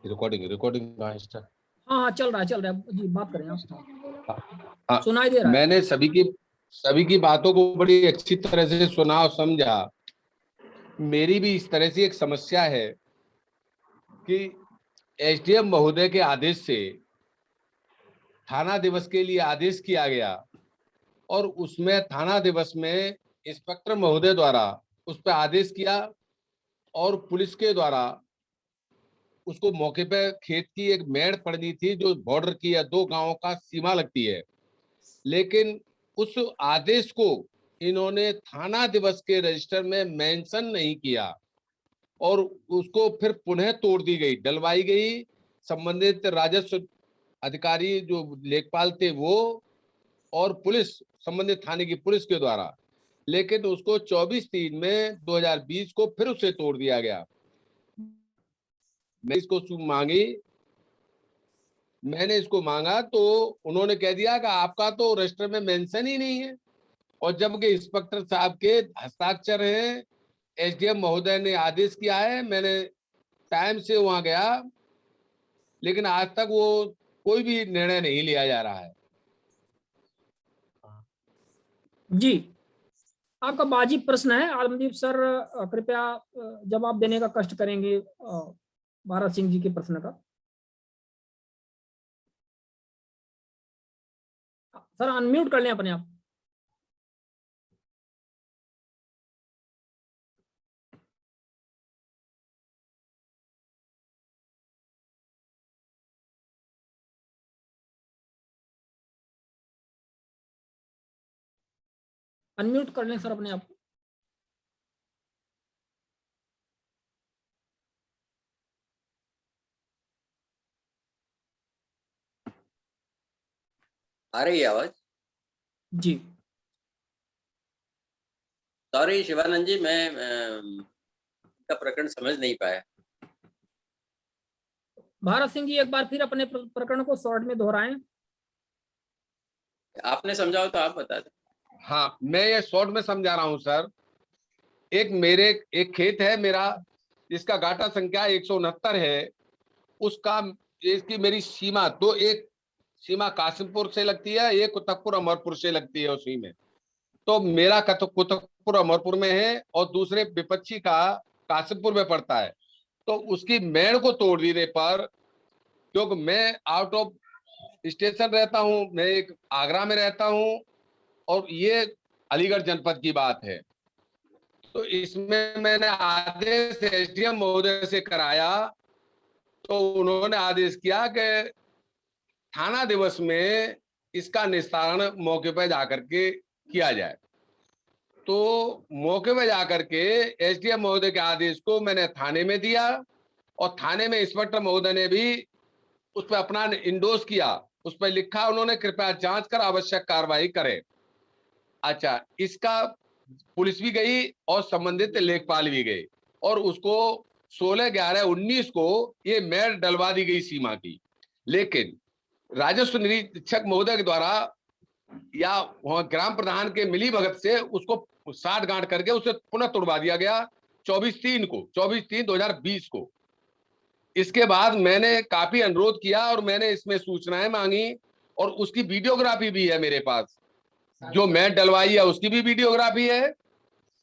Recording recording हाँ हाँ चल रहा है जी, बात करें आप। सुनाई दे रहा है। मैंने सभी की बातों को बड़ी अच्छी तरह से सुना और समझा। मेरी भी इस तरह से एक समस्या है कि एसडीएम महोदय के आदेश से थाना दिवस के लिए आदेश किया गया और उसमें थाना दिवस में इंस्पेक्टर महोदय द्वारा उस पर आदेश किया और पुलिस के द्वारा उसको मौके पे खेत की एक मेड़ पड़नी थी जो बॉर्डर की है, 2 गांवों का सीमा लगती है, लेकिन उस आदेश को इन्होंने थाना दिवस के रजिस्टर में मेंशन नहीं किया और उसको फिर पुनः तोड़ दी गई, डलवाई गई। संबंधित राजस्व अधिकारी जो लेखपाल थे वो और पुलिस, संबंधित थाने की पुलिस के द्वारा, लेकिन उसको 24/3 में 2020 को फिर उसे तोड़ दिया गया। मैंने इसको मांगा तो उन्होंने कह दिया कि आपका तो रजिस्टर में मेंशन ही नहीं है, और जबकि इंस्पेक्टर साहब के हस्ताक्षर हैं, एसडीएम महोदय ने आदेश किया है, मैंने टाइम से वहां गया, लेकिन आज तक वो कोई भी निर्णय नहीं लिया जा रहा है। जी, आपका वाजिब प्रश्न है आलमदीप सर, कृपया जवाब देने का कष्ट करेंगे भारत सिंह जी के प्रश्न का। सर अनम्यूट कर लें अपने आप। अनम्यूट कर लें सर अपने आप। आ रही है आवाज? जी सॉरी शिवानंद जी, मैं का प्रकरण समझ नहीं पाया। भारत सिंह जी एक बार फिर अपने प्रकरण को शॉर्ट में दोहराएं। आपने समझा हो तो आप बता दें। हाँ, मैं ये शॉर्ट में समझा रहा हूँ सर। एक खेत है मेरा, जिसका गाटा संख्या 169 है। उसका इसकी मेरी सीमा तो, एक सीमा कासिमपुर से लगती है, एक कुतुबपुर अमरपुर से लगती है। उसी में तो मेरा कुतुबपुर अमरपुर में है और दूसरे विपक्षी का कासिमपुर में पड़ता है। तो उसकी मेड़ को तोड़ देने पर, क्योंकि मैं आउट ऑफ स्टेशन रहता हूं, मैं एक आगरा में रहता हूं और ये अलीगढ़ जनपद की बात है, तो इसमें मैंने आदेश एसडीएम महोदय से कराया। तो उन्होंने आदेश किया कि थाना दिवस में इसका निस्तारण मौके पर जाकर के किया जाए। तो मौके पर जाकर के एसडीएम महोदय के आदेश को मैंने थाने में दिया और थाने में इंस्पेक्टर महोदय ने भी उस पर अपना इंडोर्स किया। उस पर लिखा उन्होंने, कृपया जांच कर आवश्यक कार्रवाई करें। अच्छा, इसका पुलिस भी गई और संबंधित लेखपाल भी गए और उसको 16/11/19 को ये मेड़ डलवा दी गई सीमा की। लेकिन राजस्व निरीक्षक महोदय के द्वारा या वहां ग्राम प्रधान के मिली भगत से उसको साठ गांठ करके उसे पुनः तोड़वा दिया गया 24/3/2020 को। इसके बाद मैंने काफी अनुरोध किया और मैंने इसमें सूचनाएं मांगी और उसकी वीडियोग्राफी भी है मेरे पास। जो मैट डलवाई है उसकी भी वीडियोग्राफी है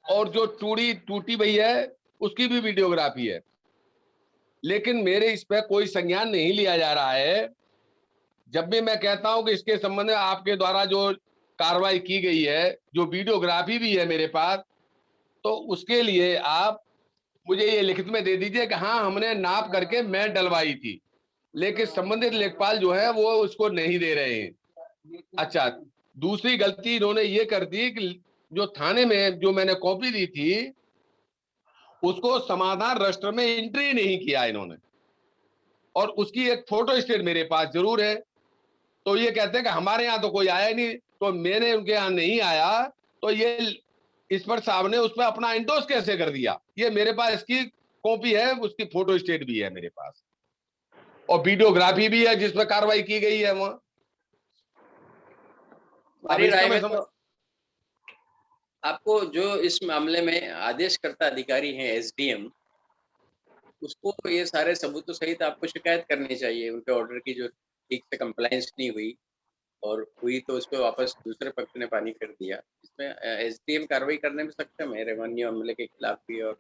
और जो टूटी हुई है उसकी भी वीडियोग्राफी है, लेकिन मेरे इस पर कोई संज्ञान नहीं लिया जा रहा है। जब भी मैं कहता हूं कि इसके संबंध में आपके द्वारा जो कार्रवाई की गई है, जो वीडियोग्राफी भी है मेरे पास, तो उसके लिए आप मुझे ये लिखित में दे दीजिए कि हाँ हमने नाप करके मैट डलवाई थी, लेकिन संबंधित लेखपाल जो है वो उसको नहीं दे रहे हैं। अच्छा, दूसरी गलती इन्होंने ये कर दी कि जो थाने में जो मैंने कॉपी दी थी उसको समाधान रजिस्टर में एंट्री नहीं किया इन्होंने, और उसकी एक फोटो स्टेट मेरे पास जरूर है। तो ये कहते हैं कि हमारे यहाँ तो कोई आया नहीं, तो मैंने उनके यहाँ नहीं आया, तो ये इंस्पेक्टर साहब ने उस पर अपना इंडोर्स कैसे कर दिया? ये मेरे पास इसकी कॉपी है, उसकी फोटो स्टेट भी है मेरे पास और वीडियोग्राफी भी है जिसमें कार्रवाई की गई है वहां। तो आपको जो इस मामले में आदेशकर्ता अधिकारी हैं एसडीएम, उसको ये सारे सबूतों सहित आपको शिकायत करनी चाहिए उनके ऑर्डर की, जो ठीक से कंप्लायंस नहीं हुई, और हुई तो उस पे वापस दूसरे पक्ष ने पानी फिर दिया। इसमें एसडीएम कार्रवाई करने में सक्षम है, रेवेन्यू अमले के खिलाफ भी और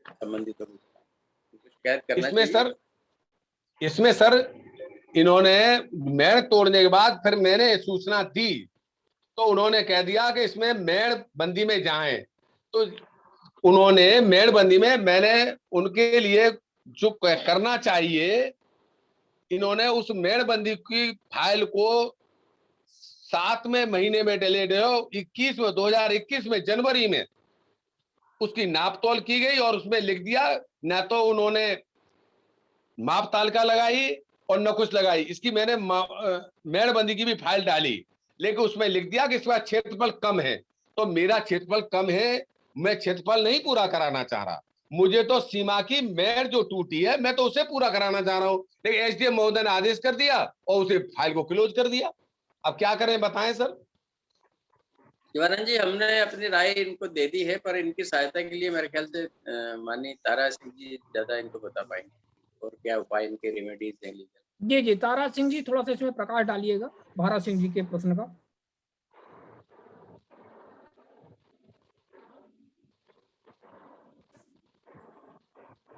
संबंधित उनको शिकायत करना इसमें चाहिए। सर इसमें सर इन्होंने मेड़ तोड़ने के बाद फिर मैंने सूचना दी तो उन्होंने कह दिया कि इसमें मेड़ बंदी में जाएं, तो उन्होंने मेड़ बंदी में मैंने उनके लिए जो करना चाहिए, इन्होंने उस मेड़ बंदी की फाइल को 7वें महीने में डिलीट हो 2021 में जनवरी में उसकी नापतोल की गई और उसमें लिख दिया, न तो उन्होंने माप तालिका लगाई और न कुछ लगाई। इसकी मैंने मेड़बंदी की भी फाइल डाली, लेकिन उसमें लिख दिया कि इसका क्षेत्रफल कम है। तो मेरा क्षेत्रफल कम है, मैं क्षेत्रफल नहीं पूरा कराना चाह रहा, मुझे तो सीमा की मेड़ जो टूटी है मैं तो उसे पूरा कराना चाह रहा हूं, लेकिन एसडीएम महोदय ने आदेश कर दिया और उसे फाइल को क्लोज कर दिया। अब क्या करें बताएं सर। शिवानंद जी, हमने अपनी राय इनको दे दी है, पर इनकी सहायता के लिए मेरे ख्याल से माननीय तारा सिंह जी ज्यादा इनको बता पाएंगे और क्या उपाय इनके रेमेडीज हैं लीगल। जी जी, तारा सिंह जी थोड़ा सा इसमें प्रकाश डालिएगा भारत सिंह जी के प्रश्न का।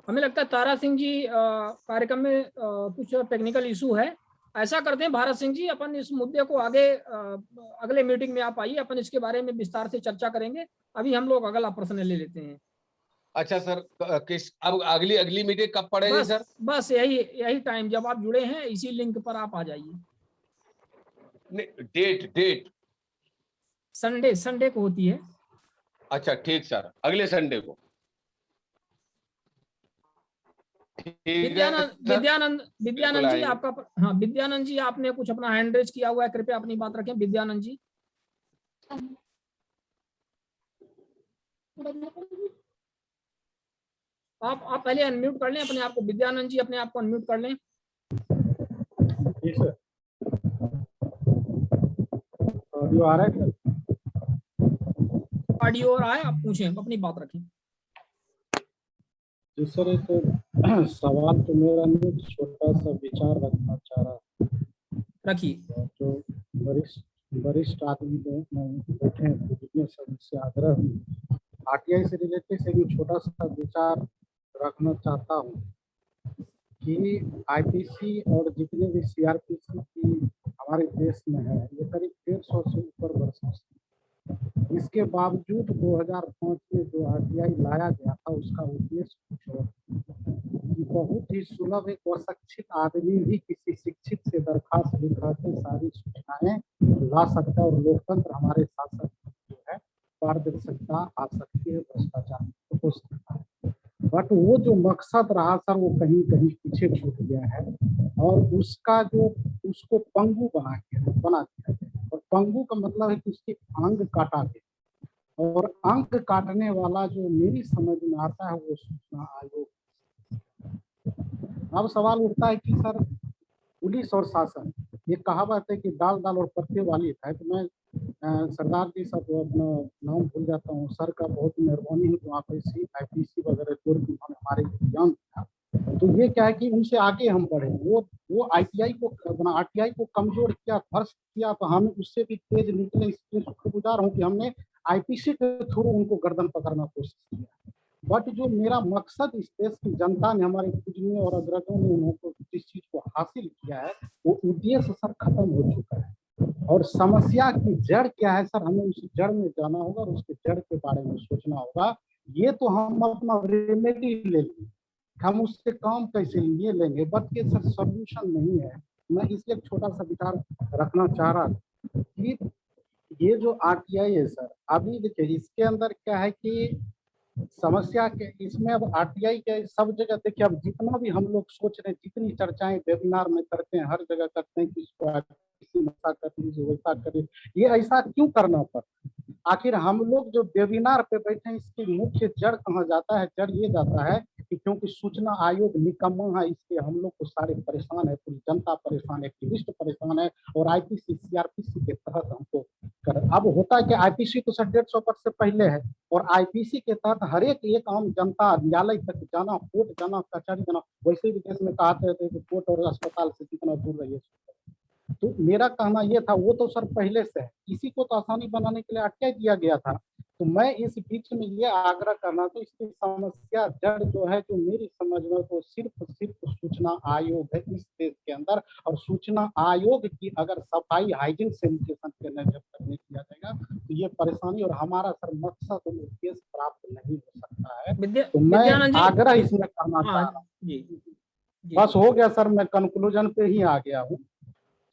हमें लगता है तारा सिंह जी कार्यक्रम में कुछ टेक्निकल इशू है। ऐसा करते हैं भारत सिंह जी, अपन इस मुद्दे को आगे अगले मीटिंग में आप आइए, अपन इसके बारे में विस्तार से चर्चा करेंगे। अभी हम लोग अगला प्रश्न ले लेते हैं। अच्छा सर, किस अब अगली मीटिंग कब पड़ेगी बस सर? बस यही टाइम, जब आप जुड़े हैं इसी लिंक पर आप आ जाइए। डेट संडे को होती है। अच्छा ठीक सर, अगले संडे को। विद्यानंद जी आपका, हाँ विद्यानंद जी आपने कुछ अपना हैंड रेज किया हुआ है, कृपया अपनी बात रखें विद्यानंद जी। आप पहले अनम्यूट कर लें अपने आप को, विद्यानंद जी अपने आप को अनम्यूट कर लें। जी सर, ऑडियो आ रहा है सर? ऑडियो और आए, आप पूछें, अपनी बात रखें। जी सर, एक सवाल तो मेरा नहीं, छोटा सा विचार रखना चाह रहा। रखिए। जो वरिष्ठ आदमी बैठे हैं से आग्रह आरटीआई से रिलेटेड से भी छोटा सा विचार रखना चाहता हूँ कि आईपीसी और जितने भी सीआरपीसी की हमारे देश में है, ये करीब 150 से ऊपर वर्षों से, इसके बावजूद 2005 में जो आरटीआई लाया गया था उसका उद्देश्य कुछ और, बहुत ही सुलभ एक अशिक्षित आदमी भी किसी शिक्षित से दरखास्त लिखा के सारी सूचनाएं ला सकता है और लोकतंत्र हमारे शासन जो है पारदर्शिता आ सकती है, भ्रष्टाचार हो सकता है। बट वो जो मकसद रहा सर वो कहीं कहीं पीछे छूट गया है और उसका जो उसको पंगु बना दिया। और पंगु का मतलब है कि उसके अंग काटा गया और अंग काटने वाला जो मेरी समझ में आता है वो सूचना आयोग। अब सवाल उठता है कि सर पुलिस और शासन, ये कहावत है कि दाल दाल और पत्ते वाली है, तो मैं सरदार जी सब अपना नाम भूल जाता हूँ, सर का बहुत मेहरबानी है तो आईपीसी वगैरह जोड़ के उन्होंने हमारे ज्ञान दिया। तो ये क्या है कि उनसे आगे हम बढ़े, वो आरटीआई को कमजोर किया, ध्वस्त किया, तो हम उससे भी तेज निकले। इसलिए शुक्रगुजार हूँ कि हमने आईपीसी के थ्रू उनको गर्दन पकड़ना कोशिश किया। बट जो मेरा मकसद इस देश की जनता ने, हमारे पूजनीय और अग्रजों ने उनको जिस चीज को हासिल किया है वो उद्देश्य सर खत्म हो चुका है। और समस्या की जड़ क्या है सर, हमें उस जड़ में जाना होगा और उसके जड़ के बारे में सोचना होगा। ये तो हम अपना रेमेडी ले लेंगे, हम उससे काम कैसे ये लेंगे, बट ये सर सोल्यूशन नहीं है। मैं इसलिए एक छोटा सा विचार रखना चाह रहा था कि ये जो आरटीआई है सर, अभी देखिए इसके अंदर क्या है कि समस्या के इसमें अब आरटीआई के सब जगह देखिए, अब जितना भी हम लोग सोच रहे हैं, जितनी चर्चाएं वेबिनार में करते हैं, हर जगह करते हैं कि इसको ऐसा कर लीजिए वैसा करिए, ये ऐसा क्यों करना पड़ता? आखिर हम लोग जो वेबिनार पे बैठे हैं इसकी मुख्य जड़ कहाँ जाता है? जड़ ये जाता है कि क्योंकि सूचना आयोग निकम्मा है, इसलिए हम लोग को सारे परेशान है, पूरी जनता परेशान है, एक्टिविस्ट परेशान है, और आईपीसी सीआरपीसी के तहत हमको कर। अब होता है कि आईपीसी तो 150 वर्ष से पहले है, और आईपीसी के तहत हर एक आम जनता न्यायालय तक जाना, कोर्ट जाना, कचहरी जाना, वैसे भी देश में कहते थे कि कोर्ट और अस्पताल से जितना दूर रहिए। तो मेरा कहना ये था, वो तो सर पहले से है, इसी को तो आसानी बनाने के लिए अटका दिया गया था। तो मैं इस बीच में ये आग्रह करना, तो इसकी समस्या जड़ जो है, जो मेरी समझ में, तो सिर्फ सूचना आयोग है इस देश के अंदर, और सूचना आयोग की अगर सफाई हाइजीन सैनिटेशन के नजर तक नहीं किया जाएगा तो ये परेशानी और हमारा सर मकसद उद्देश्य प्राप्त नहीं हो सकता है। तो मैं आग्रह इसमें करना चाह रहा हूँ। बस हो गया सर, मैं कंक्लूजन पे ही आ गया हूँ।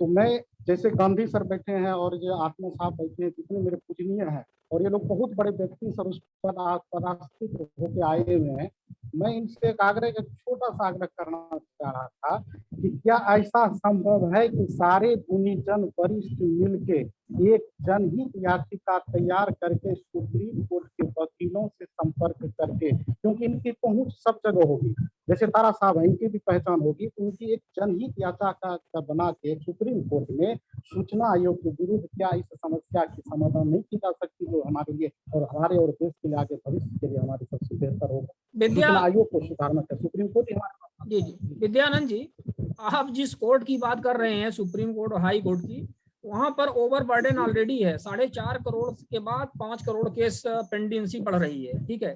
तो मैं, जैसे गांधी सर बैठे हैं और जो आत्मा साहब बैठे हैं, कितने मेरे पूजनीय हैं, और ये लोग बहुत बड़े व्यक्ति सर उस परास्थित होके आए हुए हैं। मैं इनसे एक आग्रह, एक छोटा सा आग्रह करना चाह रहा था कि क्या ऐसा संभव है कि सारे गुणीजन वरिष्ठ मिलके एक जनहित याचिका तैयार करके सुप्रीम कोर्ट के वकीलों से संपर्क करके, क्योंकि इनकी पहुंच सब जगह होगी, जैसे तारा साहब है, इनकी भी पहचान होगी, तो उनकी एक जनहित याचिका बना के सुप्रीम कोर्ट में सूचना आयोग के विरुद्ध क्या इस समस्या की समाधान नहीं की जा सकती, जो हमारे लिए और हमारे और देश के लिए आगे भविष्य के लिए हमारे सबसे बेहतर होगा। सूचना आयोग को सुधारना चाहिए, सुप्रीम कोर्ट हमारे। जी विद्यानंद जी, आप जिस कोर्ट की बात कर रहे हैं, सुप्रीम कोर्ट और हाई कोर्ट की, वहां पर ओवर बर्डन ऑलरेडी है। 4.5 करोड़ के बाद 5 करोड़ केस पेंडेंसी बढ़ रही है, ठीक है।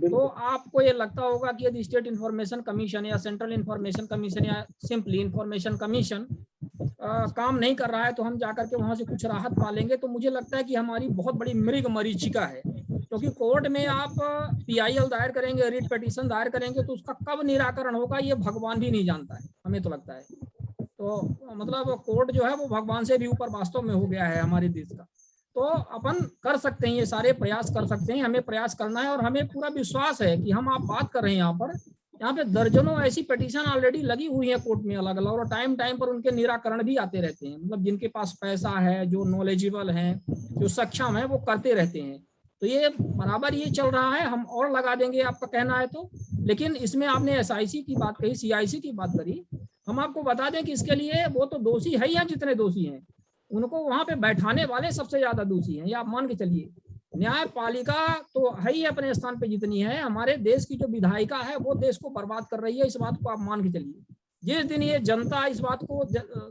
तो आपको ये लगता होगा कि यदि स्टेट इंफॉर्मेशन कमीशन या सेंट्रल इंफॉर्मेशन कमीशन या सिंपली इंफॉर्मेशन कमीशन काम नहीं कर रहा है तो हम जाकर के वहां से कुछ राहत पा लेंगे। तो मुझे लगता है कि हमारी बहुत बड़ी मृग मरीचिका है, क्योंकि कोर्ट में आप PIL दायर करेंगे, रिट पिटीशन दायर करेंगे, तो उसका कब निराकरण होगा ये भगवान भी नहीं जानता है, हमें तो लगता है। तो मतलब कोर्ट जो है वो भगवान से भी ऊपर वास्तव में हो गया है हमारे देश का। तो अपन कर सकते हैं, ये सारे प्रयास कर सकते हैं, हमें प्रयास करना है, और हमें पूरा विश्वास है कि हम आप बात कर रहे हैं यहाँ पे दर्जनों ऐसी पिटीशन ऑलरेडी लगी हुई है कोर्ट में अलग अलग, और टाइम पर उनके निराकरण भी आते रहते हैं। मतलब जिनके पास पैसा है, जो नॉलेजेबल हैं, जो सक्षम है, वो करते रहते हैं। तो ये बराबर ये चल रहा है, हम और लगा देंगे आपका कहना है तो। लेकिन इसमें आपने SIC की बात कही, CIC की बात करी, हम आपको बता दें कि इसके लिए वो तो दोषी है या जितने दोषी हैं उनको वहां पे बैठाने वाले सबसे ज्यादा दोषी हैं, ये आप मान के चलिए। न्यायपालिका तो है ही अपने स्थान पे जितनी है, हमारे देश की जो विधायिका है वो देश को बर्बाद कर रही है, इस बात को आप मान के चलिए। जिस दिन ये जनता इस बात को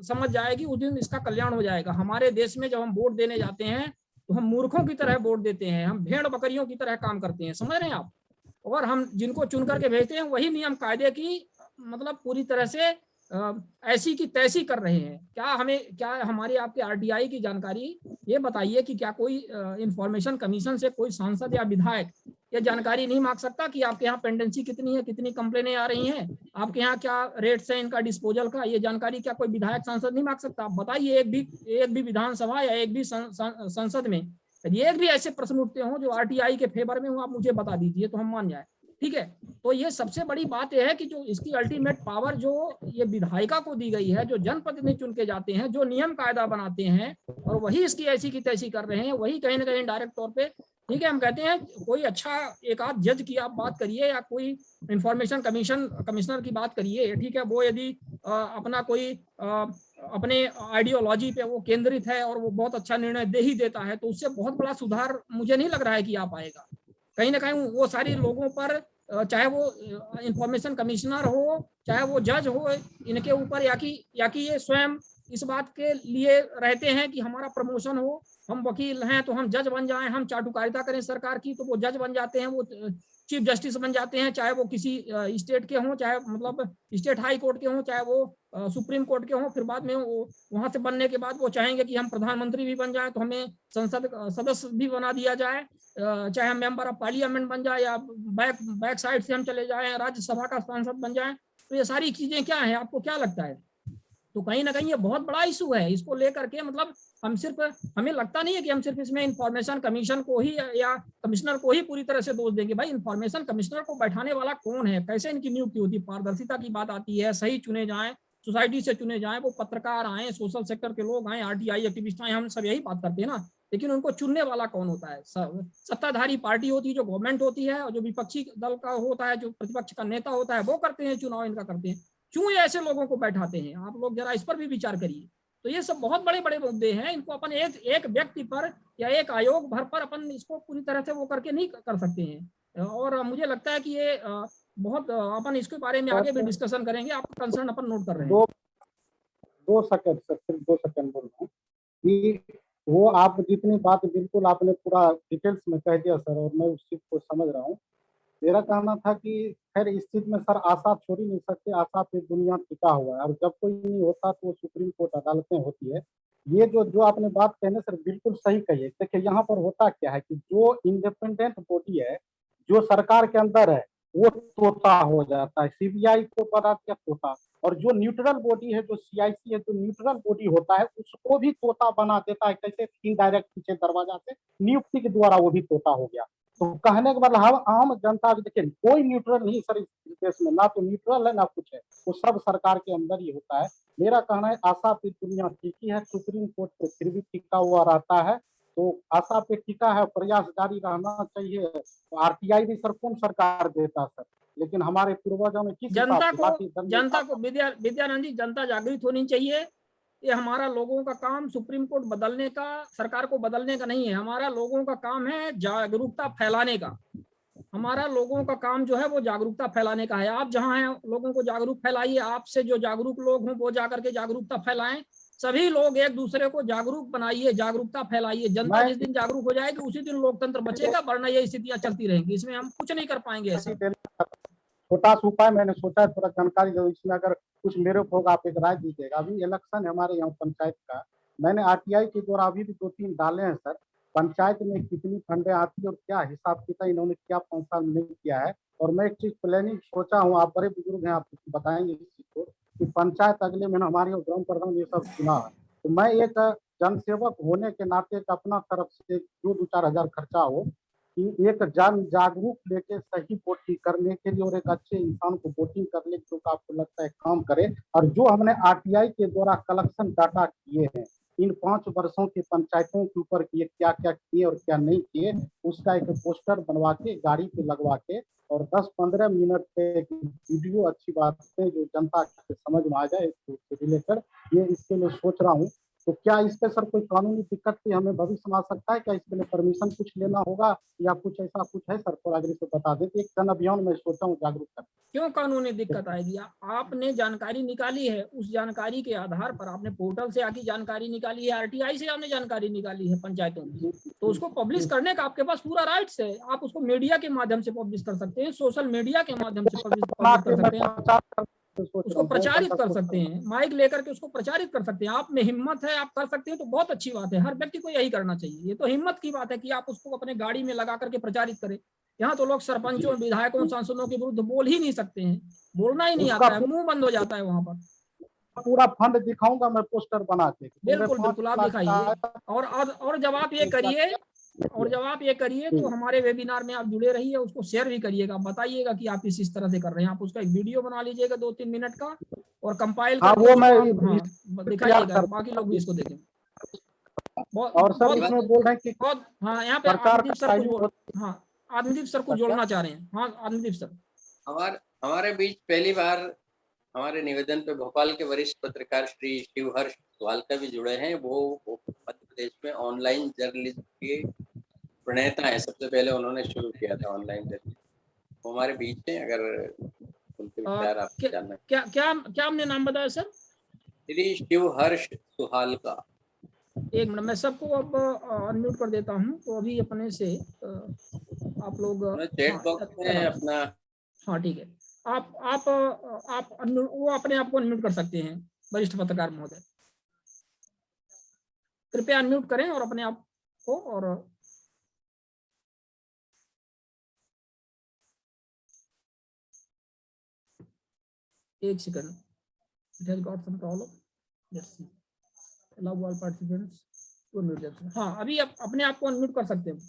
समझ जाएगी उस दिन इसका कल्याण हो जाएगा। हमारे देश में जब हम वोट देने जाते हैं तो हम मूर्खों की तरह वोट देते हैं, हम भेड़ बकरियों की तरह काम करते हैं, समझ रहे हैं आप। और हम जिनको चुन करके भेजते हैं वही नियम कायदे की मतलब पूरी तरह से ऐसी की तैसी कर रहे हैं। क्या हमारी आपके RTI की जानकारी ये बताइए कि क्या कोई इंफॉर्मेशन कमीशन से कोई सांसद या विधायक ये जानकारी नहीं मांग सकता कि आपके यहाँ पेंडेंसी कितनी है, कितनी कंप्लेनें आ रही हैं, आपके यहाँ क्या रेट्स है इनका डिस्पोजल का, ये जानकारी क्या कोई विधायक सांसद नहीं मांग सकता? आप बताइए, एक भी विधानसभा या एक भी संसद में यदि एक भी ऐसे प्रश्न उठते हों जो RTI के फेवर में हो, आप मुझे बता दीजिए तो हम मान जाए, ठीक है। तो ये सबसे बड़ी बात यह है कि जो इसकी अल्टीमेट पावर जो ये विधायिका को दी गई है, जो जनप्रतिनिधि चुन के जाते हैं, जो नियम कायदा बनाते हैं, और वही इसकी ऐसी की तैसी कर रहे हैं, वही कहीं ना कहीं डायरेक्ट तौर पे, ठीक है। हम कहते हैं कोई अच्छा एक आध जज की आप बात करिए या कोई इंफॉर्मेशन कमिश्नर की बात करिए, ठीक है। वो यदि अपना कोई अपने आइडियोलॉजी पे वो केंद्रित है और वो बहुत अच्छा निर्णय दे ही देता है, तो उससे बहुत बड़ा सुधार मुझे नहीं लग रहा है कि आ पाएगा। कहीं ना कहीं वो सारे लोगों पर, चाहे वो इंफॉर्मेशन कमिश्नर हो, चाहे वो जज हो, इनके ऊपर या कि ये स्वयं इस बात के लिए रहते हैं कि हमारा प्रमोशन हो, हम वकील हैं तो हम जज बन जाएं, हम चाटुकारिता करें सरकार की तो वो जज बन जाते हैं, वो चीफ जस्टिस बन जाते हैं, चाहे वो किसी स्टेट के हों, चाहे मतलब स्टेट हाई कोर्ट के हों, चाहे वो सुप्रीम कोर्ट के हों। फिर बाद में वो वहां से बनने के बाद वो चाहेंगे कि हम प्रधानमंत्री भी बन जाए तो हमें संसद सदस्य भी बना दिया जाए, चाहे हम मेंबर ऑफ पार्लियामेंट बन जाए या बैक साइड से हम चले जाएं, राज्यसभा का सांसद बन जाएं। तो ये सारी चीजें क्या है, आपको क्या लगता है? तो कहीं ना कहीं ये बहुत बड़ा इशू है। इसको लेकर के मतलब हमें लगता नहीं है कि हम सिर्फ इसमें इंफॉर्मेशन कमीशन को ही या कमिश्नर को ही पूरी तरह से दोष देंगे। भाई इंफॉर्मेशन कमिश्नर को बैठाने वाला कौन है, कैसे इनकी नियुक्ति होती है, पारदर्शिता की बात आती है, सही चुने जाएं, सोसाइटी से चुने जाएं, वो पत्रकार आए, सोशल सेक्टर के लोग आए, RTI एक्टिविस्ट आए, हम सब यही बात करते हैं ना। लेकिन उनको चुनने वाला कौन होता है? सत्ताधारी पार्टी होती है, जो गवर्नमेंट होती है, और जो विपक्षी दल का होता है, जो प्रतिपक्ष का नेता होता है, वो करते हैं चुनाव, इनका करते हैं। क्यों ये ऐसे लोगों को बैठाते हैं? आप लोग जरा इस पर भी विचार करिए। तो ये सब बहुत बड़े बड़े मुद्दे हैं, इनको अपन एक व्यक्ति पर या एक आयोग भर पर अपन इसको पूरी तरह से वो करके नहीं कर सकते हैं। और मुझे लगता है कि ये बहुत अपन इसके बारे में आगे भी डिस्कशन करेंगे। आपका कंसर्न अपन नोट कर रहे हैं। 2 सेकंड सर, सिर्फ 2 सेकंड बोल रहा हूँ कि वो आप जितनी बात बिल्कुल आपने पूरा डिटेल्स में कह दिया सर, और मैं उस चीज को समझ रहा हूँ। मेरा कहना था कि खैर इस चीज में सर आशा छोड़ ही नहीं सकते, आशा पे दुनिया टिका हुआ है, और जब कोई नहीं होता तो वो सुप्रीम कोर्ट अदालतें होती है। ये जो आपने बात कहने सर बिल्कुल सही कही है। देखिए यहाँ पर होता क्या है कि जो इंडिपेंडेंट बॉडी है, जो सरकार के अंदर है, वो तोता हो जाता है। सीबीआई को बना दिया तोता, और जो न्यूट्रल बॉडी है, जो सीआईसी है, जो न्यूट्रल बॉडी होता है, उसको भी तोता बना देता है। कैसे? इनडायरेक्ट पीछे दरवाजा से नियुक्ति के द्वारा वो भी तोता हो गया। तो कहने के मतलब हम आम जनता, देखिए कोई न्यूट्रल नहीं सर इस देश में, ना तो न्यूट्रल है ना कुछ है, वो सब सरकार के अंदर ही होता है। मेरा कहना है आशा पे दुनिया टिकी है, सुप्रीम कोर्ट पे फिर भी टिका हुआ रहता है, तो आशा पे टिका है, प्रयास जारी रहना चाहिए। तो आरटीआई भी सर कौन सरकार देता सर, लेकिन हमारे पूर्वजों ने किस जनता को विद्यानंद जी, जनता जागृत होनी चाहिए। ये हमारा लोगों का काम सुप्रीम कोर्ट बदलने का, सरकार को बदलने का नहीं है। हमारा लोगों का काम है जागरूकता फैलाने का। हमारा लोगों का काम जो है वो जागरूकता फैलाने का है। आप जहां हैं लोगों को जागरूक फैलाइए। आपसे जो जागरूक लोग हों वो जाकर के जागरूकता फैलाएं। सभी लोग एक दूसरे को जागरूक बनाइए, जागरूकता फैलाइए। जनता जिस दिन जागरूक हो जाएगी उसी दिन लोकतंत्र बचेगा, वरना ये स्थितियां चलती रहेंगी। इसमें हम कुछ नहीं कर पाएंगे। ऐसा छोटा सा उपाय मैंने सोचा थोड़ा जानकारी दो, इसमें अगर कुछ मेरे को होगा आप एक राय दीजिएगा। अभी इलेक्शन है हमारे यहाँ पंचायत का, मैंने आरटीआई के द्वारा अभी भी 2-3 डाले हैं सर। पंचायत में कितनी फंडे आती है और क्या हिसाब किताब इन्होंने क्या 5 साल में नहीं किया है। और मैं एक चीज प्लानिंग सोचा हूँ, आप बड़े बुजुर्ग हैं, आप बताएंगे इस चीज को कि पंचायत अगले महीने हमारे ग्राम प्रधान ये सब चुना है, तो मैं एक जनसेवक होने के नाते अपना तरफ से जो 2-4 हजार खर्चा हो कि एक जन जागरूक लेके सही वोटिंग करने के लिए और एक अच्छे इंसान को वोटिंग करने के लिए आपको लगता है काम करे। और जो हमने आरटीआई के द्वारा कलेक्शन डाटा किए हैं इन 5 वर्षों की पंचायतों के ऊपर किए, क्या क्या किए और क्या नहीं किए, उसका एक पोस्टर बनवा के गाड़ी पे लगवा के और 10-15 मिनट पे एक वीडियो अच्छी बात है जो जनता के समझ में आ जाए उससे रिलेटेड, ये इसके लिए सोच रहा हूँ। तो क्या इस पे सर कोई कानूनी दिक्कत की हमें भविष्य में आ सकता है? क्या इसके लिए परमिशन कुछ लेना होगा या कुछ ऐसा कुछ है सर? थोड़ा अगर इसे बता दें। एक जन अभियान में सोचा हूँ जागरूक कर। क्यों कानूनी दिक्कत आएगी? आपने जानकारी निकाली है, उस जानकारी के आधार पर आपने पोर्टल से आकी जानकारी निकाली है, आरटीआई से आपने जानकारी निकाली है पंचायतों की, तो उसको पब्लिश करने का आपके पास पूरा राइट्स है। आप उसको मीडिया के माध्यम से पब्लिश कर सकते हैं, सोशल मीडिया के माध्यम से पब्लिश कर सकते हैं, उसको प्रचारित कर सकते हैं, माइक लेकर के उसको प्रचारित कर सकते हैं। आप में हिम्मत है, आप कर सकते हैं तो बहुत अच्छी बात है। हर व्यक्ति को यही करना चाहिए। ये तो हिम्मत की बात है कि आप उसको अपने गाड़ी में लगा करके प्रचारित करें। यहाँ तो लोग सरपंचों, विधायकों, सांसदों के विरुद्ध बोल ही नहीं सकते हैं, बोलना ही नहीं आता है, मुंह बंद हो जाता है वहां पर। पूरा फंड दिखाऊंगा मैं पोस्टर बना के। बिल्कुल बिल्कुल आप दिखाइए। और जब आप ये करिए तो हमारे वेबिनार में आप जुड़े रहिए, उसको शेयर भी करिएगा, बताइएगा कि आप इस तरह से कर रहे हैं। आप उसका एक वीडियो बना लीजिएगा 2-3 मिनट का और कंपाइल करके दिखाइएगा, बाकी लोग भी इसको देखें। और सर इसमें बोल रहे हैं कि हाँ यहाँ पे आदित्य सर को, हाँ आदित्य सर को जोड़ना चाह रहे हैं। हाँ आदित्य सर, हमारे बीच पहली बार हमारे निवेदन पे भोपाल के वरिष्ठ पत्रकार श्री शिवहर्ष सुहालका भी जुड़े हैं। वो मध्य प्रदेश में ऑनलाइन जर्नलिज्म के प्रणेता है। सबसे पहले उन्होंने शुरू किया था ऑनलाइन जर्नलिज्म, वो हमारे बीच है। अगर उनके विचार आप जानना। क्या हमने नाम बताया सर? श्री शिवहर्ष सुहालका। एक मिनट, मैं सबको अब अनम्यूट कर देता हूँ। तो अभी अपने से आप लोग चैट बॉक्स में अपना, हाँ ठीक है, आप वो अपने आप को अनम्यूट कर सकते हैं। वरिष्ठ पत्रकार महोदय कृपया अनम्यूट करें और अपने आप को, और एक second, it has got some problem, let's see, allow all participants to unmute themselves। हाँ अभी आप अपने आप को अनम्यूट कर सकते हैं।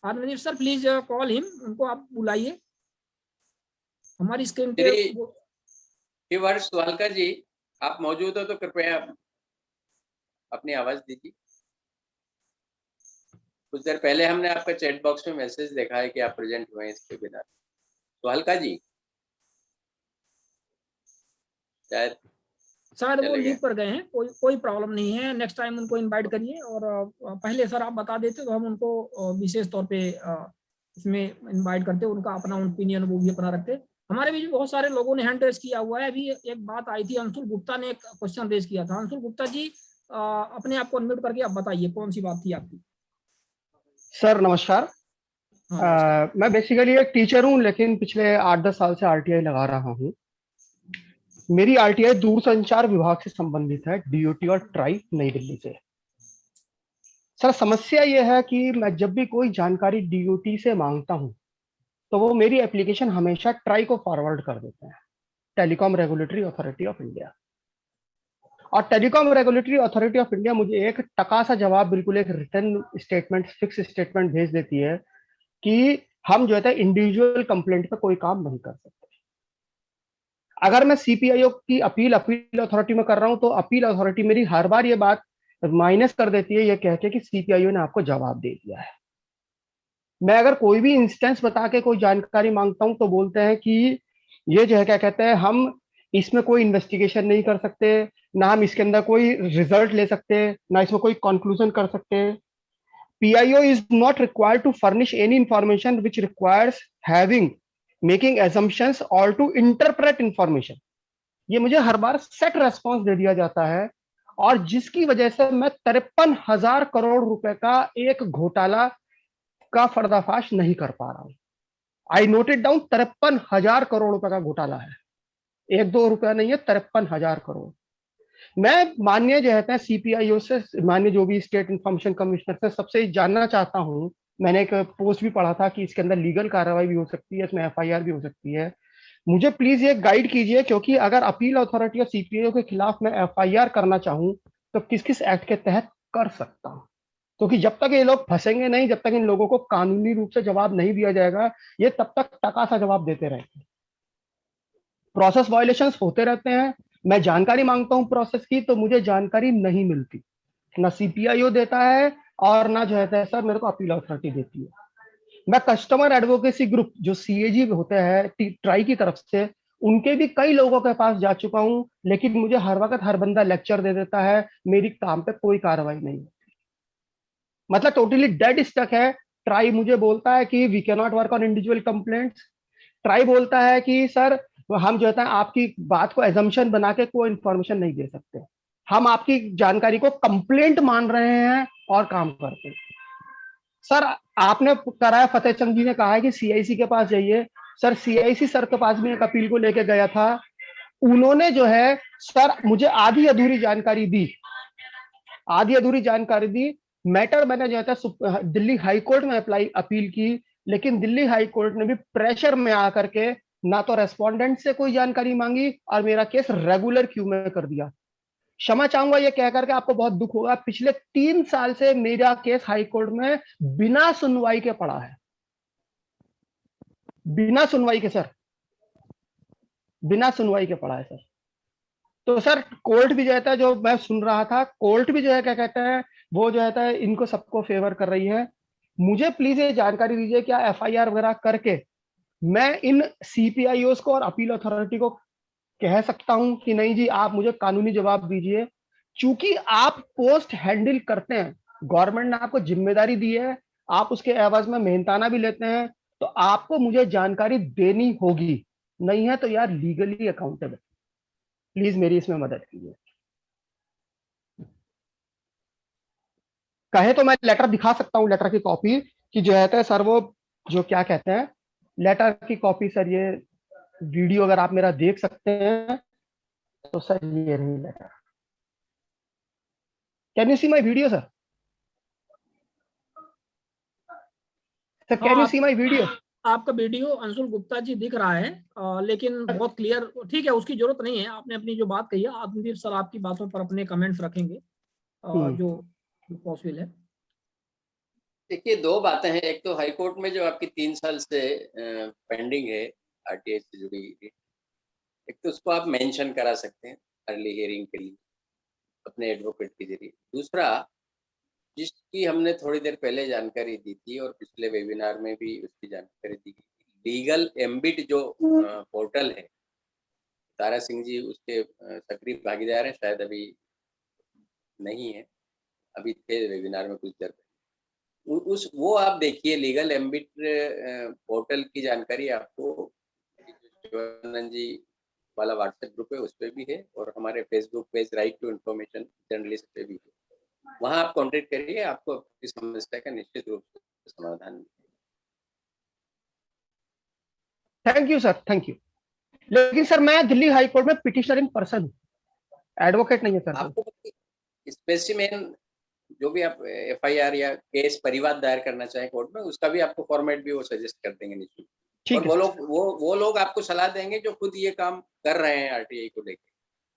Aditya sir please call him, उनको आप बुलाइए हमारी स्क्रीन पे। शिवहर्ष सुहालका जी आप मौजूद हो तो कृपया अपनी आवाज दीजिए। कुछ देर पहले हमने आपका चैट बॉक्स में मैसेज देखा है कि आप प्रेजेंट हुए हैं इसके बिना। तो हल्का जी शायद शायद वो चले लीव गए। पर गए हैं, कोई प्रॉब्लम नहीं है, नेक्स्ट टाइम उनको इनवाइट करिए। और पहले सर आप बता देते तो हम उनको विशेष तौर पे इसमें इनवाइट करते, उनका अपना ओपिनियन वो भी अपना रखते। हमारे बीच बहुत सारे लोगों ने हैंड रेज किया हुआ है। अभी एक बात आई थी, अंशुल गुप्ता ने एक क्वेश्चन रेज किया था। अंशुल गुप्ता जी अपने आप को अनम्यूट करके आप बताइए कौन सी बात थी आपकी। सर नमस्कार। हाँ नमस्कार। मैं बेसिकली एक टीचर हूं, लेकिन पिछले 8-10 साल से आरटीआई लगा रहा हूं। मेरी आरटीआई दूरसंचार विभाग से संबंधित है, डीओटी और ट्राई नई दिल्ली से। सर समस्या यह है कि मैं जब भी कोई जानकारी डीओटी से मांगता हूं तो वो मेरी एप्लीकेशन हमेशा ट्राई को फॉरवर्ड कर देते हैं, telecom regulatory authority of India. और telecom regulatory authority of India मुझे एक टका सा जवाब, बिल्कुल एक रिटर्न स्टेटमेंट, फिक्स स्टेटमेंट भेज देती है कि हम जो है इंडिविजुअल कंप्लेंट पे कोई काम नहीं कर सकते। अगर मैं सीपीआईओ की अपील अथॉरिटी में कर रहा हूं तो अपील अथॉरिटी मेरी हर बार ये बात माइनस कर देती है, ये कह के कि सीपीआईओ ने आपको जवाब दे दिया है। मैं अगर कोई भी इंस्टेंस बता के कोई जानकारी मांगता हूं तो बोलते हैं कि ये जो है क्या कहते हैं, हम इसमें कोई इन्वेस्टिगेशन नहीं कर सकते, ना हम इसके अंदर कोई रिजल्ट ले सकते, ना इसमें कोई कंक्लूजन कर सकते। PIO is not required to furnish any information which requires having, making assumptions or to interpret information। ये मुझे हर बार सेट रेस्पॉन्स दे दिया जाता है, और जिसकी वजह से मैं 53,000 करोड़ रुपए का एक घोटाला का पर्दाफाश नहीं कर पा रहा हूं। आई नोटेड डाउन, 53,000 करोड़ रुपए का घोटाला है, 1-2 रुपया नहीं है, 53,000 करोड़। मैं माननीय जो है सीपीआईओ से, माननीय जो भी स्टेट इंफॉर्मेशन कमिश्नर से, सबसे जानना चाहता हूं। मैंने एक पोस्ट भी पढ़ा था कि इसके अंदर लीगल कार्रवाई भी हो सकती है, इसमें एफआईआर भी हो सकती है। मुझे प्लीज ये गाइड कीजिए, क्योंकि अगर अपील अथॉरिटी और सीपीआईओ के खिलाफ मैं एफआईआर करना चाहूं तो किस किस एक्ट के तहत कर सकता हूं, क्योंकि जब तक ये लोग फंसेंगे नहीं, जब तक इन लोगों को कानूनी रूप से जवाब नहीं दिया जाएगा, ये तब तक टका सा जवाब देते रहेंगे। प्रोसेस वायलेशंस होते रहते हैं। मैं जानकारी मांगता हूं प्रोसेस की तो मुझे जानकारी नहीं मिलती, ना सीपीआईओ देता है और ना जो है सर मेरे को अपील अथॉरिटी देती है। मैं कस्टमर एडवोकेसी ग्रुप जो सीएजी होते हैं ट्राई की तरफ से, उनके भी कई लोगों के पास जा चुका हूं, लेकिन मुझे हर वक्त हर बंदा लेक्चर दे देता है, मेरी काम पे कोई कार्रवाई नहीं होती। मतलब टोटली डेड स्टक है। ट्राई मुझे बोलता है कि we can not work on individual complaints. TRAI बोलता है कि सर हम जो है आपकी बात को एजम्पशन बना के कोई इंफॉर्मेशन नहीं दे सकते, हम आपकी जानकारी को कंप्लेंट मान रहे हैं और काम करते हैं। सर आपने कराया, फतेह चंद जी ने कहा है कि सीआईसी के पास जाइए। सर सीआईसी सर के पास भी एक अपील को लेके गया था, उन्होंने जो है सर मुझे आधी अधूरी जानकारी दी। मैटर मैंने जो है दिल्ली हाई कोर्ट में अपील की, लेकिन दिल्ली हाई कोर्ट ने भी प्रेशर में आकर के ना तो रेस्पोंडेंट से कोई जानकारी मांगी और मेरा केस रेगुलर क्यू में कर दिया। क्षमा चाहूंगा ये कहकर के, आपको बहुत दुख होगा, पिछले 3 साल से मेरा केस हाई कोर्ट में बिना सुनवाई के पड़ा है, बिना सुनवाई के सर, बिना सुनवाई के पड़ा है सर। तो सर कोर्ट भी जो है जो मैं सुन रहा था, कोर्ट भी जो है क्या कहते हैं, वो जो है इनको सबको फेवर कर रही है। मुझे प्लीज ये जानकारी दीजिए, क्या एफआईआर वगैरह करके मैं इन सीपीआईओ को और अपील अथॉरिटी को कह सकता हूं कि नहीं जी आप मुझे कानूनी जवाब दीजिए, चूंकि आप पोस्ट हैंडल करते हैं, गवर्नमेंट ने आपको जिम्मेदारी दी है, आप उसके एवज में मेहनताना भी लेते हैं, तो आपको मुझे जानकारी देनी होगी, नहीं है तो यार लीगली अकाउंटेबल। प्लीज मेरी इसमें मदद कीजिए। कहे तो मैं लेटर दिखा सकता हूं, लेटर की कॉपी, कि जो है सर वो जो क्या कहते हैं, लेटर की कॉपी सर, ये वीडियो अगर आप मेरा देख सकते हैं तो सर ये रही letter. Can you see my video sir? Sir can you see my video? आपका वीडियो अंशुल गुप्ता जी दिख रहा है, लेकिन बहुत क्लियर, ठीक है, उसकी जरूरत नहीं है। आपने अपनी जो बात कही है, आत्मदीप सर आपकी बातों पर अपने कमेंट्स रखेंगे जो पॉसिबल है। देखिए 2 बातें हैं, एक तो हाई कोर्ट में जो आपकी 3 साल से पेंडिंग है आरटीआई से जुड़ी, एक तो उसको आप मेंशन करा सकते हैं अर्ली हियरिंग के लिए, अपने एडवोकेट के जरिए। दूसरा, जिसकी हमने थोड़ी देर पहले जानकारी दी थी और पिछले वेबिनार में भी उसकी जानकारी दी गई, लीगल एम्बिट जो पोर्टल है, तारा सिंह जी उसके सक्रिय भागीदार हैं, शायद अभी नहीं है, अभी थे वेबिनार में कुछ देर पहले। उस वो आप देखिए, लीगल एम्बिट पोर्टल की जानकारी आपको शिवानंद जी वाला व्हाट्सएप ग्रुप है उस पे भी है, और हमारे Facebook page right to information journalist पे भी है। वहां आप कांटेक्ट करिए, आपको इस समस्या का निश्चित रूप से समाधान मिलेगा। Thank you sir, thank you. लेकिन सर मैं दिल्ली हाई कोर्ट में पिटिशनर इन पर्सन हूँ, एडवोकेट नहीं है सर। आपको स्पेसिमेन जो भी आप एफआईआर या केस परिवाद दायर करना चाहें कोर्ट में, उसका भी आपको फॉर्मेट भी वो सजेस्ट कर देंगे निश्चित। और वो लोग आपको सलाह देंगे जो खुद ये काम कर रहे हैं आरटीआई को लेकर,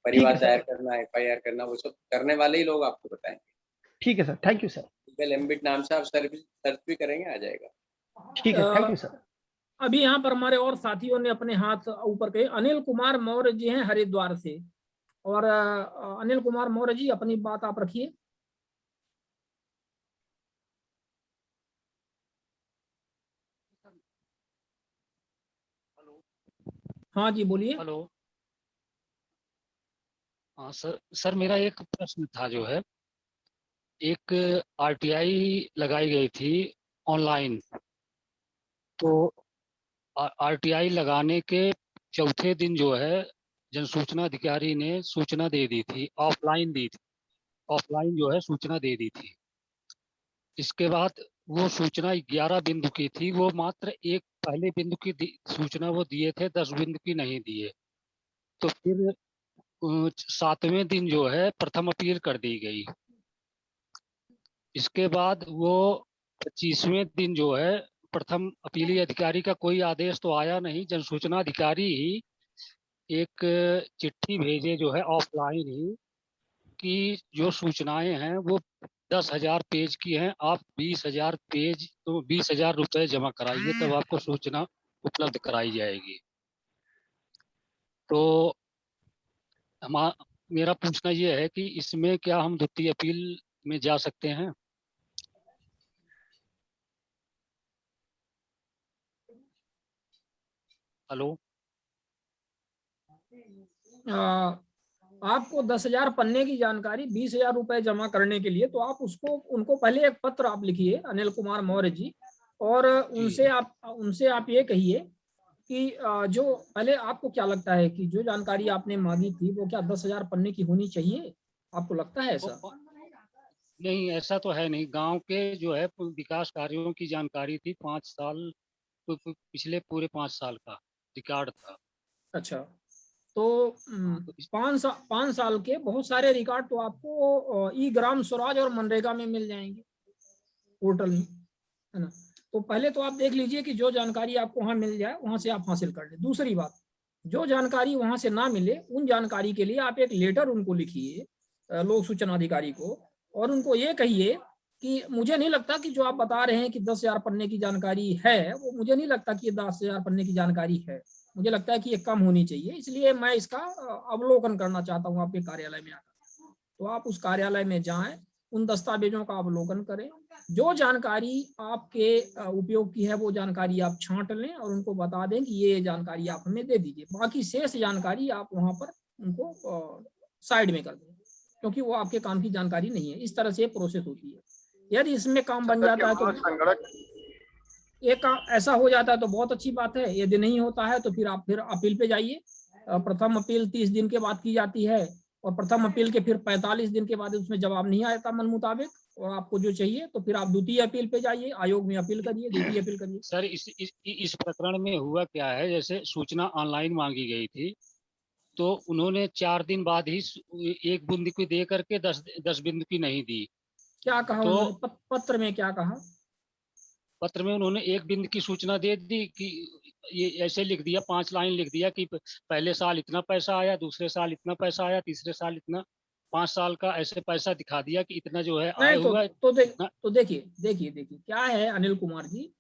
परिवाद दायर करना, एफआईआर करना, वो सब करने वाले ही लोग आपको बताएंगे। ठीक है sir, thank you sir. Legal ambit नाम से आप सर्च भी करेंगे, आ जाएगा। ठीक है, थैंक यू सर। अभी यहाँ पर हमारे और साथियों ने अपने हाथ ऊपर किए। अनिल कुमार मौर्य जी हैं हरिद्वार से, और अनिल कुमार मौर्य जी अपनी बात आप रखिए। हाँ जी, बोलिए। हेलो। हाँ सर मेरा एक प्रश्न था, जो है एक आरटीआई लगाई गई थी ऑनलाइन, तो आरटीआई लगाने के चौथे दिन जो है जनसूचना अधिकारी ने सूचना दे दी थी, ऑफलाइन जो है सूचना दे दी थी। इसके बाद वो सूचना 11 बिंदु की थी, वो मात्र एक पहले बिंदु की सूचना वो दिए थे, 10 बिंदु की नहीं दिए। तो फिर 7वें दिन जो है प्रथम अपील कर दी गई। इसके बाद वो 25वें दिन जो है प्रथम अपीली अधिकारी का कोई आदेश तो आया नहीं, जनसूचना अधिकारी ही एक चिट्ठी भेजे जो है ऑफलाइन ही, कि जो सूचनाएं हैं वो 10,000 पेज की हैं, आप 20,000 पेज तो 20,000 रुपए जमा कराइए, तब आपको सूचना उपलब्ध कराई जाएगी। तो मेरा पूछना ये है कि इसमें क्या हम द्वितीय अपील में जा सकते हैं? हेलो। आपको 10,000 पन्ने की जानकारी 20,000 रुपए जमा करने के लिए, तो आप उनको पहले एक पत्र आप लिखिए, अनिल कुमार मौर्य जी, और उनसे आप ये कहिए कि जो पहले आपको क्या लगता है कि जो जानकारी आपने मांगी थी वो क्या 10,000 पन्ने की होनी चाहिए? आपको लगता है ऐसा? नहीं, ऐसा तो है नहीं। गांव के जो है विकास कार्यों की जानकारी थी, 5 साल, पिछले पूरे 5 साल का रिकॉर्ड था। अच्छा, तो 5 साल के बहुत सारे रिकॉर्ड तो आपको ई ग्राम स्वराज और मनरेगा में मिल जाएंगे, पोर्टल में, है ना। तो पहले तो आप देख लीजिए कि जो जानकारी आपको वहां मिल जाए वहां से आप हासिल कर लें। दूसरी बात, जो जानकारी वहां से ना मिले, उन जानकारी के लिए आप एक लेटर उनको लिखिए, लोक सूचना अधिकारी को, और उनको ये कहिए कि मुझे नहीं लगता कि जो आप बता रहे हैं कि 10,000 पन्ने की जानकारी है, वो मुझे नहीं लगता कि ये 10,000 पन्ने की जानकारी है, मुझे लगता है कि ये कम होनी चाहिए, इसलिए मैं इसका अवलोकन करना चाहता हूँ आपके कार्यालय में आकर। तो आप उस कार्यालय में जाएं, उन दस्तावेजों का अवलोकन करें, जो जानकारी आपके उपयोग की है वो जानकारी आप छांट लें और उनको बता दें कि ये जानकारी आप हमें दे दीजिए। बाकी शेष जानकारी आप वहां पर उनको साइड में कर दें, क्योंकि वो आपके काम की जानकारी नहीं है। इस तरह से प्रोसेस होती है। यदि इसमें काम बन जाता है तो एक काम ऐसा हो जाता है तो बहुत अच्छी बात है। यदि नहीं होता है तो फिर आप अपील पे जाइए। प्रथम अपील 30 दिन के बाद की जाती है, और प्रथम अपील के फिर 45 दिन के बाद उसमें जवाब नहीं आता मन मुताबिक और आपको जो चाहिए, तो फिर आप द्वितीय अपील पे जाइए, आयोग में अपील करिए, द्वितीय अपील करिए। सर इस प्रकरण में हुआ क्या है, जैसे सूचना ऑनलाइन मांगी गई थी, तो उन्होंने 4 दिन बाद ही 1 बिंदु की दे करके 10 बिंदु की नहीं दी। क्या कहा तो उन्होंने पत्र में? क्या कहा पत्र में? उन्होंने 1 बिंदु की सूचना दे दी कि ये ऐसे लिख दिया, 5 लाइन लिख दिया कि पहले साल इतना पैसा आया, दूसरे साल इतना पैसा आया, तीसरे साल इतना, 5 साल का ऐसे पैसा दिखा दिया कि इतना जो है आय हुआ है। तो देखिए क्या है अनिल कुमार जी,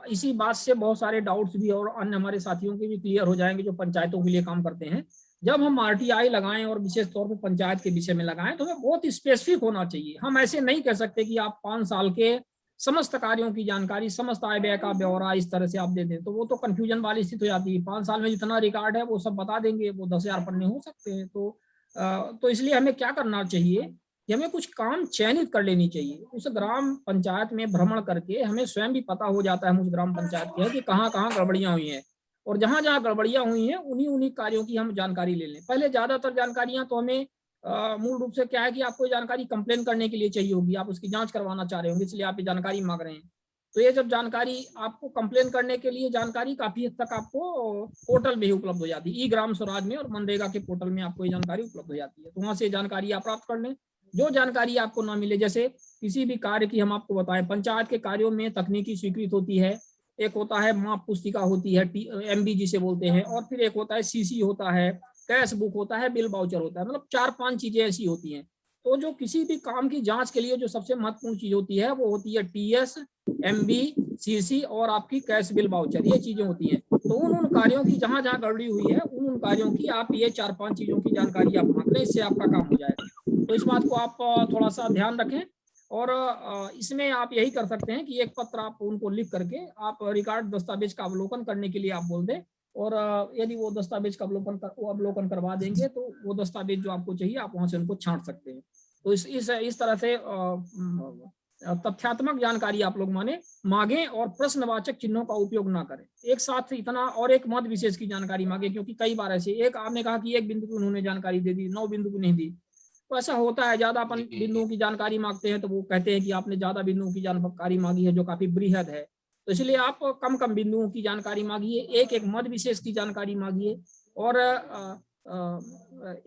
इसी बात से बहुत सारे डाउट्स भी और अन्य हमारे साथियों के भी क्लियर हो जाएंगे जो पंचायतों के लिए काम करते हैं। जब हम आरटीआई लगाएं और विशेष तौर पर पंचायत के विषय में लगाएं तो हमें बहुत स्पेसिफिक होना चाहिए। हम ऐसे नहीं कह सकते कि आप 5 साल के समस्त कार्यों की जानकारी, समस्त आय व्यय का ब्यौरा इस तरह से आप दे दें, तो वो तो कंफ्यूजन वाली स्थिति हो जाती है। 5 साल में जितना रिकॉर्ड है वो सब बता देंगे, वो 10,000 पन्ने हो सकते हैं। तो इसलिए हमें क्या करना चाहिए कि हमें कुछ काम चयनित कर लेनी चाहिए। उस ग्राम पंचायत में भ्रमण करके हमें स्वयं भी पता हो जाता है, उस ग्राम पंचायत के है कि कहाँ कहाँ गड़बड़ियां हुई हैं, और जहां जहां गड़बड़ियां हुई हैं उन्हीं कार्यों की हम जानकारी ले लें। पहले ज्यादातर जानकारियां तो हमें मूल रूप से क्या है कि आपको जानकारी कंप्लेन करने के लिए चाहिए होगी, आप उसकी जांच करवाना चाह रहे होंगे, इसलिए आप ये जानकारी मांग रहे हैं। तो ये जब जानकारी आपको कंप्लेन करने के लिए जानकारी काफी हद तक आपको पोर्टल में ही उपलब्ध हो जाती है, ई ग्राम स्वराज में और मनरेगा के पोर्टल में आपको ये जानकारी उपलब्ध हो जाती है। तो वहां से जानकारी आप प्राप्त कर लें। जो जानकारी आपको ना मिले, जैसे किसी भी कार्य की हम आपको बताएं, पंचायत के कार्यों में तकनीकी स्वीकृत होती है, एक होता है माप पुस्तिका होती है, MB जिसे बोलते हैं, और फिर एक होता है CC होता है, कैश बुक होता है, बिल वाउचर होता है, मतलब 4-5 चीजें ऐसी होती हैं। तो जो किसी भी काम की जांच के लिए जो सबसे महत्वपूर्ण चीज होती है वो होती है TS, MB, CC और आपकी कैश बिल वाउचर, ये चीजें होती हैं। तो उन कार्यों की जहां जहां गड़बड़ी हुई है उन कार्यों की आप ये 4-5 चीजों की जानकारी आप मांग लें, इससे आपका काम हो जाएगा। तो इस बात को आप थोड़ा सा ध्यान रखें। और इसमें आप यही कर सकते हैं कि एक पत्र आप उनको लिख करके आप रिकॉर्ड दस्तावेज का अवलोकन करने के लिए आप बोल दें, और यदि वो दस्तावेज का अवलोकन करवा देंगे तो वो दस्तावेज जो आपको चाहिए आप वहां से उनको छांट सकते हैं। तो इस तरह से तथ्यात्मक जानकारी आप लोग मांगे और प्रश्नवाचक चिन्हों का उपयोग ना करें। एक साथ इतना और एक मत विशेष की जानकारी मांगे, क्योंकि कई बार ऐसे एक आपने कहा कि 1 बिंदु की उन्होंने जानकारी दे दी, 9 बिंदु की नहीं दी, तो ऐसा होता है। ज्यादा अपन बिंदुओं की जानकारी मांगते हैं तो वो कहते हैं कि आपने ज्यादा बिंदुओं की जानकारी मांगी है जो काफी बृहद है। तो इसलिए आप कम कम बिंदुओं की जानकारी मांगिए, एक एक मद विशेष की जानकारी मांगिए, और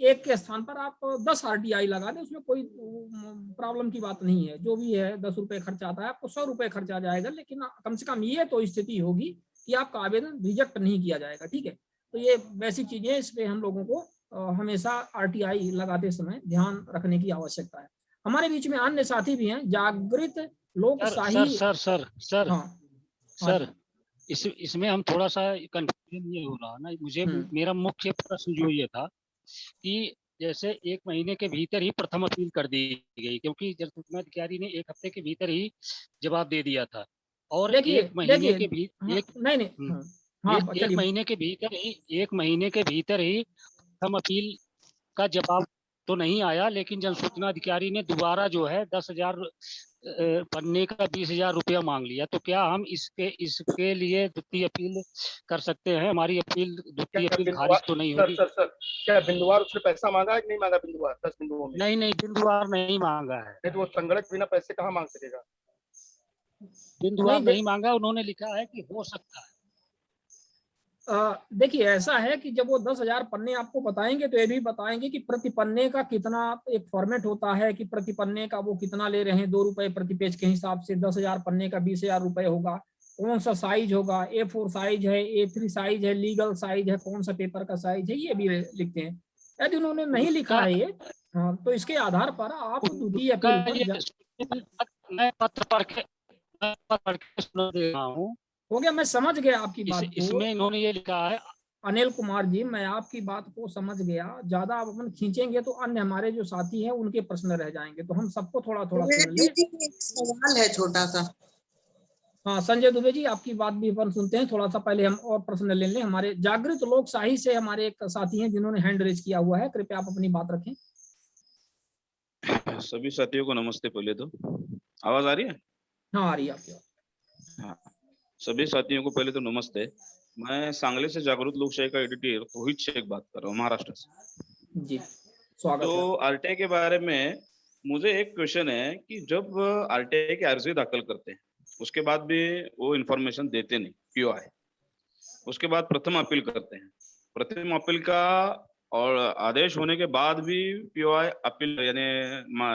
एक के स्थान पर आप 10 RTI लगा दें, उसमें कोई प्रॉब्लम की बात नहीं है। जो भी है 10 रुपए खर्चा आता है, आपको 100 रुपए खर्चा जाएगा, लेकिन कम से कम ये तो स्थिति होगी कि आपका आवेदन रिजेक्ट नहीं किया जाएगा। ठीक है, तो ये वैसी चीजें, इस पे हम लोगों को हमेशा RTI लगाते समय ध्यान रखने की आवश्यकता है। हमारे बीच में अन्य साथी भी हैं, जागृत लोकशाही। सर हाँ सर, इसमें हम थोड़ा सा कंफ्यूजन ये हो रहा ना, मुझे मेरा मुख्य प्रश्न जो ये था कि जैसे 1 महीने के भीतर ही प्रथम अपील कर दी गई, क्योंकि जल सूचना अधिकारी ने 1 हफ्ते के भीतर ही जवाब दे दिया था, और 1 महीने के भीतर 1 महीने के भीतर ही प्रथम अपील का जवाब तो नहीं आया, लेकिन जन सूचना अधिकारी ने दोबारा जो है 10,000 पन्ने का 20,000 रुपया मांग लिया। तो क्या हम इसके लिए द्वितीय अपील कर सकते हैं? हमारी अपील द्वितीय अपील खारिज तो नहीं होगी? सर, क्या बिंदुवार उसने पैसा मांगा है कि नहीं मांगा? बिंदुवार 10 बिंदुओं में नहीं, बिंदुवार नहीं मांगा है। नहीं तो वो संगणक बिना पैसे कहाँ मांग सकेगा? बिंदुवार नहीं मांगा, उन्होंने लिखा है कि हो सकता है। देखिए, ऐसा है कि जब वो 10,000 पन्ने आपको बताएंगे तो ये भी बताएंगे कि प्रति पन्ने का कितना एक फॉर्मेट होता है, कि प्रति पन्ने का वो कितना ले रहे हैं, 2 रुपए प्रति पेज के हिसाब से 10,000 पन्ने का 20,000 रुपए होगा। कौन सा साइज होगा, A4 साइज है, A3 साइज है, लीगल साइज है, कौन सा पेपर का साइज है, ये भी लिखते हैं। यदि उन्होंने नहीं लिखा है ये, तो इसके आधार पर आप द्वितीय अपील मैं पत्र पढ़ के सुना दे रहा हूँ। हो गया, मैं समझ गया आपकी बात को। इसमें इन्होंने ये लिखा है। अनिल कुमार जी, मैं आपकी बात को समझ गया। ज्यादा आप अपन खींचेंगे तो अन्य हमारे जो साथी हैं उनके प्रश्न रह जाएंगे, तो हम सबको थोड़ा थोड़ा सुन ले। एक सवाल है छोटा सा। हाँ संजय दुबे जी, आपकी बात भी अपन सुनते हैं। थोड़ा सा पहले हम और प्रश्न ले लें। हमारे जागृत लोकशाही से हमारे एक साथी हैं जिन्होंने हैंड रेज किया हुआ है, कृपया आप अपनी बात रखें। सभी साथियों को नमस्ते। पहले तो आवाज आ रही है? हाँ, आ रही है आपकी बात। हाँ, सभी साथियों को पहले तो नमस्ते। मैं सांगली से जागृत लोकशाही का एडिटर रोहित शेख बात कर रहा हूँ, महाराष्ट्र से। जी, स्वागत है। तो RTI के बारे में मुझे एक क्वेश्चन है कि जब RTI की अर्जी दाखिल करते हैं उसके बाद भी वो इंफॉर्मेशन देते नहीं POI, उसके बाद प्रथम अपील करते हैं, प्रथम अपील का और आदेश होने के बाद भी POI अपील यानी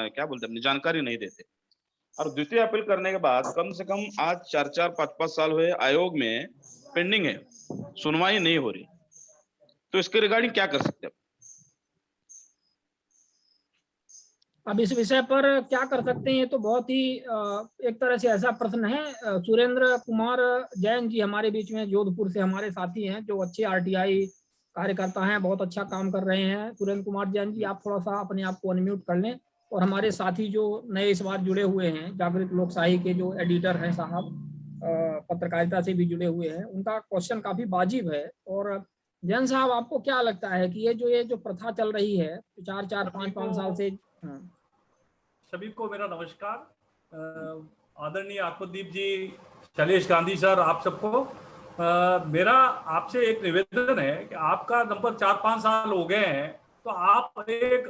क्या बोलते हैं अपनी जानकारी नहीं देते, और द्वितीय अपील करने के बाद कम से कम आज 4-4, 5-5 साल हुए आयोग में पेंडिंग है, सुनवाई नहीं हो रही। तो इसके रिगार्डिंग क्या कर सकते हैं? अब इस विषय पर क्या कर सकते हैं, ये तो बहुत ही एक तरह से ऐसा प्रश्न है। सुरेंद्र कुमार जैन जी हमारे बीच में जोधपुर से हमारे साथी हैं, जो अच्छे RTI कार्यकर्ता हैं, बहुत अच्छा काम कर रहे हैं। सुरेंद्र कुमार जैन जी, आप थोड़ा सा अपने आप को अनम्यूट कर लें। और हमारे साथी जो नए इस बार जुड़े हुए हैं, जागृत लोकशाही के जो एडिटर हैं साहब, पत्रकारिता से भी जुड़े हुए हैं, उनका क्वेश्चन काफी वाजिब है। और जैन साहब, आपको क्या लगता है कि ये जो प्रथा चल रही है 4-4, 5-5 साल से? सभी को मेरा नमस्कार। आदरणीय आत्मदीप जी, शैलेश गांधी सर, आप सबको मेरा आपसे एक निवेदन है कि आपका नंबर 4-5 साल हो गए हैं, तो आप एक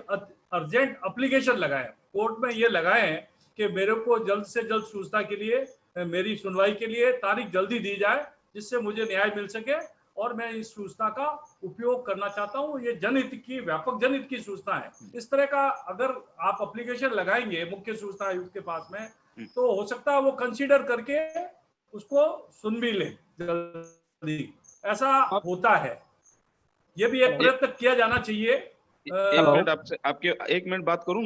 अर्जेंट एप्लीकेशन लगाएं, कोर्ट में ये लगाएं कि मेरे को जल्द से जल्द सूचना के लिए, मेरी सुनवाई के लिए तारीख जल्दी दी जाए, जिससे मुझे न्याय मिल सके और मैं इस सूचना का उपयोग करना चाहता हूं। ये जनहित की, व्यापक जनहित की सूचना है। इस तरह का अगर आप एप्लीकेशन लगाएंगे मुख्य सूचना आयुक्त के पास में, तो हो सकता है वो कंसीडर करके उसको सुन भी ले जल्दी। ऐसा होता है, ये भी एक प्रयत्न किया जाना चाहिए। एक मिनट आपसे, आपके एक मिनट बात करूं?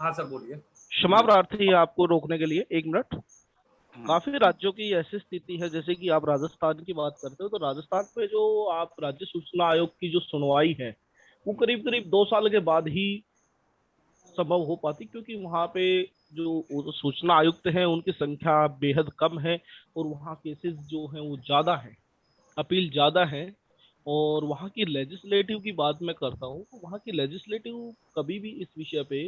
हाँ सर, बोलिए। क्षमा प्रार्थी आपको रोकने के लिए 1 मिनट। काफी राज्यों की ऐसी स्थिति है, जैसे कि आप राजस्थान की बात करते हो, तो राजस्थान में जो आप राज्य सूचना आयोग की जो सुनवाई है वो करीब करीब 2 साल के बाद ही संभव हो पाती, क्योंकि वहाँ पे जो सूचना आयुक्त हैं उनकी संख्या बेहद कम है और वहाँ केसेस जो हैं वो ज्यादा है, अपील ज्यादा है। और वहाँ की लेजिस्लेटिव की बात मैं करता हूँ, तो वहाँ की लेजिस्लेटिव कभी भी इस विषय पे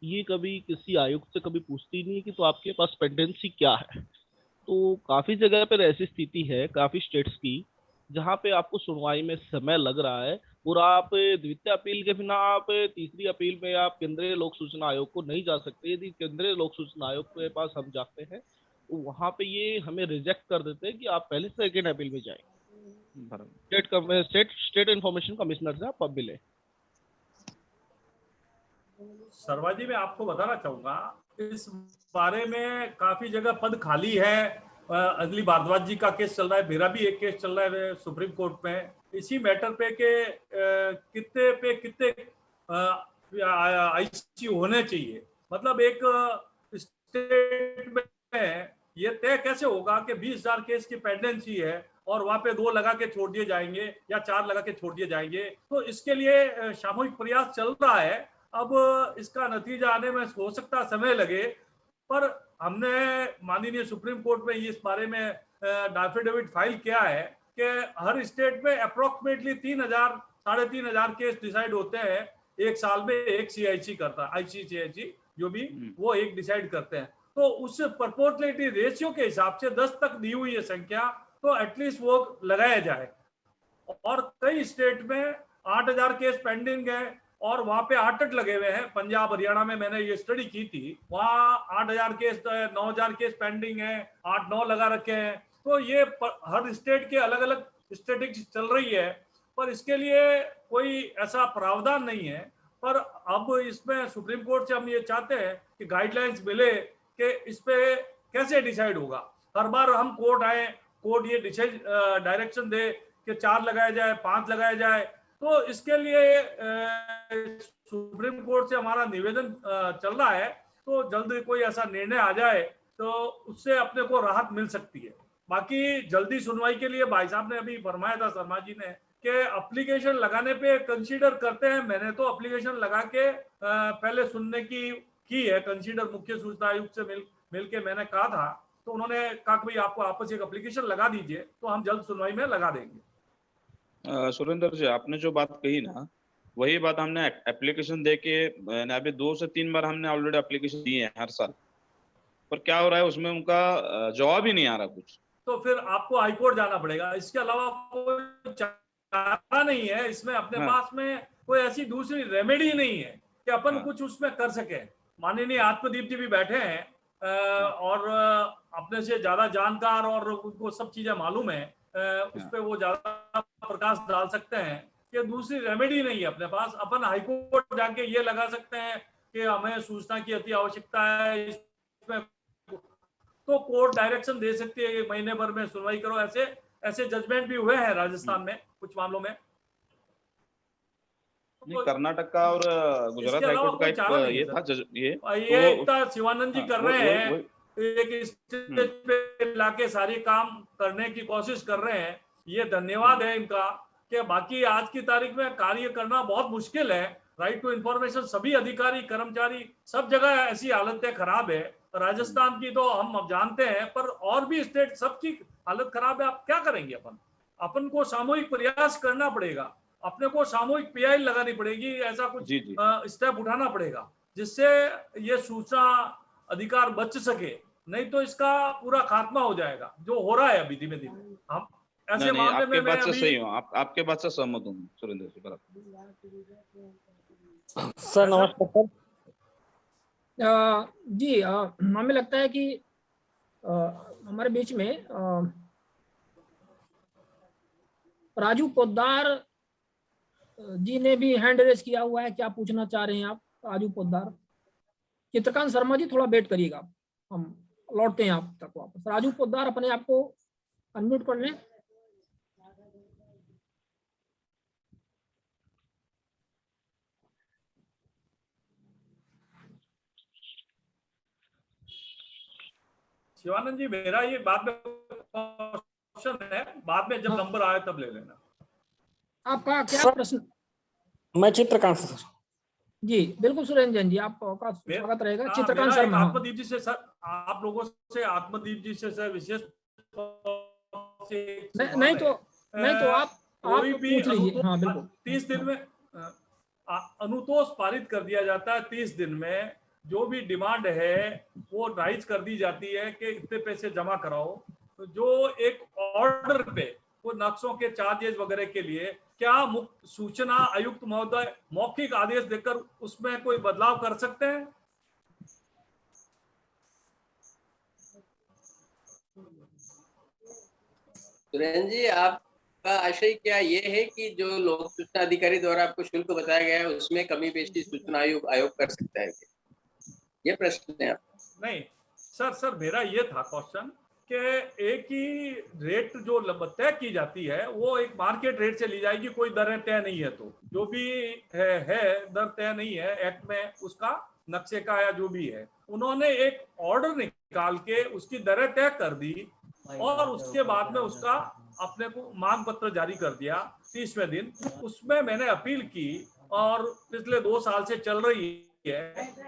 ये कभी किसी आयुक्त से कभी पूछती नहीं कि तो आपके पास पेंडेंसी क्या है। तो काफी जगह पर ऐसी स्थिति है, काफी स्टेट्स की, जहाँ पे आपको सुनवाई में समय लग रहा है और आप द्वितीय अपील के बिना आप तीसरी अपील में आप केंद्रीय लोक सूचना आयोग को नहीं जा सकते। यदि केंद्रीय लोक सूचना आयोग के पास हम जाते हैं तो वहाँ पे ये हमें रिजेक्ट कर देते हैं कि आप पहले सेकेंड अपील में जाएं, स्टेट इंफॉर्मेशन कमिश्नर से आप मिले। शर्मा जी, मैं आपको बताना चाहूंगा, इस बारे में काफी जगह पद खाली है। अगली भारद्वाज जी का केस चल रहा है, मेरा भी एक केस चल रहा है सुप्रीम कोर्ट में, इसी मैटर पे के कितने आईसी होने चाहिए। मतलब एक स्टेट में ये तय कैसे होगा कि 20,000 केस की पेंडेंसी है और वहां पे 2 लगा के छोड़ दिए जाएंगे या 4 लगा के छोड़ दिए जाएंगे। तो इसके लिए सामूहिक प्रयास चल रहा है। अब इसका नतीजा आने में हो सकता समय लगे, पर हमने माननीय सुप्रीम कोर्ट में इस बारे में एफिडेविट फाइल किया है कि हर स्टेट में अप्रोक्सीमेटली 3,000 साढ़े 3,000 केस डिसाइड होते हैं एक साल में। एक सीआईसी करता है, आईसीसीआईसी जो भी, वो एक डिसाइड करते हैं। तो उस प्रपोर्शनलिटी रेशियो के हिसाब से 10 तक दी हुई है संख्या, तो एटलीस्ट वो लगाया जाए। और कई स्टेट में 8,000 केस पेंडिंग है और वहां पे 8 लगे हुए हैं। पंजाब, हरियाणा में मैंने ये स्टडी की थी, वहां 8,000 केस, 9,000 केस पेंडिंग है, 8-9 लगा रखे हैं। तो ये हर स्टेट के अलग अलग स्टैटिस्टिक्स चल रही है, पर इसके लिए कोई ऐसा प्रावधान नहीं है। पर अब इसमें सुप्रीम कोर्ट से हम ये चाहते हैं कि गाइडलाइंस मिले कि इस पे कैसे डिसाइड होगा। हर बार हम कोर्ट आए, कोर्ट ये डायरेक्शन दे कि 4 लगाया जाए, 5 लगाया जाए। तो इसके लिए सुप्रीम कोर्ट से हमारा निवेदन चल रहा है, तो जल्दी कोई ऐसा निर्णय आ जाए तो उससे अपने को राहत मिल सकती है। बाकी जल्दी सुनवाई के लिए भाई साहब ने अभी फरमाया था, शर्मा जी ने, कि एप्लीकेशन लगाने पे कंसीडर करते हैं। मैंने तो एप्लीकेशन लगा के पहले सुनने की है, कंसीडर मुख्य सूचना आयुक्त से मिल के मैंने कहा था, तो उन्होंने कहा कि भाई आपको आपस एक एप्लीकेशन लगा दीजिए, तो हम जल्द सुनवाई में लगा देंगे। सुरेंद्र जी, आपने जो बात कही ना, वही बात हमने एप्लीकेशन दे के अभी 2 से 3 बार हमने ऑलरेडी एप्लीकेशन दिए हैं हर साल, पर क्या हो रहा है उसमें उनका जवाब ही नहीं आ रहा कुछ। तो फिर आपको हाईकोर्ट जाना पड़ेगा, इसके अलावा कोई चारा नहीं है। इसमें अपने पास में कोई ऐसी दूसरी रेमेडी नहीं है कि अपन कुछ उसमें कर सके। माननीय आत्मदीप जी भी बैठे हैं और अपने से ज्यादा जानकार और उनको सब चीजें मालूम है, उस पर वो ज्यादा प्रकाश डाल सकते हैं कि दूसरी रेमेडी नहीं है अपने पास। अपन हाईकोर्ट जाके ये लगा सकते हैं कि हमें सूचना की अति आवश्यकता है, इसमें तो कोर्ट डायरेक्शन दे सकती है कि महीने भर में सुनवाई करो। ऐसे जजमेंट भी हुए हैं राजस्थान में कुछ मामलों में। नहीं, कर्नाटक का और गुजरात हाईकोर्ट का एक ये था ये इतना शिवानंद जी कर रहे हैं, एक स्टेज पे लाके सारी काम करने की कोशिश कर रहे हैं, ये धन्यवाद है इनका। कि बाकी आज की तारीख में कार्य करना बहुत मुश्किल है। राइट टू इंफॉर्मेशन सभी अधिकारी कर्मचारी सब जगह ऐसी हालतें खराब है। राजस्थान की तो हम अब जानते हैं, पर और भी स्टेट सबकी हालत खराब है। आप क्या करेंगे? अपन को सामूहिक प्रयास करना पड़ेगा, अपने को सामूहिक पीआई लगानी पड़ेगी, ऐसा कुछ स्टेप उठाना पड़ेगा जिससे ये सूचना अधिकार बच सके, नहीं तो इसका पूरा खात्मा हो जाएगा, जो हो रहा है अभी धीमे धीमे। हम ऐसे नहीं, मामले आपके में बात मैं से अभी सही हूँ, आपके बात से सहमत हूँ सुरेंद्र जी, बराबर। सर नमस्कार सर। जी हमें लगता है कि हमारे बीच में राजू पोद्दार जी ने भी हैंड रेज किया हुआ है। क्या पूछना चाह रहे हैं आप राजू पोद्दार? चित्रकांत शर्मा जी थोड़ा वेट करिएगा, हम लौटते हैं आप तक वापस। राजू पोद्दार अपने आप को अनम्यूट कर लें। शिवानंद जी, मेरा ये बाद में क्वेश्चन है, बाद में जब नंबर आए तब ले लेना। आपका क्या प्रश्न? मैं चित्रकांत सर। जी बिल्कुल सुरेंद्र जैन जी, आपका स्वागत रहेगा। चित्रकांत शर्मा। आत्मदीप जी से सर, आप लोगों से आत्मदीप जी से सर विशेष नहीं तो आप पूछ लीजिए। हाँ बिल्कुल। 30 दिन में अनुतोष पारित कर दिया जाता है। 30 दिन में जो भी डिमांड है वो राइज कर दी जाती है कि इतने पैसे जमा कराओ। तो जो एक ऑर्डर पे वो नक्शों के चार्जेस वगैरह के लिए क्या मुख्य सूचना आयुक्त महोदय मौखिक आदेश देकर उसमें कोई बदलाव कर सकते हैं? सुरेंद्र जी, आपका आशय क्या ये है कि जो लोक सूचना अधिकारी द्वारा आपको शुल्क बताया गया है उसमें कमी पेशी सूचना आयोग कर सकता है? ये प्रश्न है आपका? नहीं सर, मेरा ये था क्वेश्चन कि एक ही रेट जो तय की जाती है वो एक मार्केट रेट से ली जाएगी, कोई दरें तय नहीं है। तो जो भी है दर तय नहीं है एक्ट में, उसका नक्शे का या जो भी है, उन्होंने एक ऑर्डर निकाल के उसकी दरें तय कर दी और उसके बाद में उसका अपने को मांग पत्र जारी कर दिया 30वें दिन। उसमें मैंने अपील की और पिछले 2 साल से चल रही है।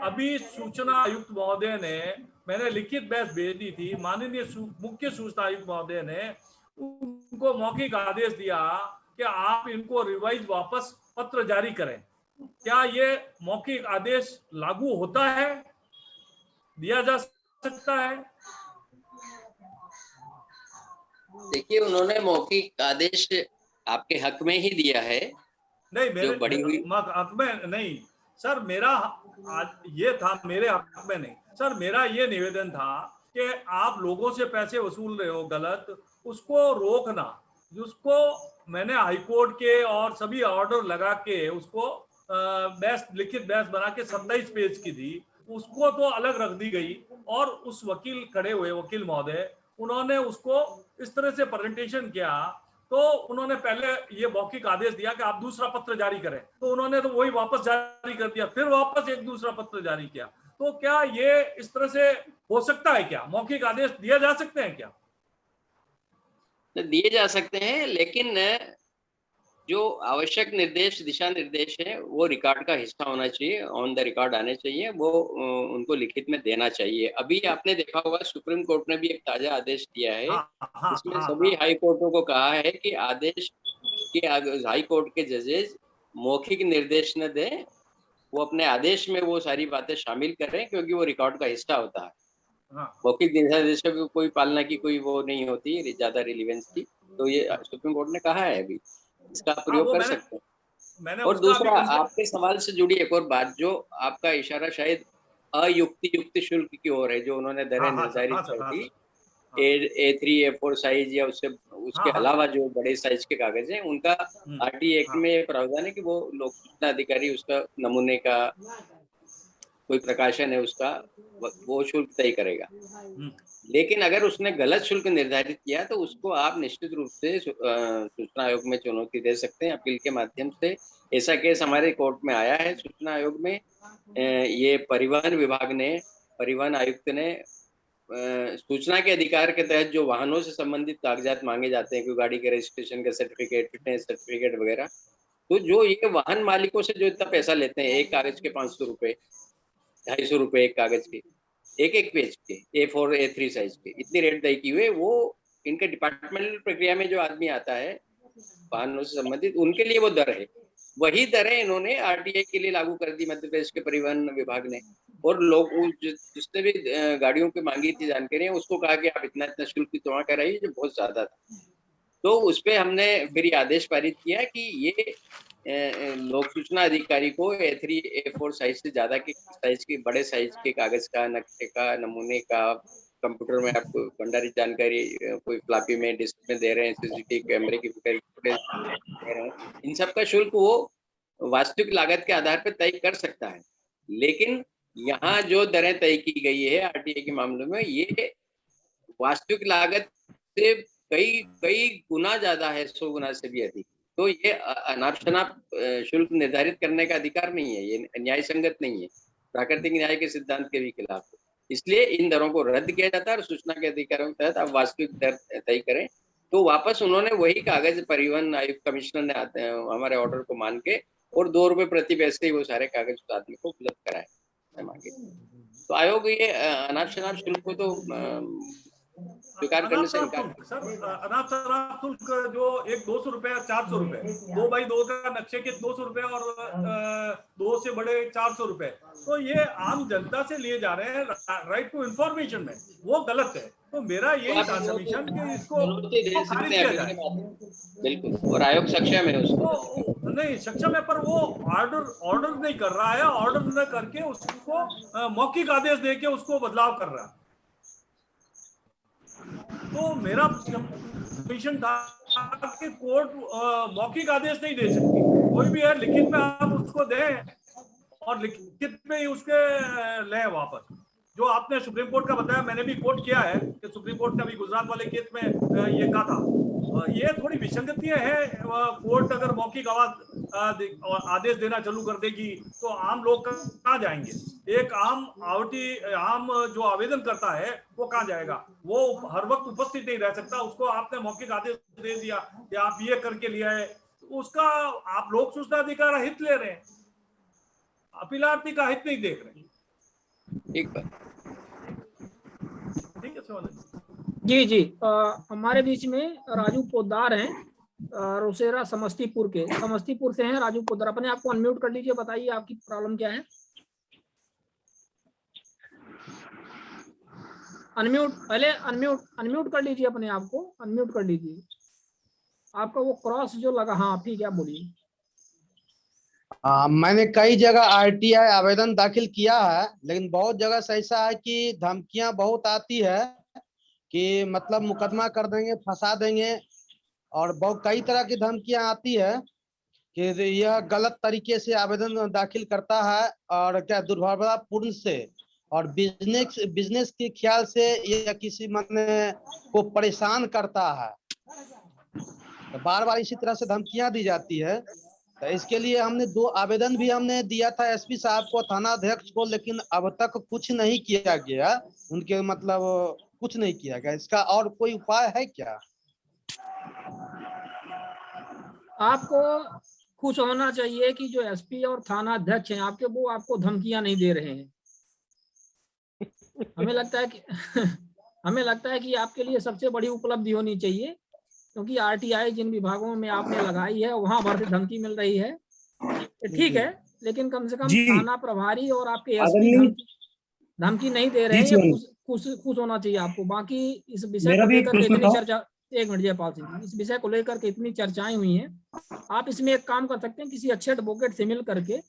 अभी सूचना आयुक्त महोदय ने, मैंने लिखित बहस भेज दी थी, माननीय मुख्य सूचना आयुक्त महोदय ने उनको मौखिक आदेश दिया कि आप इनको रिवाइज वापस पत्र जारी करें। क्या ये मौखिक आदेश लागू होता है, दिया जा सकता है? देखिए, उन्होंने मौखिक आदेश आपके हक में ही दिया है। नहीं, मेरे बड़ी हुई हक में नहीं सर, मेरा ये था, मेरे हक में नहीं सर। मेरा ये निवेदन था कि आप लोगों से पैसे वसूल रहे हो गलत, उसको रोकना। जिसको मैंने हाईकोर्ट के और सभी ऑर्डर लगा के उसको लिखित बहस बना के 27 पेज की थी, उसको तो अलग रख दी गई। और उस वकील खड़े हुए वकील महोदय, उन्होंने उसको इस तरह से प्रेजेंटेशन किया। तो उन्होंने पहले ये मौखिक आदेश दिया कि आप दूसरा पत्र जारी करें, तो उन्होंने तो वही वापस जारी कर दिया, फिर वापस एक दूसरा पत्र जारी किया। तो क्या ये इस तरह से हो सकता है? क्या मौखिक आदेश दिए जा सकते हैं? क्या दिए जा सकते हैं, लेकिन जो आवश्यक निर्देश दिशा निर्देश है वो रिकॉर्ड का हिस्सा होना चाहिए, ऑन द रिकॉर्ड आने चाहिए, वो उनको लिखित में देना चाहिए। अभी आपने देखा होगा सुप्रीम कोर्ट ने भी एक ताजा आदेश दिया है, इसमें सभी हाई कोर्टों को कहा है कि आदेश के हाई कोर्ट के जजेस मौखिक निर्देश न दें, वो अपने आदेश में वो सारी बातें शामिल करें, क्योंकि वो रिकॉर्ड का हिस्सा होता है। मौखिक निर्देशों की कोई पालना की कोई वो नहीं होती ज्यादा रिलीवेंस की, तो ये सुप्रीम कोर्ट ने कहा है, अभी इसका प्रयोग कर सकते हैं। और दूसरा, आपके सवाल से जुड़ी एक और बात, जो आपका इशारा शायद युक्त शुल्क की ओर है, जो उन्होंने दरें निर्धारित कर दी A3 A4 साइज या उसके अलावा जो बड़े साइज के कागज हैं, उनका RT एक्ट में प्रावधान है कि वो लोक सूचना अधिकारी उसका नमूने का कोई प्रकाशन है उसका वो शुल्क तय करेगा। लेकिन अगर उसने गलत शुल्क निर्धारित किया तो उसको आप निश्चित रूप से सूचना आयोग में चुनौती दे सकते हैं अपील के माध्यम से। ऐसा केस हमारे कोर्ट में आया है सूचना आयोग में। ये परिवहन विभाग ने, परिवहन आयुक्त ने सूचना के अधिकार के तहत जो वाहनों से संबंधित कागजात मांगे जाते हैं, कोई गाड़ी के रजिस्ट्रेशन का सर्टिफिकेट, फिटनेस सर्टिफिकेट वगैरह, तो जो ये वाहन मालिकों से जो इतना पैसा लेते हैं, एक कागज के 500 रुपए, 250 रुपए एक कागज के, एक पेज के, A4 A3 साइज के, इतनी रेट तय की हुए, वो इनके डिपार्टमेंटल प्रक्रिया में जो आदमी आता है वाहनों से संबंधित, उनके लिए वो दर है। वही दरें इन्होंने आरटीआई के लिए लागू कर दी मध्य प्रदेश के परिवहन विभाग ने, और लोग जिसने भी गाड़ियों की मांगी थी जानकारी, उसको कहा कि आप इतना इतना शुल्क जमा कराइए, जो बहुत ज्यादा था। तो उस पे हमने फिर ये आदेश पारित किया कि ये लोक सूचना अधिकारी को A3 A4 साइज से ज्यादा के साइज के, बड़े साइज के कागज का, नक्शे का, नमूने का, कंप्यूटर में आपको भंडारित जानकारी कोई फ्लॉपी में, डिस्क में दे रहे हैं, सीसीटीवी कैमरे की फुटेज दे रहे हैं, इन सब का शुल्क वो वास्तविक लागत के आधार पर तय कर सकता है। लेकिन यहाँ जो दरें तय की गई है आरटीआई के मामलों में, ये वास्तविक लागत से कई गुना ज्यादा है, 100 गुना से भी अधिक। तो ये अनाप शनाप शुल्क निर्धारित करने का अधिकार नहीं है, ये न्याय संगत नहीं है, प्राकृतिक न्याय के सिद्धांत के भी खिलाफ है। इसलिए इन दरों को रद्द किया जाता है और सूचना के अधिकारों के तहत आप वास्तविक दर तय करें। तो वापस उन्होंने वही कागज परिवहन आयुक्त कमिश्नर ने हमारे ऑर्डर को मान के और 2 रुपए प्रति पैसे ही वो सारे कागज उस आदमी को उपलब्ध कराए मांगे। तो आयोग ये अनाप शनाप शुल्क को तो स्वीकार करने से इनकार। सर अनाप शनाप शुल्क जो एक 200 रुपए 400 रुपए, 2x2 का नक्शे के 200 रुपए और 2 से बड़े 400 रुपए, तो ये आम जनता से लिए जा रहे हैं राइट टू इंफॉर्मेशन में, वो गलत है। तो मेरा यही सबमिशन कि इसको खारिज किया जाए। बिल्कुल, और आयोग सक्षम है उसको, नहीं सक्षम है, पर वो ऑर्डर नहीं कर रहा है, ऑर्डर न करके उसको मौखिक आदेश देके उसको बदलाव कर रहा है। तो मेरा मिशन था कि कोर्ट मौखिक आदेश नहीं दे सकती, कोई भी है लिखित में आप उसको दें और लिखित में ही उसके लें वापस। जो आपने सुप्रीम कोर्ट का बताया, मैंने भी कोर्ट किया है कि सुप्रीम कोर्ट ने अभी गुजरात वाले केस में ये कहा था। ये थोड़ी विसंगतियां हैं। कोर्ट अगर मौखिक आदेश देना चालू कर देगी तो आम लोग कहाँ जाएंगे? एक आम जो आवेदन करता है वो कहाँ जाएगा? वो हर वक्त उपस्थित नहीं रह सकता। उसको आपने मौखिक आदेश दे दिया कि आप ये करके लिया है, उसका आप लोक सूचना अधिकार हित ले रहे हैं, अपीलार्थी का हित नहीं देख रहे। ठीक है जी जी। हमारे बीच में राजू पोद्दार हैं, रोसेरा समस्तीपुर से हैं राजू पोद्दार। अपने आप को अनम्यूट कर लीजिए, बताइए आपकी प्रॉब्लम क्या है। अनम्यूट कर लीजिए, अपने आप को अनम्यूट कर लीजिए। आपका वो क्रॉस जो लगा, हाँ ठीक है, बोलिए। मैंने कई जगह आरटीआई आवेदन दाखिल किया है, लेकिन बहुत जगह से ऐसा है कि धमकियां बहुत आती है कि मतलब मुकदमा कर देंगे, फंसा देंगे, और बहुत कई तरह की धमकियां आती है कि यह गलत तरीके से आवेदन दाखिल करता है और क्या दुर्भावनापूर्ण से और बिजनेस के ख्याल से यह किसी मन को परेशान करता है। तो बार बार इसी तरह से धमकियां दी जाती है। तो इसके लिए हमने 2 आवेदन भी हमने दिया था एसपी साहब को, थाना अध्यक्ष को, लेकिन अब तक कुछ नहीं किया गया। उनके मतलब कुछ नहीं किया गया। इसका और कोई उपाय है क्या? आपको खुश होना चाहिए कि जो एसपी और थाना अध्यक्ष हैं आपके, वो आपको धमकियां नहीं दे रहे हैं। हमें लगता है कि आपके लिए सबसे बड़ी उपलब्धि होनी चाहिए, क्योंकि आरटीआई जिन विभागों में आपने लगाई है वहां भर से धमकी मिल रही है। ठीक है, लेकिन कम से कम थाना प्रभारी और आपके एसपी धमकी नहीं दे रहे हैं, खुश होना चाहिए आपको। बाकी इस विषय को लेकर के इतनी चर्चा, एक मिनट जयपाल सिंह, इस विषय को लेकर के इतनी चर्चाएं हुई हैं, आप इसमें एक काम कर सकते हैं, किसी अच्छे एडवोकेट से मिल करके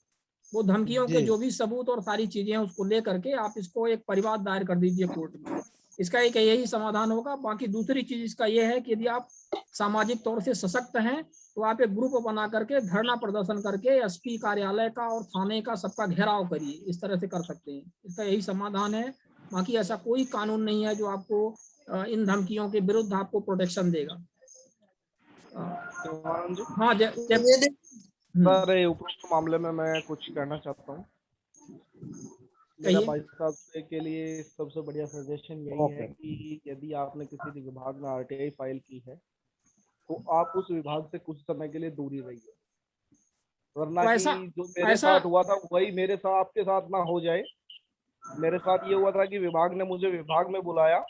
वो धमकियों के जो भी सबूत और सारी चीजें हैं उसको ले करके आप इसको एक परिवाद दायर कर दीजिए कोर्ट में। इसका एक यही समाधान होगा। बाकी दूसरी चीज इसका ये है कि यदि आप सामाजिक तौर से सशक्त हैं तो आप एक ग्रुप बना करके धरना प्रदर्शन करके एसपी कार्यालय का और थाने का सबका घेराव करिए, इस तरह से कर सकते हैं। इसका यही समाधान है। बाकी ऐसा कोई कानून नहीं है जो आपको इन धमकियों के विरुद्ध आपको प्रोटेक्शन देगा। हाँ सर, उपरोक्त मामले में मैं कुछ कहना चाहता हूँ। मेरा कहिए। भाई साहब से के लिए सबसे बढ़िया सजेशन यही है कि यदि आपने किसी भी विभाग में आरटीआई फाइल की है तो आप उस विभाग से कुछ समय के लिए दूरी रहिए, वरना तो कि ऐसा जो मेरे ऐसा साथ हुआ था वही मेरे साथ आपके साथ ना हो जाए। मेरे साथ ये हुआ था कि विभाग ने मुझे विभाग में बुलाया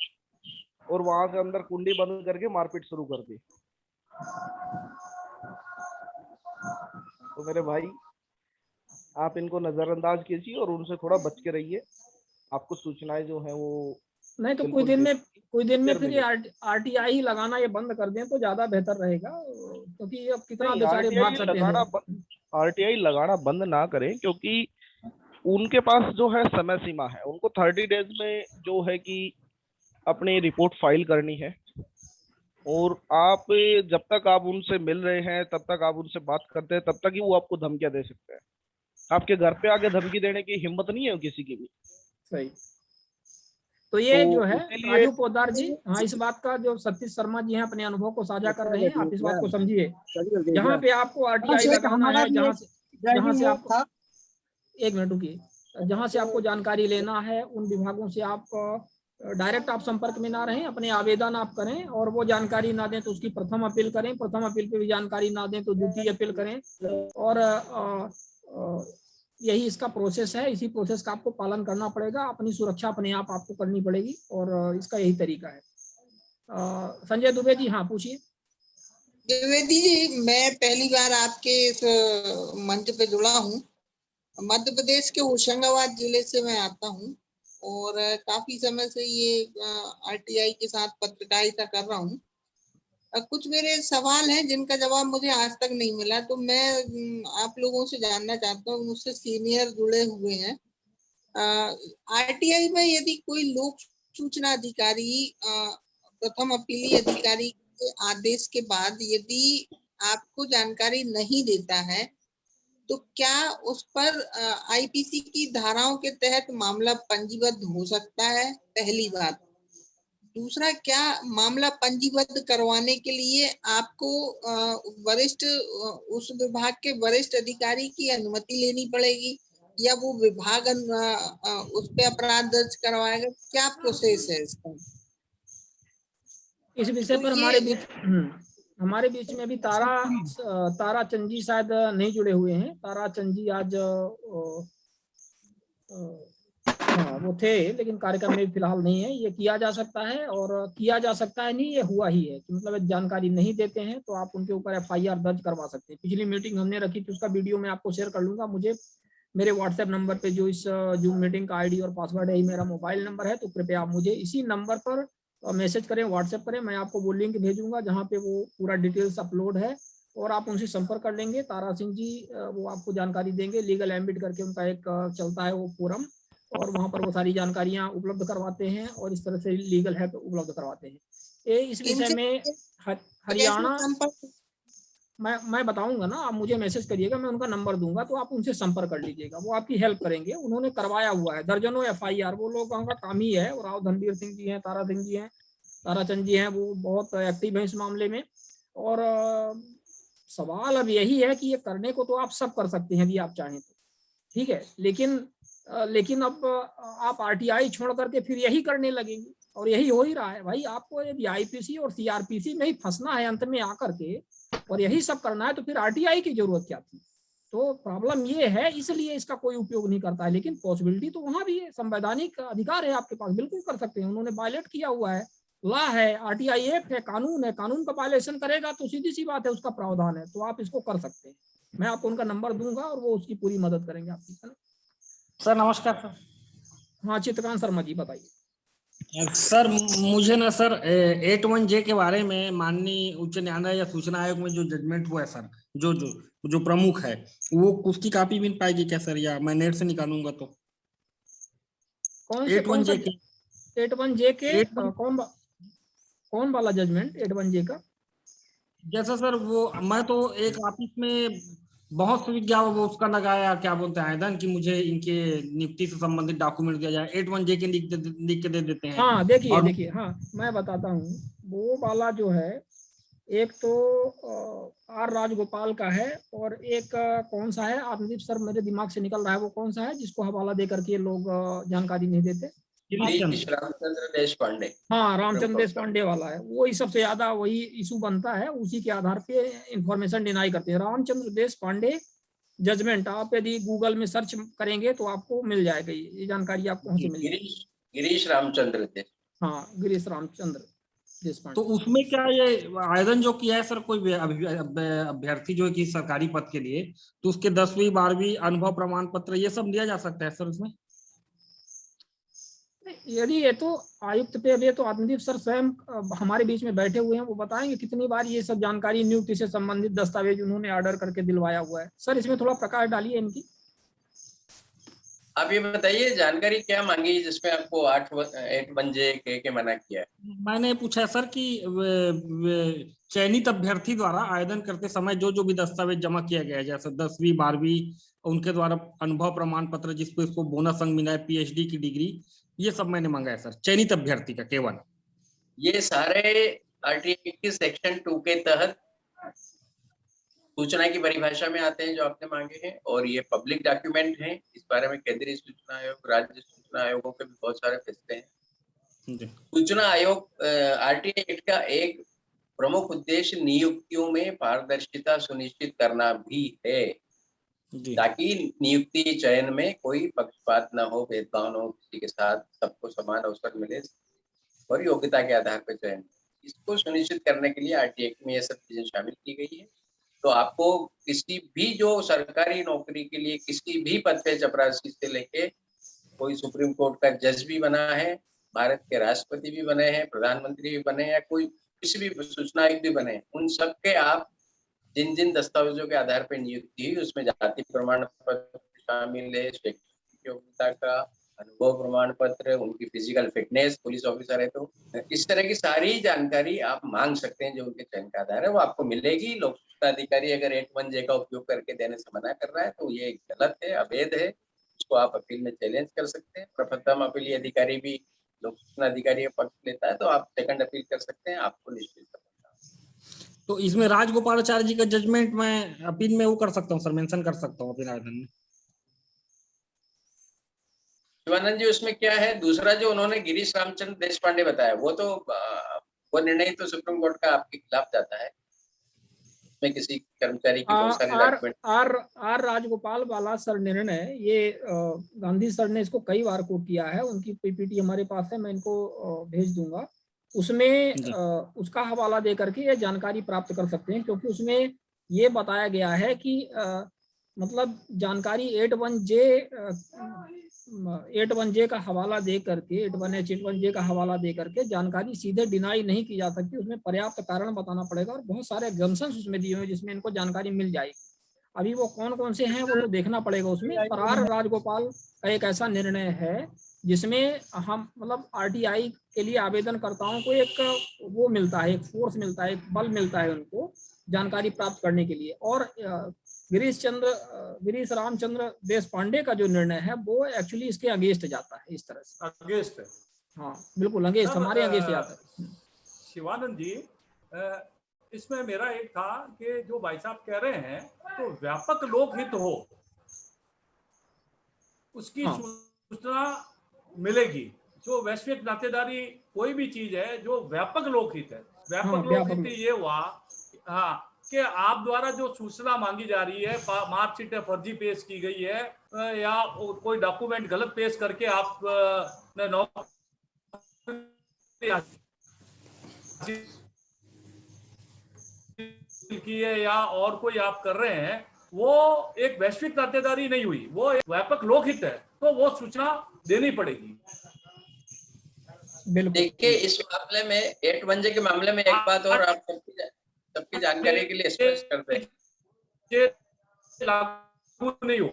और वहां से अंदर कुंडी बंद करके मारपीट शुरू कर दी। तो मेरे भाई आप इनको नजरअंदाज कीजिए और उनसे थोड़ा बच के रहिए। आपको सूचनाएं जो है वो नहीं तो बिल्कुल कोई दिन में clear फिर ये मिलेगी। आरटीआई लगाना ये बंद कर दें तो ज्यादा बेहतर रहेगा, क्योंकि अब कितना नहीं, बेचारे भाग सकते हैं। आरटीआई लगाना बंद ना करें, क्योंकि उनके पास जो है समय सीमा है। उनको 30 डेज में जो है कि अपनी रिपोर्ट फाइल करनी है, और आप जब तक आप उनसे मिल रहे हैं तब तक आप उनसे बात करते हैं, तब तक ही वो आपको धमकियां दे सकते हैं। आपके घर पे आके धमकी देने की हिम्मत नहीं है किसी की भी। सही। तो ये तो जो है इसीलिए राजू पोद्दार जी, हाँ, इस बात का जो सतीश शर्मा जी हैं अपने अनुभव को साझा कर रहे हैं, आप इस बात को समझिए। जहाँ पे आपको आरटीआई लगाना है, जहाँ से आप, एक मिनट रुकिए, जहाँ से आपको जानकारी लेना है उन विभागों से आप डायरेक्ट आप संपर्क में ना रहें, अपने आवेदन आप करें, और वो जानकारी ना दें तो उसकी प्रथम अपील करें, प्रथम अपील पे भी जानकारी ना दें तो द्वितीय अपील करें, और यही इसका प्रोसेस है। इसी प्रोसेस का आपको पालन करना पड़ेगा, अपनी सुरक्षा अपने आप आपको करनी पड़ेगी, और इसका यही तरीका है। संजय दुबे जी, हाँ पूछिए। द्विवेदी जी, मैं पहली बार आपके इस मंच पे जुड़ा हूँ। मध्य प्रदेश के होशंगाबाद जिले से मैं आता हूँ, और काफी समय से ये आरटीआई के साथ पत्रकारिता कर रहा हूँ। कुछ मेरे सवाल हैं जिनका जवाब मुझे आज तक नहीं मिला, तो मैं आप लोगों से जानना चाहता हूँ। मुझसे सीनियर जुड़े हुए हैं। आरटीआई में यदि कोई लोक सूचना अधिकारी प्रथम अपीली अधिकारी के आदेश के बाद यदि आपको जानकारी नहीं देता है, तो क्या उस पर आईपीसी की धाराओं के तहत मामला पंजीबद्ध हो सकता है? पहली बात। दूसरा, क्या मामला पंजीबद्ध करवाने के लिए आपको वरिष्ठ उस विभाग के वरिष्ठ अधिकारी की अनुमति लेनी पड़ेगी, या वो विभाग उस पे अपराध दर्ज करवाएगा? क्या प्रोसेस है इसका? इस विषय पर हमारे बीच में भी तारा चंद जी शायद नहीं जुड़े हुए हैं। तारा चंद जी आज वो थे, लेकिन कार्यक्रम में फिलहाल नहीं है। ये किया जा सकता है, और किया जा सकता है नहीं, ये हुआ ही है कि मतलब जानकारी नहीं देते हैं तो आप उनके ऊपर एफआईआर दर्ज करवा सकते हैं। पिछली मीटिंग हमने रखी थी, उसका वीडियो मैं आपको शेयर कर लूंगा। मुझे मेरे व्हाट्सएप नंबर पे जो इस जूम मीटिंग का आईडी और पासवर्ड है, मेरा मोबाइल नंबर है, तो कृपया आप मुझे इसी नंबर पर मैसेज करें, व्हाट्सएप करें। मैं आपको वो लिंक भेजूंगा जहाँ पे वो पूरा डिटेल्स अपलोड है, और आप उनसे संपर्क कर लेंगे। तारा सिंह जी वो आपको जानकारी देंगे। लीगल एम्बिट करके उनका एक चलता है वो फोरम, और वहाँ पर वो सारी जानकारियाँ उपलब्ध करवाते हैं, और इस तरह से लीगल हेल्प उपलब्ध करवाते हैं। ये इस विषय में हरियाणा, मैं बताऊंगा ना, आप मुझे मैसेज करिएगा, मैं उनका नंबर दूंगा, तो आप उनसे संपर्क कर लीजिएगा, वो आपकी हेल्प करेंगे। उन्होंने करवाया हुआ है दर्जनों एफआईआर, वो लोगों का काम ही है। और राव धनबीर सिंह जी हैं, तारा सिंह जी हैं, ताराचंद जी हैं, वो बहुत एक्टिव हैं इस मामले में। और सवाल अब यही है कि ये करने को तो आप सब कर सकते हैं यदि आप चाहें तो, ठीक है, लेकिन अब आप आरटीआई छोड़ करके फिर यही करने लगेंगे, और यही हो ही रहा है भाई। आपको यदि आईपीसी और सीआरपीसी में ही फंसना है अंत में आकर के, और यही सब करना है, तो फिर आरटीआई की जरूरत क्या थी? तो प्रॉब्लम ये है, इसलिए इसका कोई उपयोग नहीं करता है। लेकिन पॉसिबिलिटी तो वहां भी है, संवैधानिक अधिकार है आपके पास, बिल्कुल कर सकते हैं। उन्होंने वायलेट किया हुआ है, लॉ है, आरटीआई एक्ट है, कानून है, कानून का वायलेशन करेगा तो सीधी सी बात है उसका प्रावधान है, तो आप इसको कर सकते हैं। मैं आपको उनका नंबर दूंगा और वो उसकी पूरी मदद करेंगे आपकी। सर नमस्कार सर। हाँ, चित्रकांत शर्मा जी बताइए। सर मुझे ना सर 81J के बारे में माननीय उच्च न्यायालय या सूचना आयोग में जो जजमेंट हुआ है सर, जो प्रमुख है, वो उसकी कॉपी मिल पाएगी क्या सर, या मैं नेट से निकालूंगा तो? कौन से 81J के कौन वाला जजमेंट 81J का? जैसा सर वो मैं तो एक ऑफिस में बहुत सी विज्ञापन वो उसका लगाया, क्या बोलते हैं, आवेदन कि मुझे इनके नियुक्ति से संबंधित डॉक्यूमेंट दिया जाए, 81J के लिख के दे देते हैं। हाँ देखिए, हाँ मैं बताता हूँ, वो वाला जो है एक तो आर राजगोपाल का है, और एक कौन सा है आत्मदीप सर, मेरे दिमाग से निकल रहा है, वो कौन सा है जिसको हवाला दे करके लोग जानकारी नहीं देते? गिरीश रामचंद्र देश पांडे। हाँ, रामचंद्र देश पांडे वाला है, वो ही सबसे ज्यादा वही इशू बनता है, उसी के आधार पे इंफॉर्मेशन डिनाई करते हैं। रामचंद्र देश पांडे जजमेंट, आप यदि गूगल में सर्च करेंगे तो आपको मिल जाएगा, ये जानकारी आपको वहाँ से मिल जाएगी। गिरीश रामचंद्र देश, हाँ, गिरीश रामचंद्र देश पांडे। तो उसमें क्या ये आवेदन जो किया है सर, कोई अभ्यर्थी जो है कि सरकारी पद के लिए, तो उसके 10वीं 12वीं अनुभव प्रमाण पत्र ये सब लिया जा सकता है सर उसमें? यदि ये तो आयुक्त पे, अब ये तो आत्मदीप सर स्वयं हमारे बीच में बैठे हुए हैं, वो बताएंगे कितनी बार ये सब जानकारी, नियुक्ति से संबंधित दस्तावेज उन्होंने ऑर्डर करके दिलवाया हुआ है। सर इसमें थोड़ा प्रकाश डालिए इनकी। आप ये बताइए जानकारी क्या मांगी जिसमें आपको 8(1)J के मना किया है? मैंने पूछा सर कि चयनित अभ्यर्थी द्वारा आवेदन करते समय जो जो भी दस्तावेज जमा किया गया है, जैसे 10वीं 12वीं, उनके द्वारा अनुभव प्रमाण पत्र जिसको इसको बोनस अंक मिला है, PhD की डिग्री, ये सब मैंने मांगा है सर, चयनित अभ्यर्थी का केवल। ये सारे RTI के सेक्शन 2 के तहत सूचना की परिभाषा में आते हैं जो आपने मांगे हैं, और ये पब्लिक डॉक्यूमेंट हैं। इस बारे में केंद्रीय सूचना आयोग, राज्य सूचना आयोगों के भी बहुत सारे फैसले हैं। सूचना आयोग RTI एक्ट का एक प्रमुख उद्देश्य नियुक्तियों में पारदर्शिता सुनिश्चित करना भी है, ताकि नियुक्ति चयन में कोई पक्षपात न हो, भेदभाव न हो, किसी के साथ सबको समान अवसर मिले और योग्यता के आधार पर चयन। इसको सुनिश्चित करने के लिए RTI एक्ट में ये सब चीजें शामिल की गई है। तो आपको किसी भी जो सरकारी नौकरी के लिए किसी भी पद पे चपरासी से लेके कोई सुप्रीम कोर्ट का जज भी बना है, भारत के राष्ट्रपति भी बने हैं, प्रधानमंत्री भी बने हैं, या कोई किसी भी सूचना आयुक्त भी बने, उन सबके आप जिन जिन दस्तावेजों के आधार पर नियुक्ति हुई उसमें जाति प्रमाण पत्र शामिल है, शैक्षिक योग्यता का, अनुभव प्रमाण पत्र, उनकी फिजिकल फिटनेस, पुलिस ऑफिसर है तो इस तरह की सारी जानकारी आप मांग सकते हैं जो उनके चयन का आधार है, वो आपको मिलेगी। लोक सूचना अधिकारी अगर 8(1)J का उपयोग करके देने से मना कर रहा है तो ये गलत है, अवैध है, उसको आप अपील में चैलेंज कर सकते हैं। प्रथम अपीलीय अधिकारी भी लोक सूचना अधिकारी का पक्ष लेता है, तो आप सेकंड अपील कर सकते हैं, आपको निश्चित। तो इसमें राजगोपालाचार्य जी का जजमेंट मैं अपील में वो कर सकता हूँ सर, मेंशन कर सकता हूँ अपने आवेदन में? शिवानंद जी उसमें क्या है, दूसरा जो उन्होंने गिरीश रामचंद्र देश पांडे बताया वो तो वो निर्णय तो सुप्रीम कोर्ट का आपके खिलाफ जाता है, उसमें किसी कर्मचारी की बहुत सारी डॉक्यूमेंट। आर राजगोपाल वाला सर निर्णय, ये गांधी सर ने इसको कई बार कोट किया है, उनकी PPT हमारे पास है, मैं इनको भेज दूंगा। उसमें उसका हवाला दे करके ये जानकारी प्राप्त कर सकते हैं, क्योंकि उसमें ये बताया गया है कि मतलब जानकारी 8(1)J का हवाला दे करके, 8(1)H 8(1)J का हवाला दे करके जानकारी सीधे डिनाई नहीं की जा सकती, उसमें पर्याप्त कारण बताना पड़ेगा, और बहुत सारे एग्जम्पशंस उसमें दिए हुए जिसमें इनको जानकारी मिल जाएगी। अभी वो कौन कौन से हैं वो तो देखना पड़ेगा उसमें। पर आर राजगोपाल का एक ऐसा निर्णय है जिसमें हम मतलब RTI के लिए आवेदनकर्ताओं को एक वो मिलता है, एक फोर्स मिलता है, एक बल मिलता है उनको जानकारी प्राप्त करने के लिए। और गिरीश रामचंद्र देश पांडे का जो निर्णय है वो एक्चुअली इसके अगेंस्ट जाता है, इस तरह से अगेंस्ट है। हाँ बिल्कुल अगेंस्ट, हमारे अगेंस्ट जाता है। शिवानंद जी, इसमें मेरा एक था कि जो भाई साहब कह रहे हैं तो व्यापक लोकहित हो उसकी सूचना मिलेगी। जो वैश्विक नातेदारी कोई भी चीज है जो व्यापक लोकहित है, व्यापक लोकहित ये हुआ हाँ कि आप द्वारा जो सूचना मांगी जा रही है, मार्कशीट फर्जी पेश की गई है या कोई डॉक्यूमेंट गलत पेश करके आप की है या और कोई आप कर रहे हैं, वो एक वैश्विक नातेदारी नहीं हुई, वो एक व्यापक लोकहित है, तो वो सूचना देनी पड़ेगी। देखिए इस मामले में 8(1)J के मामले में एक बात और आप सबकी जानकारी के लिए स्पष्ट कर दें, लागू नहीं हो।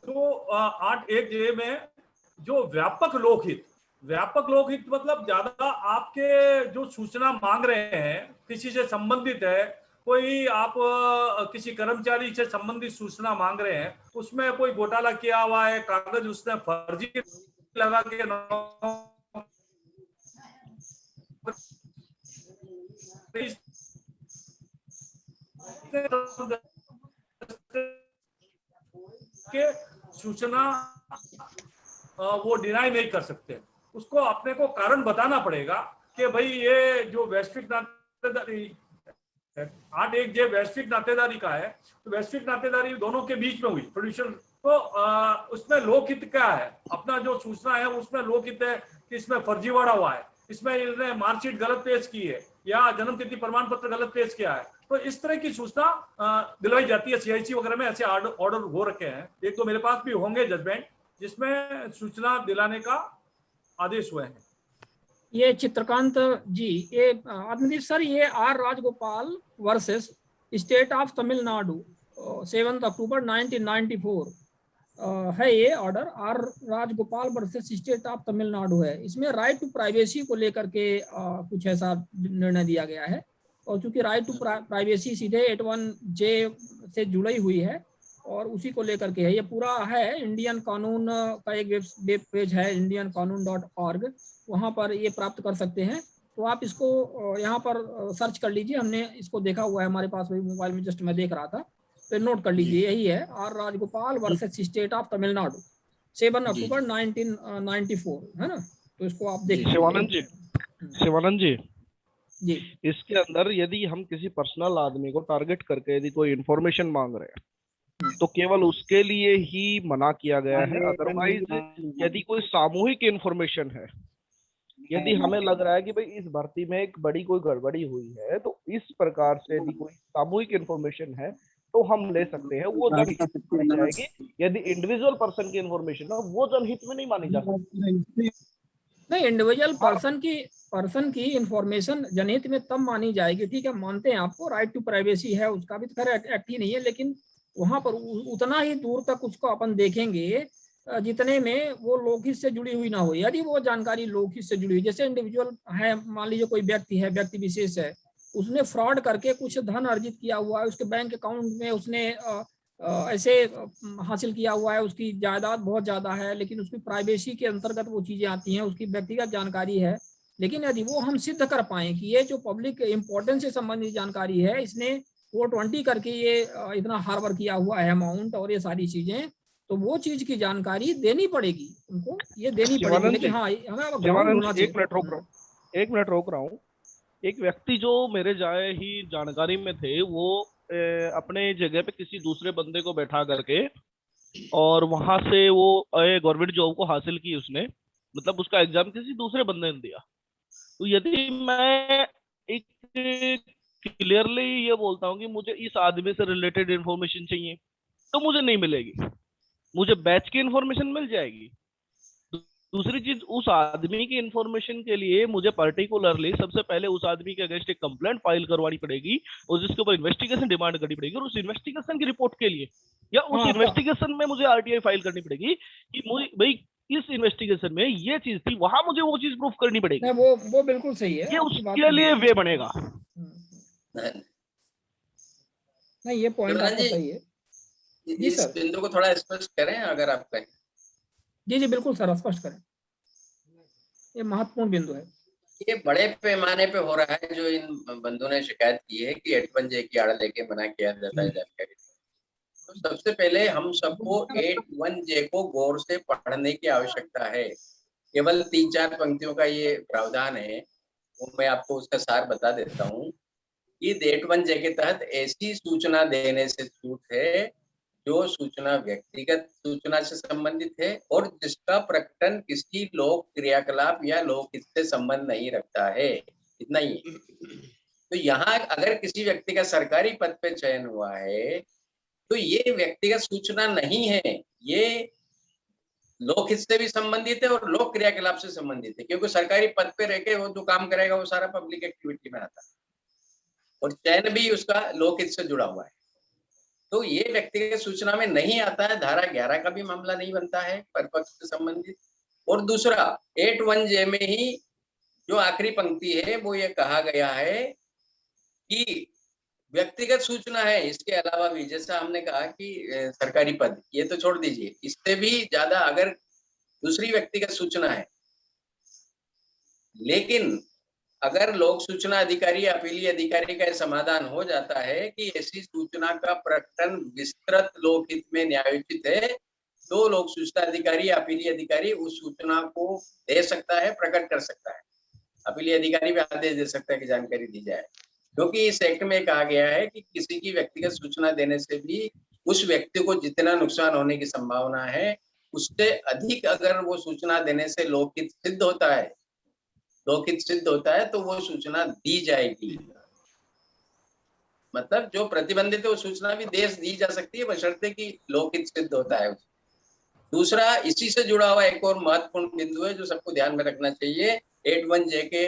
तो 8(1)J में जो व्यापक लोकहित मतलब ज्यादा आपके जो सूचना मांग रहे हैं किसी से संबंधित है कोई आप किसी कर्मचारी से संबंधित सूचना मांग रहे हैं, उसमें कोई घोटाला किया हुआ है, कागज उसने फर्जी लगा के के सूचना वो डिनाई नहीं कर सकते। उसको अपने को कारण बताना पड़ेगा कि भाई ये जो वैश्विक नातेदारी 8(1) वैश्विक नातेदारी का है, तो वैश्विक नातेदारी दोनों के बीच में हुई प्रोड्यूसर, तो उसमें लोकहित क्या है, अपना जो सूचना है उसमें लोकहित है कि इसमें फर्जीवाड़ा हुआ है, इसमें इसने मार्कशीट गलत पेश की है या जन्म तिथि प्रमाण पत्र गलत पेश किया है, तो इस तरह की सूचना दिलवाई जाती है। CIC वगैरह में ऐसे ऑर्डर हो रखे हैं, एक तो मेरे पास भी होंगे जजमेंट जिसमें सूचना दिलाने का आदेश हुए हैं। ये चित्रकांत जी, ये आत्मदीप सर, ये R Rajgopal versus state of Tamil Nadu 7 October 1994 है ये order. R Rajgopal versus state of Tamil Nadu है। इसमें राइट टू प्राइवेसी को लेकर के कुछ ऐसा निर्णय दिया गया है, और चूंकि राइट टू प्राइवेसी सीधे 81J से जुड़ी हुई है और उसी को लेकर के है, ये पूरा है। इंडियन कानून का एक वेब पेज है indianqanun.org, वहाँ पर ये प्राप्त कर सकते हैं। तो आप इसको यहाँ पर सर्च कर लीजिए, हमने इसको देखा हुआ है हमारे पास, वही मोबाइल में जस्ट मैं देख रहा था, तो नोट कर लीजिए, यही है R Rajgopal versus state of Tamil Nadu 7 October 1994, है ना। तो इसको आप देखिए। शिवानंद जी जी, इसके अंदर यदि हम किसी पर्सनल आदमी को टारगेट करके यदि कोई इंफॉर्मेशन मांग रहे हैं तो केवल उसके लिए ही मना किया गया है। अदरवाइज यदि कोई सामूहिक इंफॉर्मेशन है, यदि हमें लग रहा है कि भाई इस भर्ती में एक बड़ी कोई गड़बड़ी हुई है, तो इस प्रकार से यदि कोई सामूहिक इंफॉर्मेशन है तो हम ले सकते हैं, वो जनहित में मानी जाएगी। यदि इंडिविजुअल पर्सन की इंफॉर्मेशन है वो जनहित में नहीं मानी जा सकती। नहीं, इंडिविजुअल पर्सन की इंफॉर्मेशन जनहित में तब मानी जाएगी, ठीक है, मानते हैं आपको, राइट टू प्राइवेसी है, उसका भी खैर एक्ट ही नहीं है, लेकिन वहां पर उतना ही दूर तक उसको अपन देखेंगे जितने में वो लोकहित से जुड़ी हुई ना हो। यदि वो जानकारी लोकहित से जुड़ी हुई, जैसे इंडिविजुअल है, मान लीजिए कोई व्यक्ति है, व्यक्ति विशेष है, उसने फ्रॉड करके कुछ धन अर्जित किया हुआ है, उसके बैंक अकाउंट में उसने ऐसे हासिल किया हुआ है, उसकी जायदाद बहुत ज्यादा है, लेकिन उसकी प्राइवेसी के अंतर्गत वो चीजें आती हैं, उसकी व्यक्तिगत जानकारी है। लेकिन यदि वो हम सिद्ध कर पाए कि ये जो पब्लिक इंपॉर्टेंस से संबंधित जानकारी है, इसने 420 करके ये इतना हार्बर किया हुआ है अमाउंट और ये सारी चीजें, तो वो चीज की जानकारी देनी पड़ेगी उनको, ये देनी पड़ेगी। लेकिन हाँ, हमें एक मिनट रोक रहा हूँ। एक व्यक्ति जो मेरे जाए ही जानकारी में थे, वो अपने जगह पे किसी दूसरे बंदे को बैठा करके और वहां से वो गवर्नमेंट जॉब को हासिल की उसने, मतलब उसका एग्जाम किसी दूसरे बंदे ने दिया। तो यदि मैं एक क्लियरली ये बोलता हूँ कि मुझे इस आदमी से रिलेटेड इंफॉर्मेशन चाहिए, तो मुझे नहीं मिलेगी, मुझे बैच की इंफॉर्मेशन मिल जाएगी। दूसरी चीज, उस आदमी की इंफॉर्मेशन के लिए मुझे पर्टिकुलरली सबसे पहले उस आदमी के अगेंस्ट एक कंप्लेंट फाइल करवानी पड़ेगी और जिसके ऊपर इन्वेस्टिगेशन डिमांड करनी पड़ेगी, और उस इन्वेस्टिगेशन की रिपोर्ट के लिए या उस इन्वेस्टिगेशन में मुझे RTI फाइल करनी पड़ेगी कि मुझे भाई इस इन्वेस्टिगेशन में ये चीज थी, वहां मुझे वो चीज प्रूफ करनी पड़ेगी। वो बिल्कुल सही है, ये उसके लिए वे बनेगा। नहीं, ये पॉइंट आपका सही है जी इस सर। बिंदु को थोड़ा स्पष्ट करें अगर आप कहें। जी बिल्कुल सर, स्पष्ट करें, ये महत्वपूर्ण बिंदु है। ये बड़े पैमाने पे हो रहा है, जो इन बंधुओं ने शिकायत की है कि 81J की आड़ लेके मना किया जाता है जानकारी। तो सबसे पहले हम सबको 81J को गौर से पढ़ने की आवश्यकता है। केवल 3-4 पंक्तियों का ये प्रावधान है, वो मैं आपको उसका सार बता देता हूँ कि 81J के तहत ऐसी सूचना देने से छूट है जो सूचना व्यक्तिगत सूचना से संबंधित है और जिसका प्रकटन किसी लोक क्रियाकलाप या लोकहित से संबंध नहीं रखता है, इतना ही। तो यहाँ अगर किसी व्यक्ति का सरकारी पद पे चयन हुआ है तो ये व्यक्तिगत सूचना नहीं है, ये लोकहित से भी संबंधित है और लोक क्रियाकलाप से संबंधित है, क्योंकि सरकारी पद पे रह के वो जो काम करेगा वो सारा पब्लिक एक्टिविटी में आता है और चयन भी उसका लोकहित से जुड़ा हुआ है। तो ये व्यक्तिगत सूचना में नहीं आता है, धारा 11 का भी मामला नहीं बनता है परपक्ष से संबंधित। और दूसरा 81J में ही जो आखिरी पंक्ति है वो ये कहा गया है कि व्यक्तिगत सूचना है, इसके अलावा भी जैसा हमने कहा कि सरकारी पद, ये तो छोड़ दीजिए, इससे भी ज्यादा अगर दूसरी व्यक्तिगत सूचना है, लेकिन अगर लोक सूचना अधिकारी या अपीलीय अधिकारी का समाधान हो जाता है कि ऐसी सूचना का प्रकटन विस्तृत लोकहित में न्यायोचित है, तो लोक सूचना अधिकारी या अपीलीय अधिकारी उस सूचना को दे सकता है, प्रकट कर सकता है। अपीलीय अधिकारी भी आदेश दे सकता है कि जानकारी दी जाए, क्योंकि इस एक्ट में कहा गया है कि किसी की व्यक्तिगत सूचना देने से भी उस व्यक्ति को जितना नुकसान होने की संभावना है, उससे अधिक अगर वो सूचना देने से लोकहित सिद्ध होता है, तो वो सूचना दी जाएगी। मतलब जो प्रतिबंधित है वो सूचना भी दी जा सकती है, बशर्ते कि लोकहित सिद्ध होता है। दूसरा, इसी से जुड़ा हुआ एक और महत्वपूर्ण बिंदु है जो सबको ध्यान में रखना चाहिए, 81J के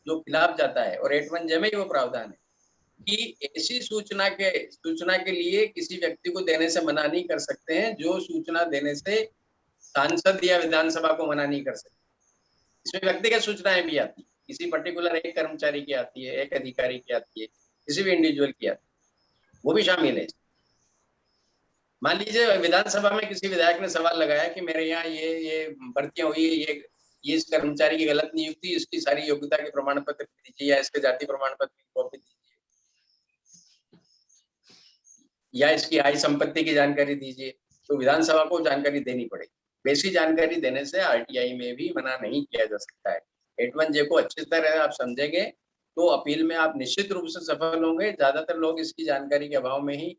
जो खिलाफ जाता है, और 81J में ही वो प्रावधान है कि ऐसी सूचना के लिए किसी व्यक्ति को देने से मना नहीं कर सकते हैं जो सूचना देने से सांसद या विधानसभा को मना नहीं कर सकते। इसमें व्यक्तिगत सूचनाएं भी आती है, किसी पर्टिकुलर एक कर्मचारी की आती है, एक अधिकारी की आती है, किसी भी इंडिविजुअल की आती है, वो भी शामिल है। मान लीजिए विधानसभा में किसी विधायक ने सवाल लगाया कि मेरे यहाँ ये भर्तियां हुई, ये इस कर्मचारी की गलत नियुक्ति, इसकी सारी योग्यता के प्रमाण पत्र दीजिए या इसके जाति प्रमाण पत्र की कॉपी दीजिए या इसकी आय संपत्ति की जानकारी दीजिए, तो विधानसभा को जानकारी देनी पड़ेगी। वैसी जानकारी देने से आरटीआई में भी मना नहीं किया जा सकता है। 81J को अच्छी तरह आप समझेंगे तो अपील में आप निश्चित रूप से सफल होंगे। ज्यादातर लोग इसकी जानकारी के अभाव में ही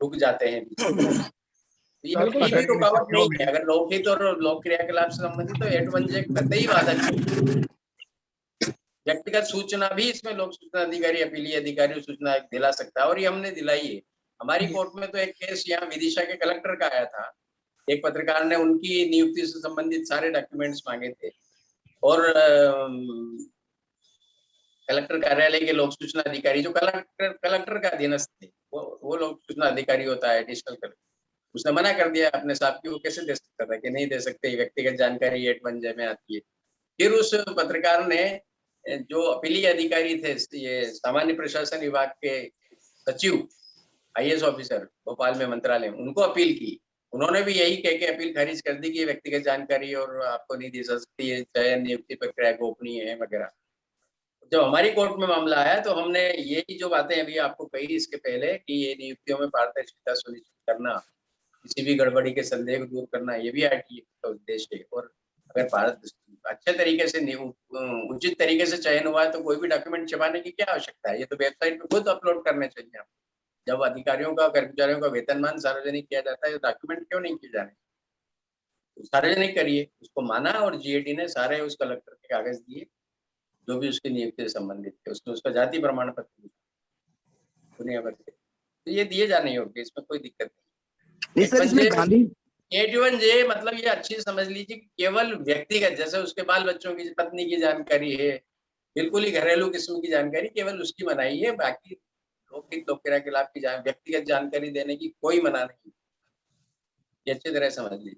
रुक जाते हैं। ये भी रुकावट नहीं है, अगर लोकहित और लोक क्रियाकलाप से संबंधित तो 81J कतई बाधा नहीं। व्यक्तिगत सूचना भी इसमें लोक सूचना अधिकारी, अपीलीय अधिकारी सूचना दिला सकता है, और ये हमने दिलाई है। हमारी कोर्ट में तो एक केस यहाँ विदिशा के कलेक्टर का आया था। एक पत्रकार ने उनकी नियुक्ति से संबंधित सारे डॉक्यूमेंट्स मांगे थे, और कलेक्टर कार्यालय के लोक सूचना अधिकारी जो कलेक्टर का अधीनस्थ थे, वो लोक सूचना अधिकारी होता है एडिशनल कलेक्टर, उसने मना कर दिया अपने साहब की, वो कैसे दे सकता था कि नहीं दे सकते, व्यक्तिगत जानकारी 81J में आती है। फिर उस पत्रकार ने जो अपीलीय अधिकारी थे, ये सामान्य प्रशासन विभाग के सचिव IAS ऑफिसर भोपाल में मंत्रालय, उनको अपील की। उन्होंने भी यही कह के अपील खारिज कर दी कि व्यक्तिगत जानकारी और आपको नहीं दी जा सकती है, चयन नियुक्ति प्रक्रिया गोपनीय है वगैरह। जब हमारी कोर्ट में मामला आया तो हमने यही जो बातें अभी आपको कही इसके पहले कि ये नियुक्तियों में पारदर्शिता सुनिश्चित करना, किसी भी गड़बड़ी के संदेह को दूर करना, ये भी आरटीआई का उद्देश्य है। और अगर भारत अच्छे तरीके से उचित तरीके से चयन हुआ है तो कोई भी डॉक्यूमेंट छुपाने की क्या आवश्यकता है, ये तो वेबसाइट पे खुद अपलोड करने चाहिए आप। जब अधिकारियों का, कर्मचारियों का वेतनमान सार्वजनिक किया जाता है तो डॉक्यूमेंट क्यों नहीं किए जाने, तो सार्वजनिक करिए। उसको माना और GAT ने सारे उस कलेक्टर के कागज दिए जो भी उसकी नियुक्ति से संबंधित थे, उसने उसका जाति प्रमाण पत्र दुनिया भर के, तो ये दिए जाने योग्य, इसमें कोई दिक्कत नहीं। सर इसमें गांधी 81J मतलब ये अच्छी समझ लीजिए कि केवल व्यक्तिगत, जैसे उसके बाल बच्चों की, पत्नी की जानकारी है, बिल्कुल ही घरेलू किस्म की जानकारी, केवल उसकी मनाही है। बाकी लोकहित लोक क्रियाकलाप की व्यक्तिगत जानकारी देने की कोई मना नहीं, ये अच्छी तरह समझ लीजिए।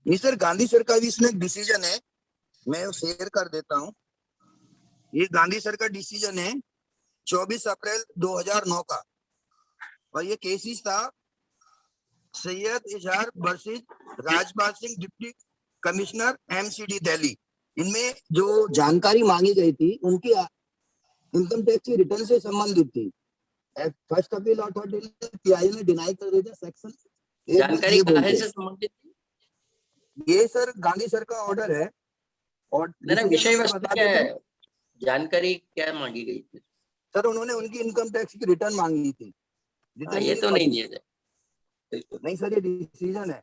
नहीं सर, गांधी सर का भी इसमें एक डिसीजन है, मैं शेयर कर देता हूँ। ये गांधी सर का डिसीजन है 24 अप्रैल 2009 का, और ये केसेस था सैयद इजहार versus Rajpal Singh, deputy commissioner MCD Delhi. इनमें जो जानकारी मांगी गई थी उनकी इनकम टैक्स की रिटर्न से संबंधित थी। फर्स्ट अपील अथॉरिटी ने PI में डिनाई कर दिया सेक्शन जानकारी काहे से संबंधित थी? ये सर गांधी सर का ऑर्डर है। और विषय वस्तु क्या है, जानकारी क्या मांगी गई थी? सर उन्होंने उनकी इनकम टैक्स की रिटर्न मांगी थी। ये तो नहीं दिया जाए। नहीं सर, ये डिसीजन है।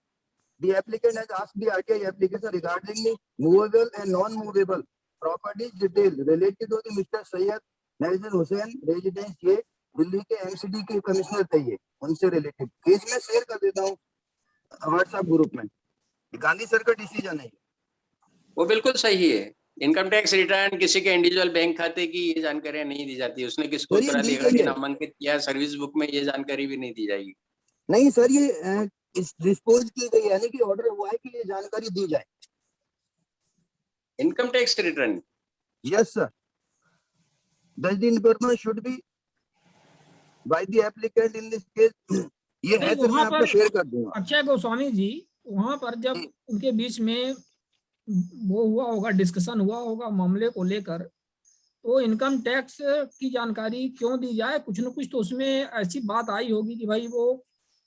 The applicant has asked the RTI application regarding the movable and non-movable properties detail related to the Mr. Syed Nazir Hussain residence ये दिल्ली के MCD के कमिश्नर थे, ये उनसे रिलेटेड केस में शेयर कर देता हूँ व्हाट्सएप ग्रुप में। गांधी सर का डिसीजन है, वो बिल्कुल सही है। इनकम टैक्स रिटर्न, किसी के इंडिविजुअल बैंक खाते की ये जानकारियां नहीं दी जाती। उसने किसको उत्तराधिकारी नामांकित किया, सर्विस बुक में ये जानकारी भी नहीं दी जाएगी। नहीं सर, ये डिस्पोज की गई, यानी कि ऑर्डर हुआ है कि ये जानकारी दी जाए। Income tax return, yes sir. Does the information should be by the applicant in this case? ये है सर, मैं वहां आपको पर शेयर कर दूंगा। अक्षय गोस्वामी जी, वहां पर जब उनके बीच में वो हुआ होगा, डिस्कशन हुआ होगा मामले को लेकर, तो इनकम टैक्स की जानकारी क्यों दी जाए, कुछ न कुछ तो उसमें ऐसी बात आई होगी कि भाई वो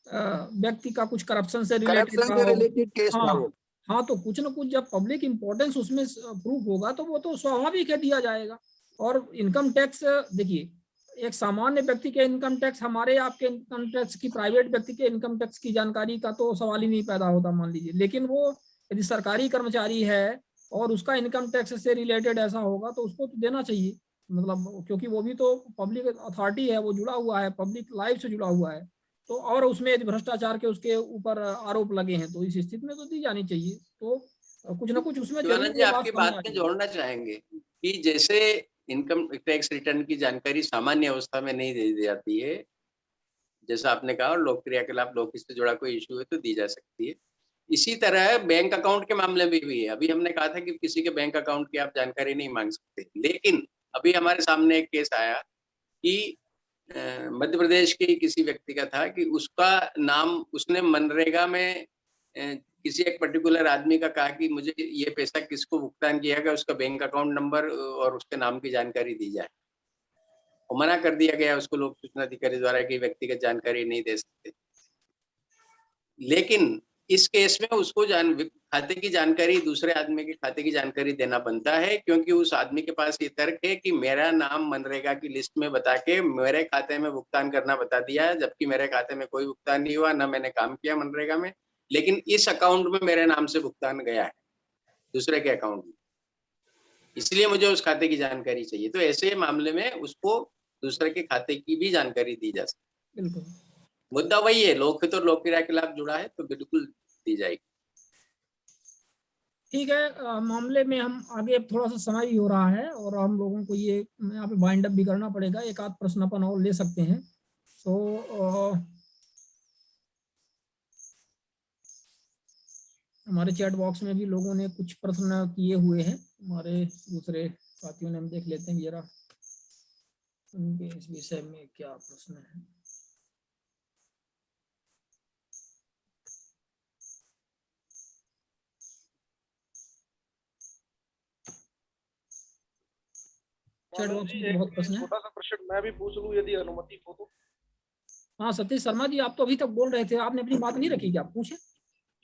व्यक्ति का कुछ करप्शन से रिलेटेड केस था वो। हाँ, तो कुछ न कुछ जब पब्लिक इंपॉर्टेंस उसमें प्रूफ होगा तो वो तो स्वाभाविक है दिया जाएगा। और इनकम टैक्स देखिए, एक सामान्य व्यक्ति के इनकम टैक्स, हमारे आपके इनकम टैक्स की, प्राइवेट व्यक्ति के इनकम टैक्स की जानकारी का तो सवाल ही नहीं पैदा होता मान लीजिए। लेकिन वो यदि सरकारी कर्मचारी है और उसका इनकम टैक्स से रिलेटेड ऐसा होगा तो उसको तो देना चाहिए, मतलब क्योंकि वो भी तो पब्लिक अथॉरिटी है, वो जुड़ा हुआ है, पब्लिक लाइफ से जुड़ा हुआ है। तो और उसमें यदि भ्रष्टाचार के उसके ऊपर आरोप लगे हैं तो इस स्थिति में तो दी जानी चाहिए। तो कुछ ना कुछ उसमें शिवानंद जी, आपकी बात में जरूर जोड़ना चाहेंगे कि जैसे इनकम टैक्स रिटर्न की जानकारी सामान्य अवस्था में नहीं दी जाती है, जैसा आपने कहा, और लोक क्रियाकलाप, लोक से जुड़ा कोई इशू है तो दी जा सकती है, इसी तरह बैंक अकाउंट के मामले में भी है। अभी हमने कहा था कि किसी के बैंक अकाउंट की आप जानकारी नहीं मांग सकते, लेकिन अभी हमारे सामने एक केस आया कि मध्य प्रदेश के किसी व्यक्ति का था कि उसका नाम, उसने मनरेगा में किसी एक पर्टिकुलर आदमी का कहा कि मुझे ये पैसा किसको भुगतान किया गया, उसका बैंक अकाउंट नंबर और उसके नाम की जानकारी दी जाए। वो मना कर दिया गया उसको लोक सूचना अधिकारी द्वारा कि व्यक्तिगत जानकारी नहीं दे सकते। लेकिन इस केस में उसको खाते की जानकारी, दूसरे आदमी के खाते की जानकारी देना बनता है, क्योंकि उस आदमी के पास ये तर्क है कि मेरा नाम मनरेगा की लिस्ट में बता के मेरे खाते में भुगतान करना बता दिया है, जबकि मेरे खाते में कोई भुगतान नहीं हुआ, ना मैंने काम किया मनरेगा में, लेकिन इस अकाउंट में मेरे नाम से भुगतान गया है दूसरे के अकाउंट में, इसलिए मुझे उस खाते की जानकारी चाहिए। तो ऐसे मामले में उसको दूसरे के खाते की भी जानकारी दी जा सकती है। बिल्कुल, मुद्दा वही है, लोक हित और लोक क्रियाकलाप जुड़ा है तो बिल्कुल दी जाएगी। ठीक है। मामले में हम आगे, थोड़ा सा समय भी हो रहा है और हम लोगों को ये यहाँ पे बाइंड अप भी करना पड़ेगा। एक आध प्रश्न अपन और ले सकते हैं। तो हमारे चैट बॉक्स में भी लोगों ने कुछ प्रश्न किए हुए हैं, हमारे दूसरे साथियों ने, हम देख लेते हैं जरा उनके इस विषय में क्या प्रश्न है। चैट बॉक्स में बहुत प्रश्न है। छोटा सा प्रश्न मैं भी पूछ लूं यदि अनुमति हो तो। हाँ सतीश शर्मा जी, आप तो अभी तक बोल रहे थे, आपने अपनी बात नहीं रखी क्या? पूछे।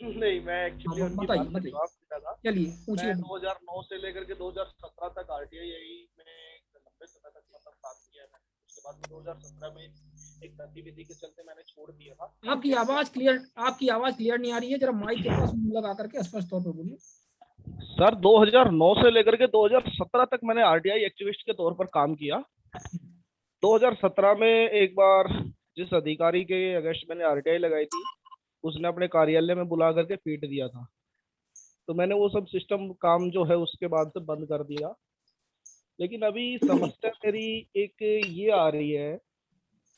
नहीं, मैं एक्चुअली उनकी बात का जवाब देना था। चलिए पूछिए। 2009 से लेकर के 2017 तक आरटीआई में लंबे समय तक मतलब काम किया है। उसके बाद 2017 में एक गतिविधि के चलते मैंने छोड़ दिया था। आपकी आवाज क्लियर नहीं आ रही है, जरा माइक के पास मुंह लगा करके स्पष्ट तौर पर बोलिए। सर 2009 से लेकर के 2017 तक मैंने आरटीआई एक्टिविस्ट के तौर पर काम किया। 2017 में एक बार जिस अधिकारी के अगेंस्ट मैंने आरटीआई लगाई थी, उसने अपने कार्यालय में बुला करके पीट दिया था, तो मैंने वो सब सिस्टम काम जो है उसके बाद से बंद कर दिया। लेकिन अभी समस्या मेरी एक ये आ रही है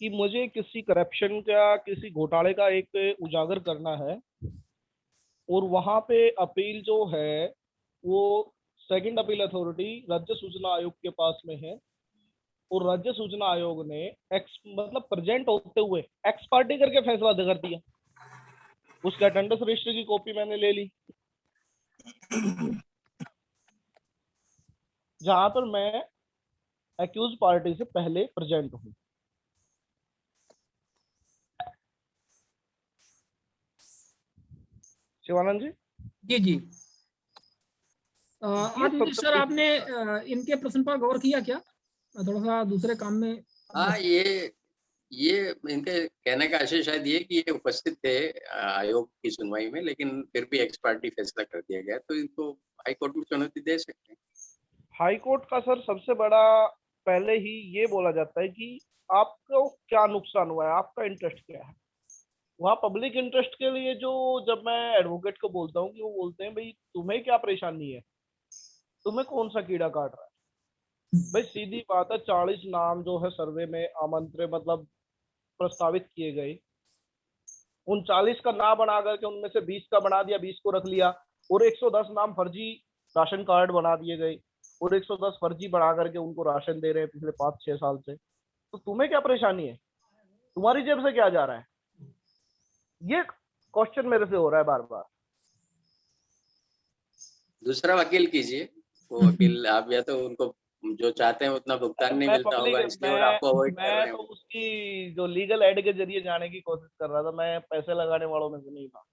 कि मुझे किसी करप्शन का, किसी घोटाले का एक उजागर करना है, और वहां पे अपील जो है वो सेकंड अपील अथॉरिटी राज्य सूचना आयोग के पास में है, और राज्य सूचना आयोग ने मतलब प्रेजेंट होते हुए एक्स पार्टी करके फैसला कर दिया। उसका अटेंडेंस रजिस्टर की कॉपी मैंने ले ली, जहां पर मैं एक्यूज पार्टी से पहले प्रेजेंट हूं। शिवानंद जी। जी आज सर आपने इनके प्रश्न पर गौर किया क्या? थोड़ा सा दूसरे काम में। हाँ, ये इनके कहने का आशय शायद ये कि ये उपस्थित थे आयोग की सुनवाई में, लेकिन फिर भी एक्स पार्टी फैसला कर दिया गया, तो इनको हाई कोर्ट में चुनौती दे सकते हैं। हाई कोर्ट का सर सबसे बड़ा पहले ही ये बोला जाता है कि आपको क्या नुकसान हुआ है, आपका इंटरेस्ट क्या है। वहाँ पब्लिक इंटरेस्ट के लिए जो, जब मैं एडवोकेट को बोलता हूँ कि वो बोलते हैं भाई तुम्हें क्या परेशानी है, तुम्हें कौन सा कीड़ा काट रहा है। भाई सीधी बात है, 40 नाम जो है सर्वे में आमंत्रित मतलब प्रस्तावित किए गए, उन 40 का ना बना करके उनमें से 20 का बना दिया, 20 को रख लिया, और 110 नाम फर्जी राशन कार्ड बना दिए गए, और 110 फर्जी बढ़ा करके उनको राशन दे रहे हैं पिछले 5-6 साल से, तो तुम्हें क्या परेशानी है? तुम्हारी जेब से क्या जा रहा है? ये क्वेश्चन मेरे से हो रहा है बार बार। दूसरा वकील कीजिए, वो वकील आप या तो उनको जो चाहते हैं उतना भुगतान नहीं मिलता होगा, इसलिए और आपको अवॉइड कर रहे मैं हैं। तो उसकी जो लीगल एड के जरिए जाने की कोशिश कर रहा था, मैं पैसे लगाने वालों में से नहीं था।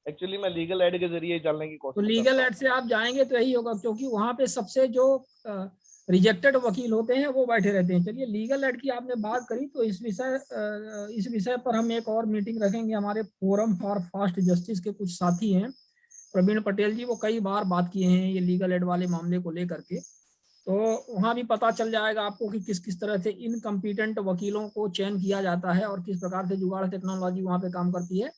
एक्चुअली मैं लीगल एड के जरिए जाने की तो कोशिश लीगल एड से आप जाएंगे तो यही होगा, क्योंकि वहां पे सबसे जो रिजेक्टेड वकील होते हैं वो बैठे रहते हैं। चलिए, लीगल एड की आपने बात करी तो इस विषय पर हम एक और मीटिंग रखेंगे। हमारे फोरम फॉर फास्ट जस्टिस के कुछ साथी हैं, प्रवीण पटेल जी, वो कई बार बात किए हैं ये लीगल एड वाले मामले को लेकर के, तो वहां भी पता चल जाएगा आपको कि किस किस तरह से इनकम्पिटेंट वकीलों को चयन किया जाता है और किस प्रकार से जुगाड़ टेक्नोलॉजी वहां पे काम करती है।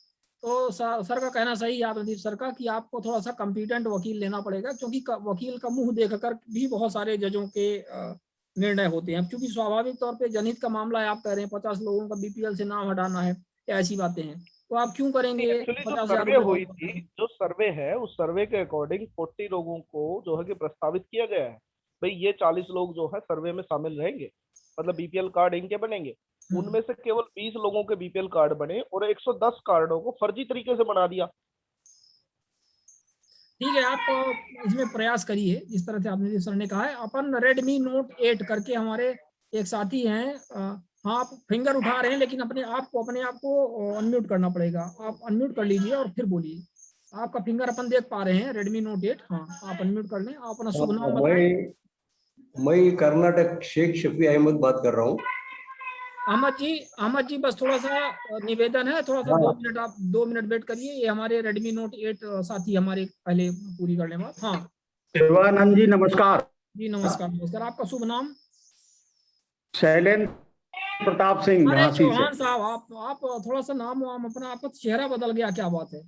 तो सर का कहना सही है, आत्मदीप सर का, कि आपको थोड़ा सा कम्पिटेंट वकील लेना पड़ेगा, क्योंकि वकील का मुंह देखकर भी बहुत सारे जजों के निर्णय होते हैं। क्योंकि स्वाभाविक तौर पे जनहित का मामला है, आप कह रहे हैं 50 लोगों का बीपीएल से नाम हटाना है, ऐसी बातें हैं, तो आप क्यों करेंगे? एक्चुअली जो सर्वे हुई थी, जो सर्वे है, उस सर्वे के अकॉर्डिंग 40 लोगों को जो है कि प्रस्तावित किया गया है, भाई ये 40 लोग जो है सर्वे में शामिल रहेंगे, मतलब बीपीएल कार्ड इनके बनेंगे। उनमें से केवल 20 लोगों के बीपीएल कार्ड बने और 110 कार्डों को फर्जी तरीके से बना दिया। ठीक है, आप इसमें प्रयास करिए जिस तरह से आपने सर ने कहा है। अपन रेडमी नोट 8 करके हमारे एक साथी हैं, हाँ आप फिंगर उठा रहे हैं, लेकिन अपने आप को अनम्यूट करना पड़ेगा। आप अनम्यूट कर लीजिए और फिर बोलिए। आपका फिंगर अपन देख पा रहे हैं, रेडमी नोट 8। हाँ, आप अनम्यूट कर लें, आप अपना शुभ नाम बताएं। मैं कर्नाटक शेख शफी अहमद बात कर रहा हूँ। अहमद जी बस थोड़ा सा निवेदन है, थोड़ा सा 2 मिनट आप 2 मिनट वेट करिए। ये हमारे रेडमी नोट 8 साथी हमारे पहले पूरी करने बाद। हाँ शिवानंद जी नमस्कार। जी नमस्कार। नमस्कार, आपका शुभ नाम? शैलेंद्र प्रताप सिंह। अरे चौहान साहब, आप थोड़ा सा नाम अपना, आपका चेहरा बदल गया, क्या बात है?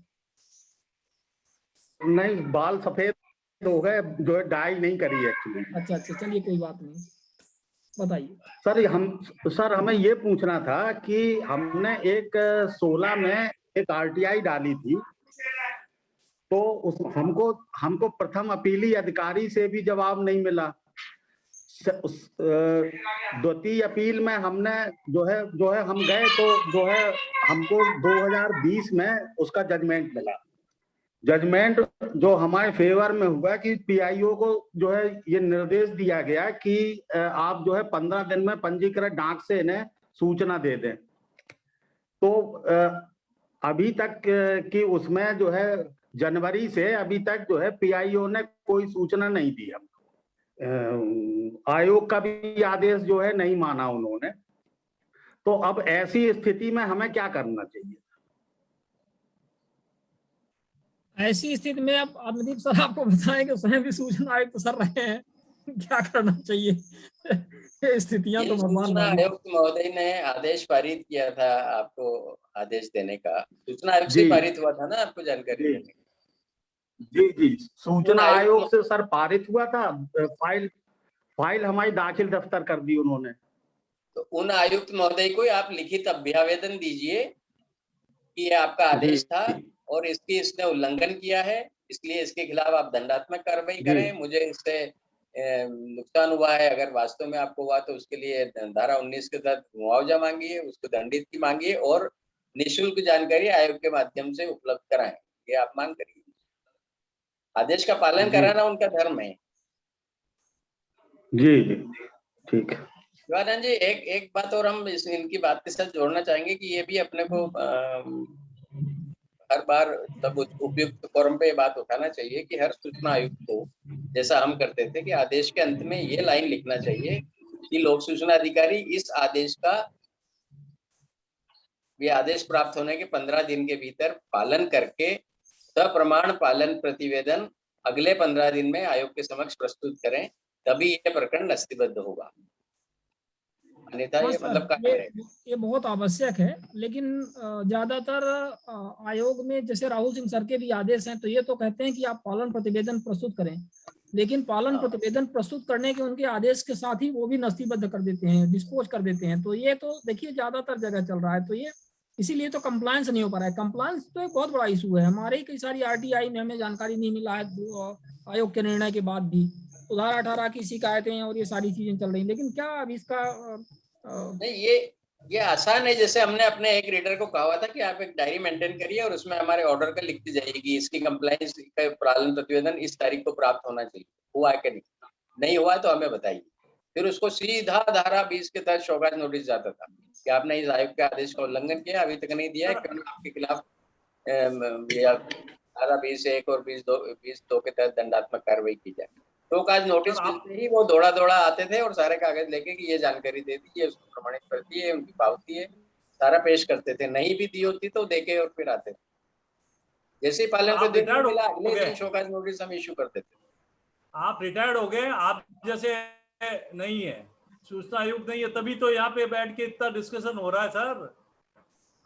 नहीं, बाल सफेद हो गए, जो है डाई नहीं करी है एक्चुअली। अच्छा, चलिए कोई बात नहीं, बताइए। सर हमें ये पूछना था कि हमने एक 16 में एक आरटीआई डाली थी, तो हमको प्रथम अपीली अधिकारी से भी जवाब नहीं मिला। द्वितीय अपील में हमने जो है हम गए, तो जो है हमको 2020 में उसका जजमेंट मिला। जजमेंट जो हमारे फेवर में हुआ कि पीआईओ को जो है ये निर्देश दिया गया कि आप जो है 15 दिन में पंजीकृत डाक से इन्हें सूचना दे दें। तो अभी तक की उसमें जो है जनवरी से अभी तक जो है पीआईओ ने कोई सूचना नहीं दी। आयोग का भी आदेश जो है नहीं माना उन्होंने। तो अब ऐसी स्थिति में हमें क्या करना चाहिए? ऐसी स्थिति में अब आत्मदीप सर आपको बताएं कि स्वयं भी सूचना आयुक्त सर रहे हैं, क्या करना चाहिए? स्थितियां तो सूचना आयुक्त महोदय ने आदेश पारित किया था आपको आदेश देने का। सूचना आयोग से पारित हुआ था ना, आपको जानकारी देने का। जी, सूचना आयोग से सर पारित हुआ था। फाइल हमारी दाखिल दफ्तर कर दी उन्होंने। तो उन आयुक्त महोदय को आप लिखित अभ्यावेदन दीजिए कि ये आपका आदेश था और इसने उल्लंघन किया है, इसलिए इसके खिलाफ आप दंडात्मक कार्रवाई करें। मुझे इससे नुकसान हुआ है, अगर वास्तव में आपको हुआ तो उसके लिए धारा 19 के तहत मुआवजा मांगिए, उसको दंडित की मांगिए और निःशुल्क जानकारी आयोग के माध्यम से उपलब्ध कराएं। ये आप मांग करिए। आदेश का पालन कराना उनका धर्म है। जी, ठीक है। शिवानंद जी, एक बात और हम इनकी बात के साथ जोड़ना चाहेंगे कि ये भी अपने को हर बार तब उपयुक्त फोरम पे बात उठाना चाहिए कि हर सूचना आयुक्त को, जैसा हम करते थे, कि आदेश के अंत में ये लाइन लिखना चाहिए कि लोक सूचना अधिकारी इस आदेश का ये आदेश प्राप्त होने के 15 दिन के भीतर पालन करके सप्रमाण पालन प्रतिवेदन अगले 15 दिन में आयोग के समक्ष प्रस्तुत करें, तभी यह प्रकरण नस्तिबद्ध होगा। अन्यथा ये मतलब ये बहुत आवश्यक है। लेकिन ज्यादातर आयोग में जैसे राहुल सिंह सर के भी आदेश हैं, तो ये तो कहते हैं कि आप पालन प्रतिवेदन प्रस्तुत करें, लेकिन पालन प्रतिवेदन प्रस्तुत करने के उनके आदेश के साथ ही वो भी नस्तिबद्ध कर देते हैं, डिस्पोज कर देते हैं। तो ये तो देखिए ज्यादातर जगह चल रहा है। तो ये इसीलिए तो कंप्लायंस नहीं हो पा रहा है। कंप्लायंस तो एक बहुत बड़ा इशू है। हमारे ही कई सारी आरटीआई में हमें जानकारी नहीं मिला है आयोग के निर्णय के बाद भी। धारा 18 की शिकायतें और ये सारी चीजें चल रही हैं, लेकिन क्या अब इसका नहीं, ये आसान है। जैसे हमने अपने एक रीडर को कहा था कि आप एक डायरी मेंटेन करिए और उसमें हमारे ऑर्डर का लिखती जाएगी, इसकी कंप्लायंस का पालन प्रतिवेदन इस तारीख को प्राप्त होना चाहिए, हुआ है कि नहीं हुआ है तो हमें बताइए। फिर उसको सीधा धारा 20 के तहत शोकाज नोटिस जाता था कि आपने इस आयोग के आदेश का उल्लंघन किया, अभी तक नहीं दिया है, क्यों आपके खिलाफ धारा 20(1) और 20(2) के तहत दंडात्मक कार्रवाई की जाए। शोकाज नोटिस मिलते ही वो दौड़ा आते थे और सारे कागज लेके कि ये जानकारी दे दी, ये उसको प्रमाणित करती है, उनकी पावती है, सारा पेश करते थे। नहीं भी दी होती तो देके और फिर आते थे। जैसे ही पालन का दिन मिला, अगले दिन शोकाज नोटिस हम इश्यू करते थे। आप रिटायर्ड हो गए, आप जैसे नहीं है, सूचना आयुक्त नहीं है, तभी तो यहाँ पे बैठ के इतना डिस्कशन हो रहा है सर।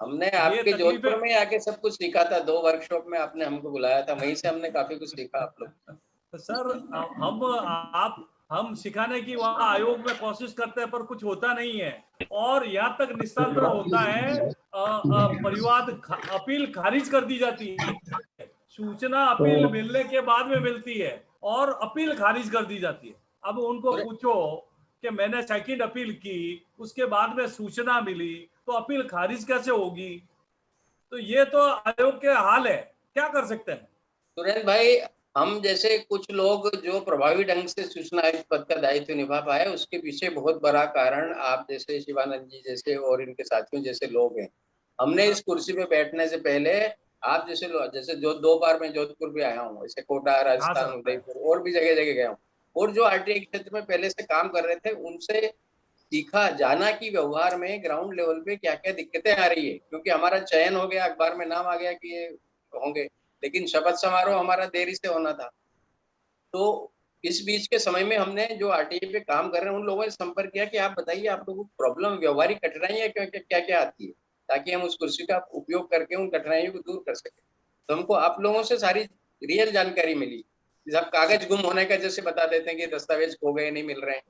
हमने आपके जोधपुर में आके सब कुछ सीखा था, 2 वर्कशॉप में आपने हमको बुलाया था, वहीं से हमने काफी कुछ सीखा आप लोग। सर हम सिखाने की वहाँ आयोग में कोशिश करते हैं पर कुछ होता नहीं है, और यहाँ तक निस्तारण होता है, परिवाद अपील खारिज कर दी जाती है। सूचना अपील मिलने के बाद में मिलती है और अपील खारिज कर दी जाती है। अब उनको पूछो कि मैंने सेकंड अपील की, उसके बाद में सूचना मिली, तो अपील खारिज कैसे होगी? तो ये तो आयोग के हाल है, क्या कर सकते हैं? सुरेंद्र भाई, हम जैसे कुछ लोग जो प्रभावी ढंग से सूचना आयुक्त पद का दायित्व निभा पाए, उसके पीछे बहुत बड़ा कारण आप जैसे शिवानंद जी जैसे और इनके साथियों जैसे लोग हैं। हमने इस कुर्सी पे बैठने से पहले आप जैसे जो 2 बार मैं जोधपुर भी आया हूँ, जैसे कोटा, राजस्थान, उदयपुर और भी जगह गया हूँ, और जो आरटीआई क्षेत्र में पहले से काम कर रहे थे उनसे सीखा जाना कि व्यवहार में ग्राउंड लेवल पे क्या क्या दिक्कतें आ रही है। क्योंकि हमारा चयन हो गया, अखबार में नाम आ गया कि ये होंगे, लेकिन शपथ समारोह हमारा देरी से होना था। तो इस बीच के समय में हमने जो आरटीआई पे काम कर रहे हैं उन लोगों से संपर्क किया कि आप बताइए आप लोगों को प्रॉब्लम, व्यवहारिक कठिनाइयां क्या क्या आती है, ताकि हम उस कुर्सी का उपयोग करके उन कठिनाइयों को दूर कर सके। तो हमको आप लोगों से सारी रियल जानकारी मिली। जब कागज गुम होने का जैसे बता देते हैं कि दस्तावेज खो गए, नहीं मिल रहे हैं,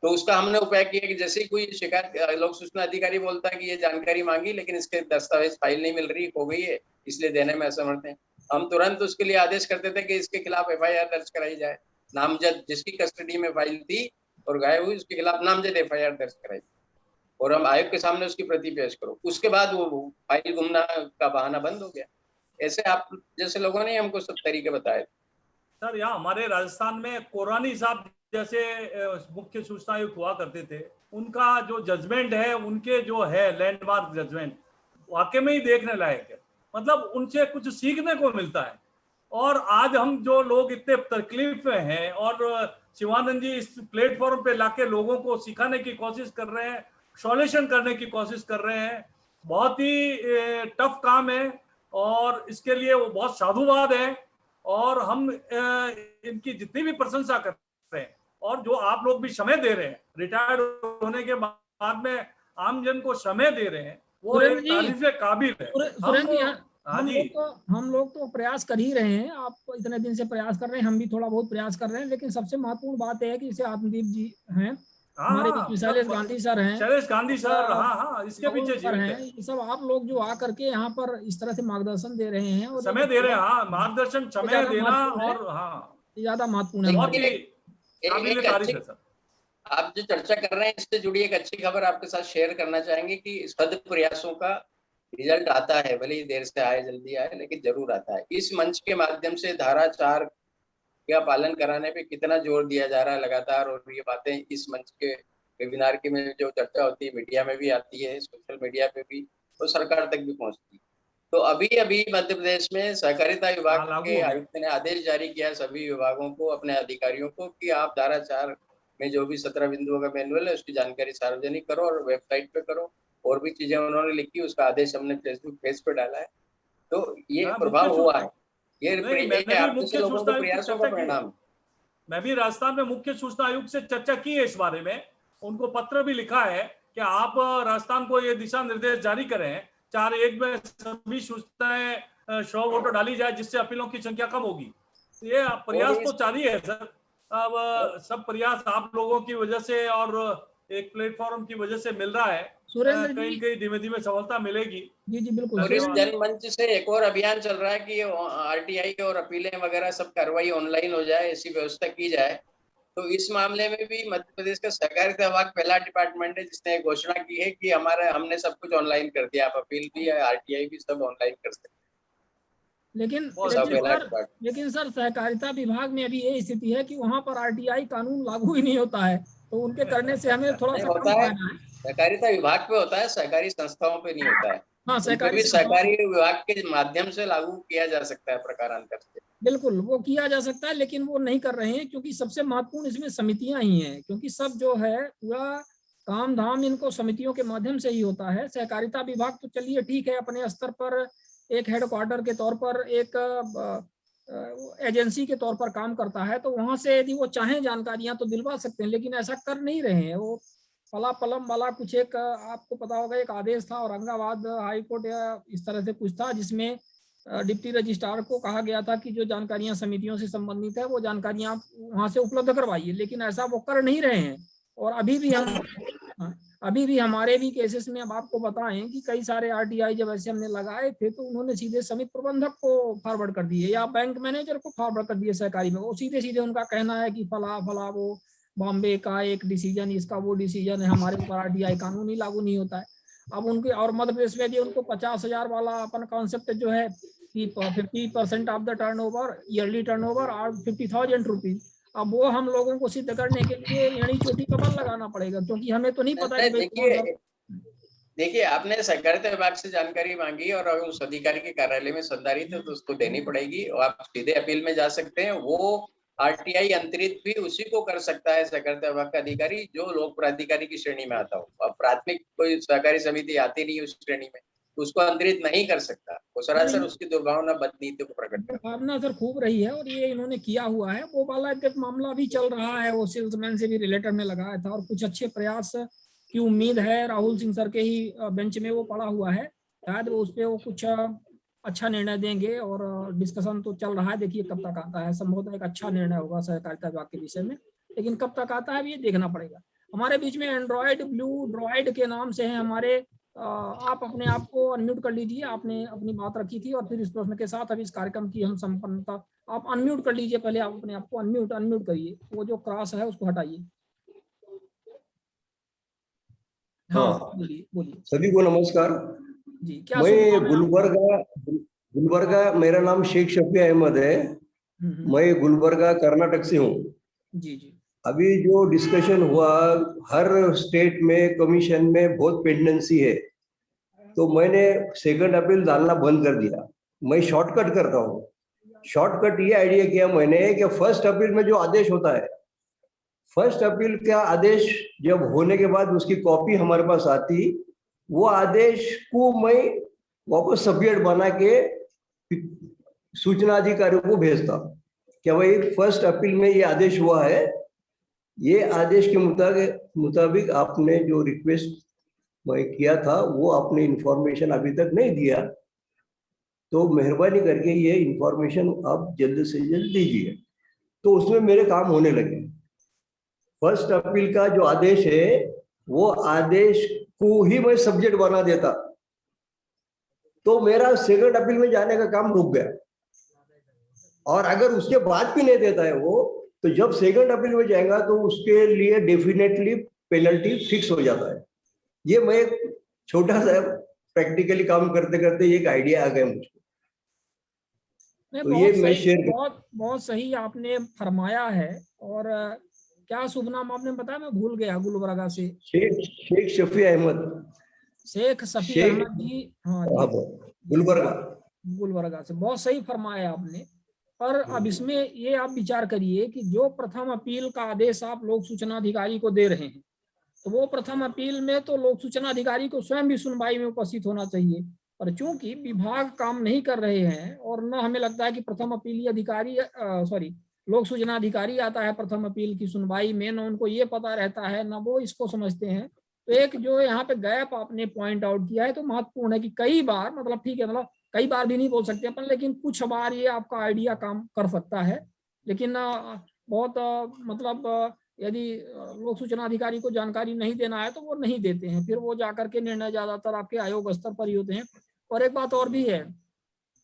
तो उसका हमने उपाय किया कि जैसे ही कोई शिकायत, लोक सूचना अधिकारी बोलता है कि ये जानकारी मांगी लेकिन इसके दस्तावेज फाइल नहीं मिल रही, खो गई है, इसलिए देने में असमर्थ हैं, हम तुरंत उसके लिए आदेश करते थे कि इसके खिलाफ एफआईआर दर्ज कराई जाए। नामजद जिसकी कस्टडी में फाइल थी और गायब हुई, उसके खिलाफ नामजद एफआईआर दर्ज कराई और हम आयोग के सामने उसकी प्रति पेश करो। उसके बाद वो फाइल गुमना का बहाना बंद हो गया। ऐसे आप जैसे लोगों ने हमको सब तरीके बताए। सर, यहाँ हमारे राजस्थान में कोरानी साहब जैसे मुख्य सूचना आयुक्त हुआ करते थे, उनका जो जजमेंट है, उनके जो है लैंडमार्क जजमेंट, वाकई में ही देखने लायक है। मतलब उनसे कुछ सीखने को मिलता है। और आज हम जो लोग इतने तकलीफ में हैं और शिवानंद जी इस प्लेटफॉर्म पे लाके लोगों को सिखाने की कोशिश कर रहे हैं, सॉल्यूशन करने की कोशिश कर रहे हैं, बहुत ही टफ काम है और इसके लिए वो बहुत साधुवाद है और हम इनकी जितनी भी प्रशंसा कर रहे हैं और जो आप लोग भी समय दे रहे हैं, रिटायर्ड होने के बाद में आम जन को समय दे रहे हैं, वो एक तारीफ के काबिल है। हम लोग तो प्रयास कर ही रहे हैं, आप इतने दिन से प्रयास कर रहे हैं, हम भी थोड़ा बहुत प्रयास कर रहे हैं, लेकिन सबसे महत्वपूर्ण बात है कि जैसे आत्मदीप जी हैं, हमारे बीच शैलेश गांधी सर हैं, शैलेश गांधी सर, हाँ, इसके पीछे सर हैं, ये सब आप लोग जो आ करके यहाँ पर इस तरह से मार्गदर्शन दे रहे हैं और समय दे रहे हैं, हाँ, मार्गदर्शन समय देना और हाँ ज्यादा महत्वपूर्ण है। आप जो चर्चा कर रहे हैं इससे जुड़ी एक अच्छी खबर आपके साथ शेयर करना चाहेंगे कि सद प्रयासों का रिजल्ट आता है, भले ही देर से आए जल्दी आए, लेकिन जरूर आता है। इस मंच के माध्यम से धारा 4 का पालन कराने पे कितना जोर दिया जा रहा है लगातार, और ये बातें इस मंच के वेबिनार के में जो चर्चा होती है, मीडिया में भी आती है, सोशल मीडिया पे भी, तो सरकार तक भी पहुंचती है। तो अभी मध्य प्रदेश में सहकारिता विभाग के आयुक्त ने आदेश जारी किया सभी विभागों को, अपने अधिकारियों को, कि आप धारा 4 में जो भी 17 बिंदुओं का मैनुअल है उसकी जानकारी सार्वजनिक करो और वेबसाइट पे करो। और भी चीजें उन्होंने लिखी, उसका आदेश हमने फेसबुक पेज पे डाला है। तो ये प्रभाव हुआ है, ये लोगों के प्रयासों का परिणाम। मैं भी राजस्थान में मुख्य सूचना आयुक्त से चर्चा की है इस बारे में, उनको पत्र भी लिखा है कि आप राजस्थान को ये दिशा निर्देश जारी करें, 4(1) में सभी सूचनाएं शो वोटर डाली जाए जिससे अपीलों की संख्या कम होगी। ये प्रयास तो जारी है सर। अब सब प्रयास आप लोगों की वजह से और एक प्लेटफॉर्म की वजह से मिल रहा है, सुरेंद्र कहीं जी, कहीं धीमे धीमे सफलता मिलेगी। जी जी बिल्कुल। और इस सुरेंद्र जी, जनमंच से एक और अभियान चल रहा है कि आरटीआई और अपीलें वगैरह सब कार्रवाई ऑनलाइन हो जाए, ऐसी व्यवस्था की जाए। तो इस मामले में भी मध्य प्रदेश का सहकारिता विभाग पहला डिपार्टमेंट है जिसने घोषणा की है कि हमने सब कुछ ऑनलाइन कर दिया, आप अपील भी आरटीआई भी सब ऑनलाइन कर सकते लेकिन हैं। पहला डिपार्टमेंट। लेकिन सर सहकारिता विभाग में अभी ये स्थिति है कि वहाँ पर आरटीआई कानून लागू ही नहीं होता है, तो उनके करने से हमें थोड़ा नहीं सा कम होता है, फायदा है। सहकारिता विभाग पे होता है, सहकारी संस्थाओं पे नहीं होता है। हाँ, उन पे सहकारी भी संस्थाओं, सहकारी विभाग के माध्यम से लागू किया जा सकता है प्रकारांतर से। बिल्कुल वो किया जा सकता है, लेकिन वो नहीं कर रहे हैं क्योंकि सबसे महत्वपूर्ण इसमें समितियां ही हैं, क्योंकि सब जो है पूरा काम धाम इनको समितियों के माध्यम से ही होता है। सहकारिता विभाग तो चलिए ठीक है, अपने स्तर पर एक हेडक्वार्टर के तौर पर एक एजेंसी के तौर पर काम करता है, तो वहां से यदि वो चाहें जानकारियां तो दिलवा सकते हैं, लेकिन ऐसा कर नहीं रहे हैं। वो पला पलम वाला कुछ एक आपको पता होगा एक आदेश था औरंगाबाद हाई कोर्ट या इस तरह से कुछ था, जिसमें डिप्टी रजिस्ट्रार को कहा गया था कि जो जानकारियां समितियों से संबंधित है वो जानकारियां आप वहां से उपलब्ध करवाइए, लेकिन ऐसा वो कर नहीं रहे हैं। और अभी भी हमारे भी केसेस में अब आपको बताएं कि कई सारे आरटीआई जब ऐसे हमने लगाए थे तो उन्होंने सीधे समिति प्रबंधक को फॉरवर्ड कर दिए या बैंक मैनेजर को फॉरवर्ड कर दिए सहकारी में। वो सीधे सीधे उनका कहना है कि फला फला वो बॉम्बे का एक डिसीजन, इसका वो डिसीजन है, हमारे ऊपर आरटीआई कानून ही लागू नहीं होता है। अब उनके और मध्य प्रदेश में भी उनको 50,000 वाला अपन कॉन्सेप्ट जो है कि 50% of the turnover, yearly turnover और 50,000 रुपीज, अब वो हम लोगों को सिद्ध करने के लिए एड़ी चोटी का बल लगाना पड़ेगा, क्योंकि हमें तो नहीं पता कि देखिए आपने सहकारिता विभाग से जानकारी मांगी और अगर उस अधिकारी के कार्यालय में संधारित है तो उसको देनी पड़ेगी और आप सीधे अपील में जा सकते हैं। वो आरटीआई अंतरित भी उसी को कर सकता है सहकारिता विभाग का अधिकारी जो लोक प्राधिकारी की श्रेणी में आता हो। अब प्राथमिक कोई सहकारी समिति आती नहीं उस श्रेणी में, उसको अंतरित नहीं कर सकता। वो सरासर उसकी दुर्भावना बदनीति को प्रकट करता है। भावना सर खूब रही है और ये इन्होंने किया हुआ है। वो वाला एक मामला भी चल रहा है, वो सेल्समैन से भी रिलेटेड में लगाया था और कुछ अच्छे प्रयास की उम्मीद है। राहुल सिंह सर के ही बेंच में वो पड़ा हुआ है, शायद वो उस पर वो कुछ अच्छा निर्णय देंगे और डिस्कशन तो चल रहा है। देखिए कब तक आता है, संभवतः एक अच्छा निर्णय होगा सहकारिता विभाग के विषय में, लेकिन कब तक आता है ये देखना पड़ेगा। हमारे बीच में एंड्रॉयड ब्लू ड्रॉइड के नाम से है हमारे, आप अपने आप को अनम्यूट कर लीजिए। आपने अपनी बात रखी थी और फिर इस प्रश्न के साथ अभी इस कार्यक्रम की हम संपन्नता, आप अनम्यूट कर लीजिए। पहले आप अपने आप को अनम्यूट करिए, वो जो क्रॉस है उसको हटाइए। हाँ बोलिए। सभी को नमस्कार जी। क्या मैं गुलबर्गा, मेरा नाम शेख शफी अहमद है। मैं गुलबर्गा कर्नाटक से हूँ। जी। अभी जो डिस्कशन हुआ, हर स्टेट में कमीशन में बहुत पेंडेंसी है, तो मैंने सेकंड अपील डालना बंद कर दिया। मैं शॉर्टकट करता हूँ। शॉर्टकट ये आइडिया किया मैंने कि फर्स्ट अपील में जो आदेश होता है, फर्स्ट अपील का आदेश जब होने के बाद उसकी कॉपी हमारे पास आती, वो आदेश को मैं वापस सब्जेक्ट बना के सूचना अधिकारियों को भेजता कि भाई फर्स्ट अपील में ये आदेश हुआ है, ये आदेश के मुताबिक आपने जो रिक्वेस्ट मैं किया था वो आपने इंफॉर्मेशन अभी तक नहीं दिया, तो मेहरबानी करके ये इंफॉर्मेशन आप जल्द से जल्द दीजिए। तो उसमें मेरे काम होने लगे। फर्स्ट अपील का जो आदेश है वो आदेश को ही मैं सब्जेक्ट बना देता, तो मेरा सेकंड अपील में जाने का काम रुक गया। और अगर उसके बाद भी नहीं देता है वो, तो जब सेकंड अपील में जाएगा तो उसके लिए डेफिनेटली पेनल्टी फिक्स हो जाता है। ये मैं एक छोटा सा प्रैक्टिकली काम करते करते एक आइडिया आ गया मुझको, तो ये मैं शेयर बहुत सही आपने फरमाया है। और क्या शुभ नाम आपने बताया, मैं भूल गया। गुलबर्गा से शेख शफी अहमद। शेख शफी अहमद जी। हाँ जी, गुलबर्गा से बहुत सही फरमाया आपने। पर अब इसमें ये आप विचार करिए कि जो प्रथम अपील का आदेश आप लोक सूचना अधिकारी को दे रहे हैं, तो वो प्रथम अपील में तो लोक सूचना अधिकारी को स्वयं भी सुनवाई में उपस्थित होना चाहिए। पर चूंकि विभाग काम नहीं कर रहे हैं और न हमें लगता है कि प्रथम अपीली अधिकारी लोक सूचना अधिकारी आता है प्रथम अपील की सुनवाई में, न उनको ये पता रहता है, न वो इसको समझते हैं। तो एक जो यहाँ पे गैप आपने पॉइंट आउट किया है तो महत्वपूर्ण है कि कई बार, मतलब ठीक है, मतलब कई बार भी नहीं बोल सकते अपन, लेकिन कुछ बार ये आपका आइडिया काम कर सकता है। लेकिन बहुत मतलब यदि लोक सूचना अधिकारी को जानकारी नहीं देना है तो वो नहीं देते हैं, फिर वो जाकर के निर्णय ज्यादातर आपके आयोग स्तर पर ही होते हैं। और एक बात और भी है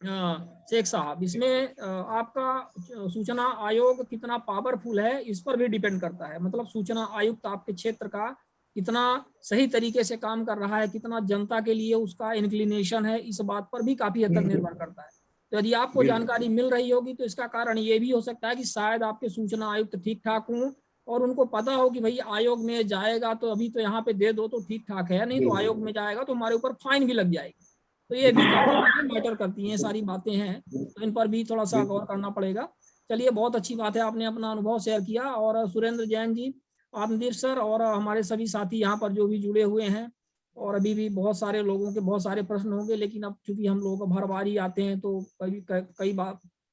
शेख साहब, इसमें आपका सूचना आयोग कितना पावरफुल है इस पर भी डिपेंड करता है। मतलब सूचना आयुक्त आपके क्षेत्र का कितना सही तरीके से काम कर रहा है, कितना जनता के लिए उसका इंक्लिनेशन है, इस बात पर भी काफी हद तक निर्भर करता है। तो यदि आपको जानकारी मिल रही होगी तो इसका कारण ये भी हो सकता है कि शायद आपके सूचना आयुक्त ठीक ठाक हों और उनको पता हो कि भाई आयोग में जाएगा तो अभी तो यहाँ पे दे दो तो ठीक ठाक है, नहीं तो आयोग में जाएगा तो हमारे ऊपर फाइन भी लग जाएगी। तो ये भी काफी मैटर करती हैं, सारी बातें हैं, तो इन पर भी थोड़ा सा गौर करना पड़ेगा। चलिए, बहुत अच्छी बात है, आपने अपना अनुभव शेयर किया। और सुरेंद्र जैन जी, आत्मदीप सर और हमारे सभी साथी यहाँ पर जो भी जुड़े हुए हैं, और अभी भी बहुत सारे लोगों के बहुत सारे प्रश्न होंगे, लेकिन अब चूंकि हम लोग हर बार ही आते हैं तो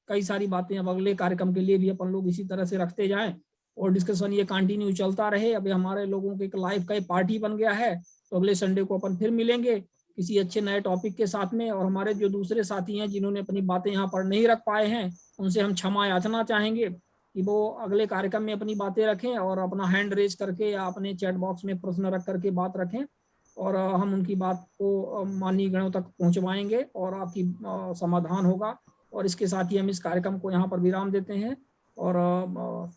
कई सारी बातें अब अगले कार्यक्रम के लिए भी अपन लोग इसी तरह से रखते जाएं और डिस्कशन ये कंटिन्यू चलता रहे। अभी हमारे लोगों के एक लाइव का पार्टी बन गया है, तो अगले संडे को अपन फिर मिलेंगे किसी अच्छे नए टॉपिक के साथ में। और हमारे जो दूसरे साथी हैं जिन्होंने अपनी बातें यहाँ पर नहीं रख पाए हैं, उनसे हम क्षमा याचना चाहेंगे कि वो अगले कार्यक्रम में अपनी बातें रखें और अपना हैंड रेज करके या अपने चैट बॉक्स में प्रश्न रख करके बात रखें, और हम उनकी बात को माननीय गणों तक पहुंचवाएंगे और आपकी समाधान होगा। और इसके साथ ही हम इस कार्यक्रम को यहाँ पर विराम देते हैं और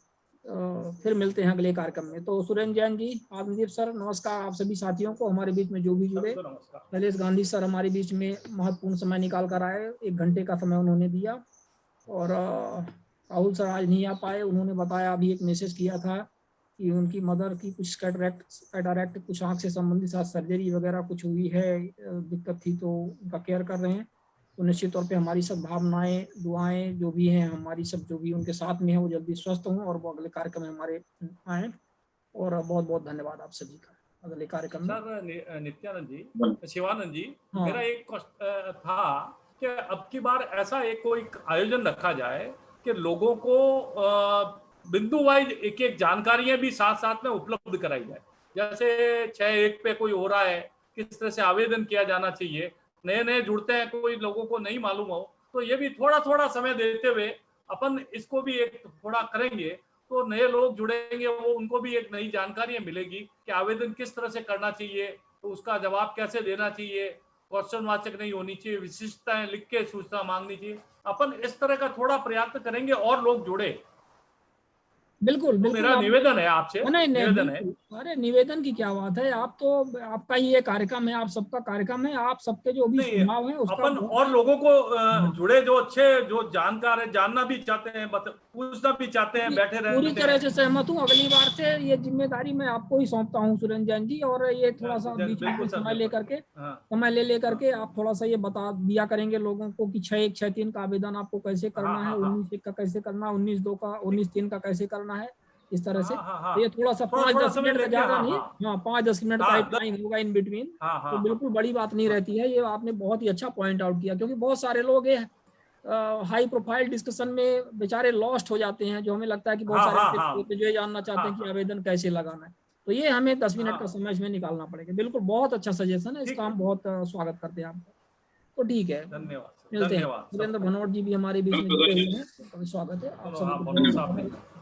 फिर मिलते हैं अगले कार्यक्रम में। तो सुरेंद्र जैन जी, आत्मदीप सर, नमस्कार आप सभी साथियों को, हमारे बीच में जो भी जुड़े। शैलेश गांधी सर हमारे बीच में महत्वपूर्ण समय निकाल कर आए, 1 घंटे का समय उन्होंने दिया। और राहुल सर आज नहीं आ पाए, उन्होंने बताया, अभी एक मैसेज किया था कि उनकी मदर की कुछ कैटरैक्ट कुछ आँख से संबंधित सर्जरी वगैरह कुछ हुई है, दिक्कत थी, तो उनका केयर कर रहे हैं। तो निश्चित तौर पे हमारी सब भावनाएं, दुआएं जो भी हैं, हमारी सब जो भी उनके साथ में है, वो जल्दी स्वस्थ हों और वो अगले कार्यक्रम में हमारे आए। और बहुत बहुत धन्यवाद आप सभी का। अगले कार्यक्रम में सर नित्यानंद जी, शिवानंद जी, मेरा एक था कि अब की बार ऐसा एक कोई आयोजन रखा जाए कि लोगों को बिंदु वाइज एक एक जानकारियां भी साथ साथ में उपलब्ध कराई जाए। जैसे 6.1 पे कोई हो रहा है, किस तरह से आवेदन किया जाना चाहिए, नए नए जुड़ते हैं, कोई लोगों को नहीं मालूम हो, तो ये भी थोड़ा थोड़ा समय देते हुए अपन इसको भी एक थोड़ा करेंगे तो नए लोग जुड़ेंगे, वो उनको भी एक नई जानकारी मिलेगी कि आवेदन किस तरह से करना चाहिए, तो उसका जवाब कैसे देना चाहिए, क्वेश्चन वाचक नहीं होनी चाहिए, विशिष्टताएं लिख के सूचना मांगनी चाहिए। अपन इस तरह का थोड़ा प्रयास करेंगे और लोग जुड़े। बिल्कुल बिल्कुल, मेरा निवेदन है आपसे, निवेदन है। अरे निवेदन की क्या बात है, आप तो आपका ही ये कार्यक्रम है, आप सबका कार्यक्रम है, आप सबके जो भी सुझाव है उसका अपन और लोगों को जुड़े जो अच्छे जो जानकार है, जानना भी चाहते हैं, पूछना भी चाहते हैं, बैठे रहे। पूरी तरह से सहमत हूँ। अगली बार से ये जिम्मेदारी मैं आपको ही सौंपता हूँ सुरेंद्र जैन जी, और ये थोड़ा सा बीच में समय लेकर के आप थोड़ा सा ये बता दिया करेंगे लोगों को कि 6.1 6.3 का आवेदन आपको कैसे करना है, 19.1 का कैसे करना, 19.2 का 19.3 का कैसे करना है, इस तरह से। तो ये थोड़ा सा 5-10 मिनट का ज्यादा नहीं, 5-10 मिनट का टाइम होगा इन बिटवीन, तो बिल्कुल बड़ी बात नहीं रहती है। ये आपने बहुत ही अच्छा पॉइंट आउट किया, क्योंकि बहुत सारे लोग ये हाई प्रोफाइल डिस्कशन में बेचारे लॉस्ट हो जाते हैं, जो हमें लगता है कि बहुत सारे जो जानना चाहते हैं कि आवेदन कैसे लगाना है। तो ये हमें 10 मिनट का समय इसमें निकालना पड़ेगा। बिल्कुल बहुत अच्छा सजेशन है, इसका हम बहुत स्वागत करते हैं आपका। तो ठीक है, धन्यवाद। मिलते हैं। सुरेंद्र भनोट जी भी हमारे बीच में जुड़े हुए हैं, स्वागत है आप सभी।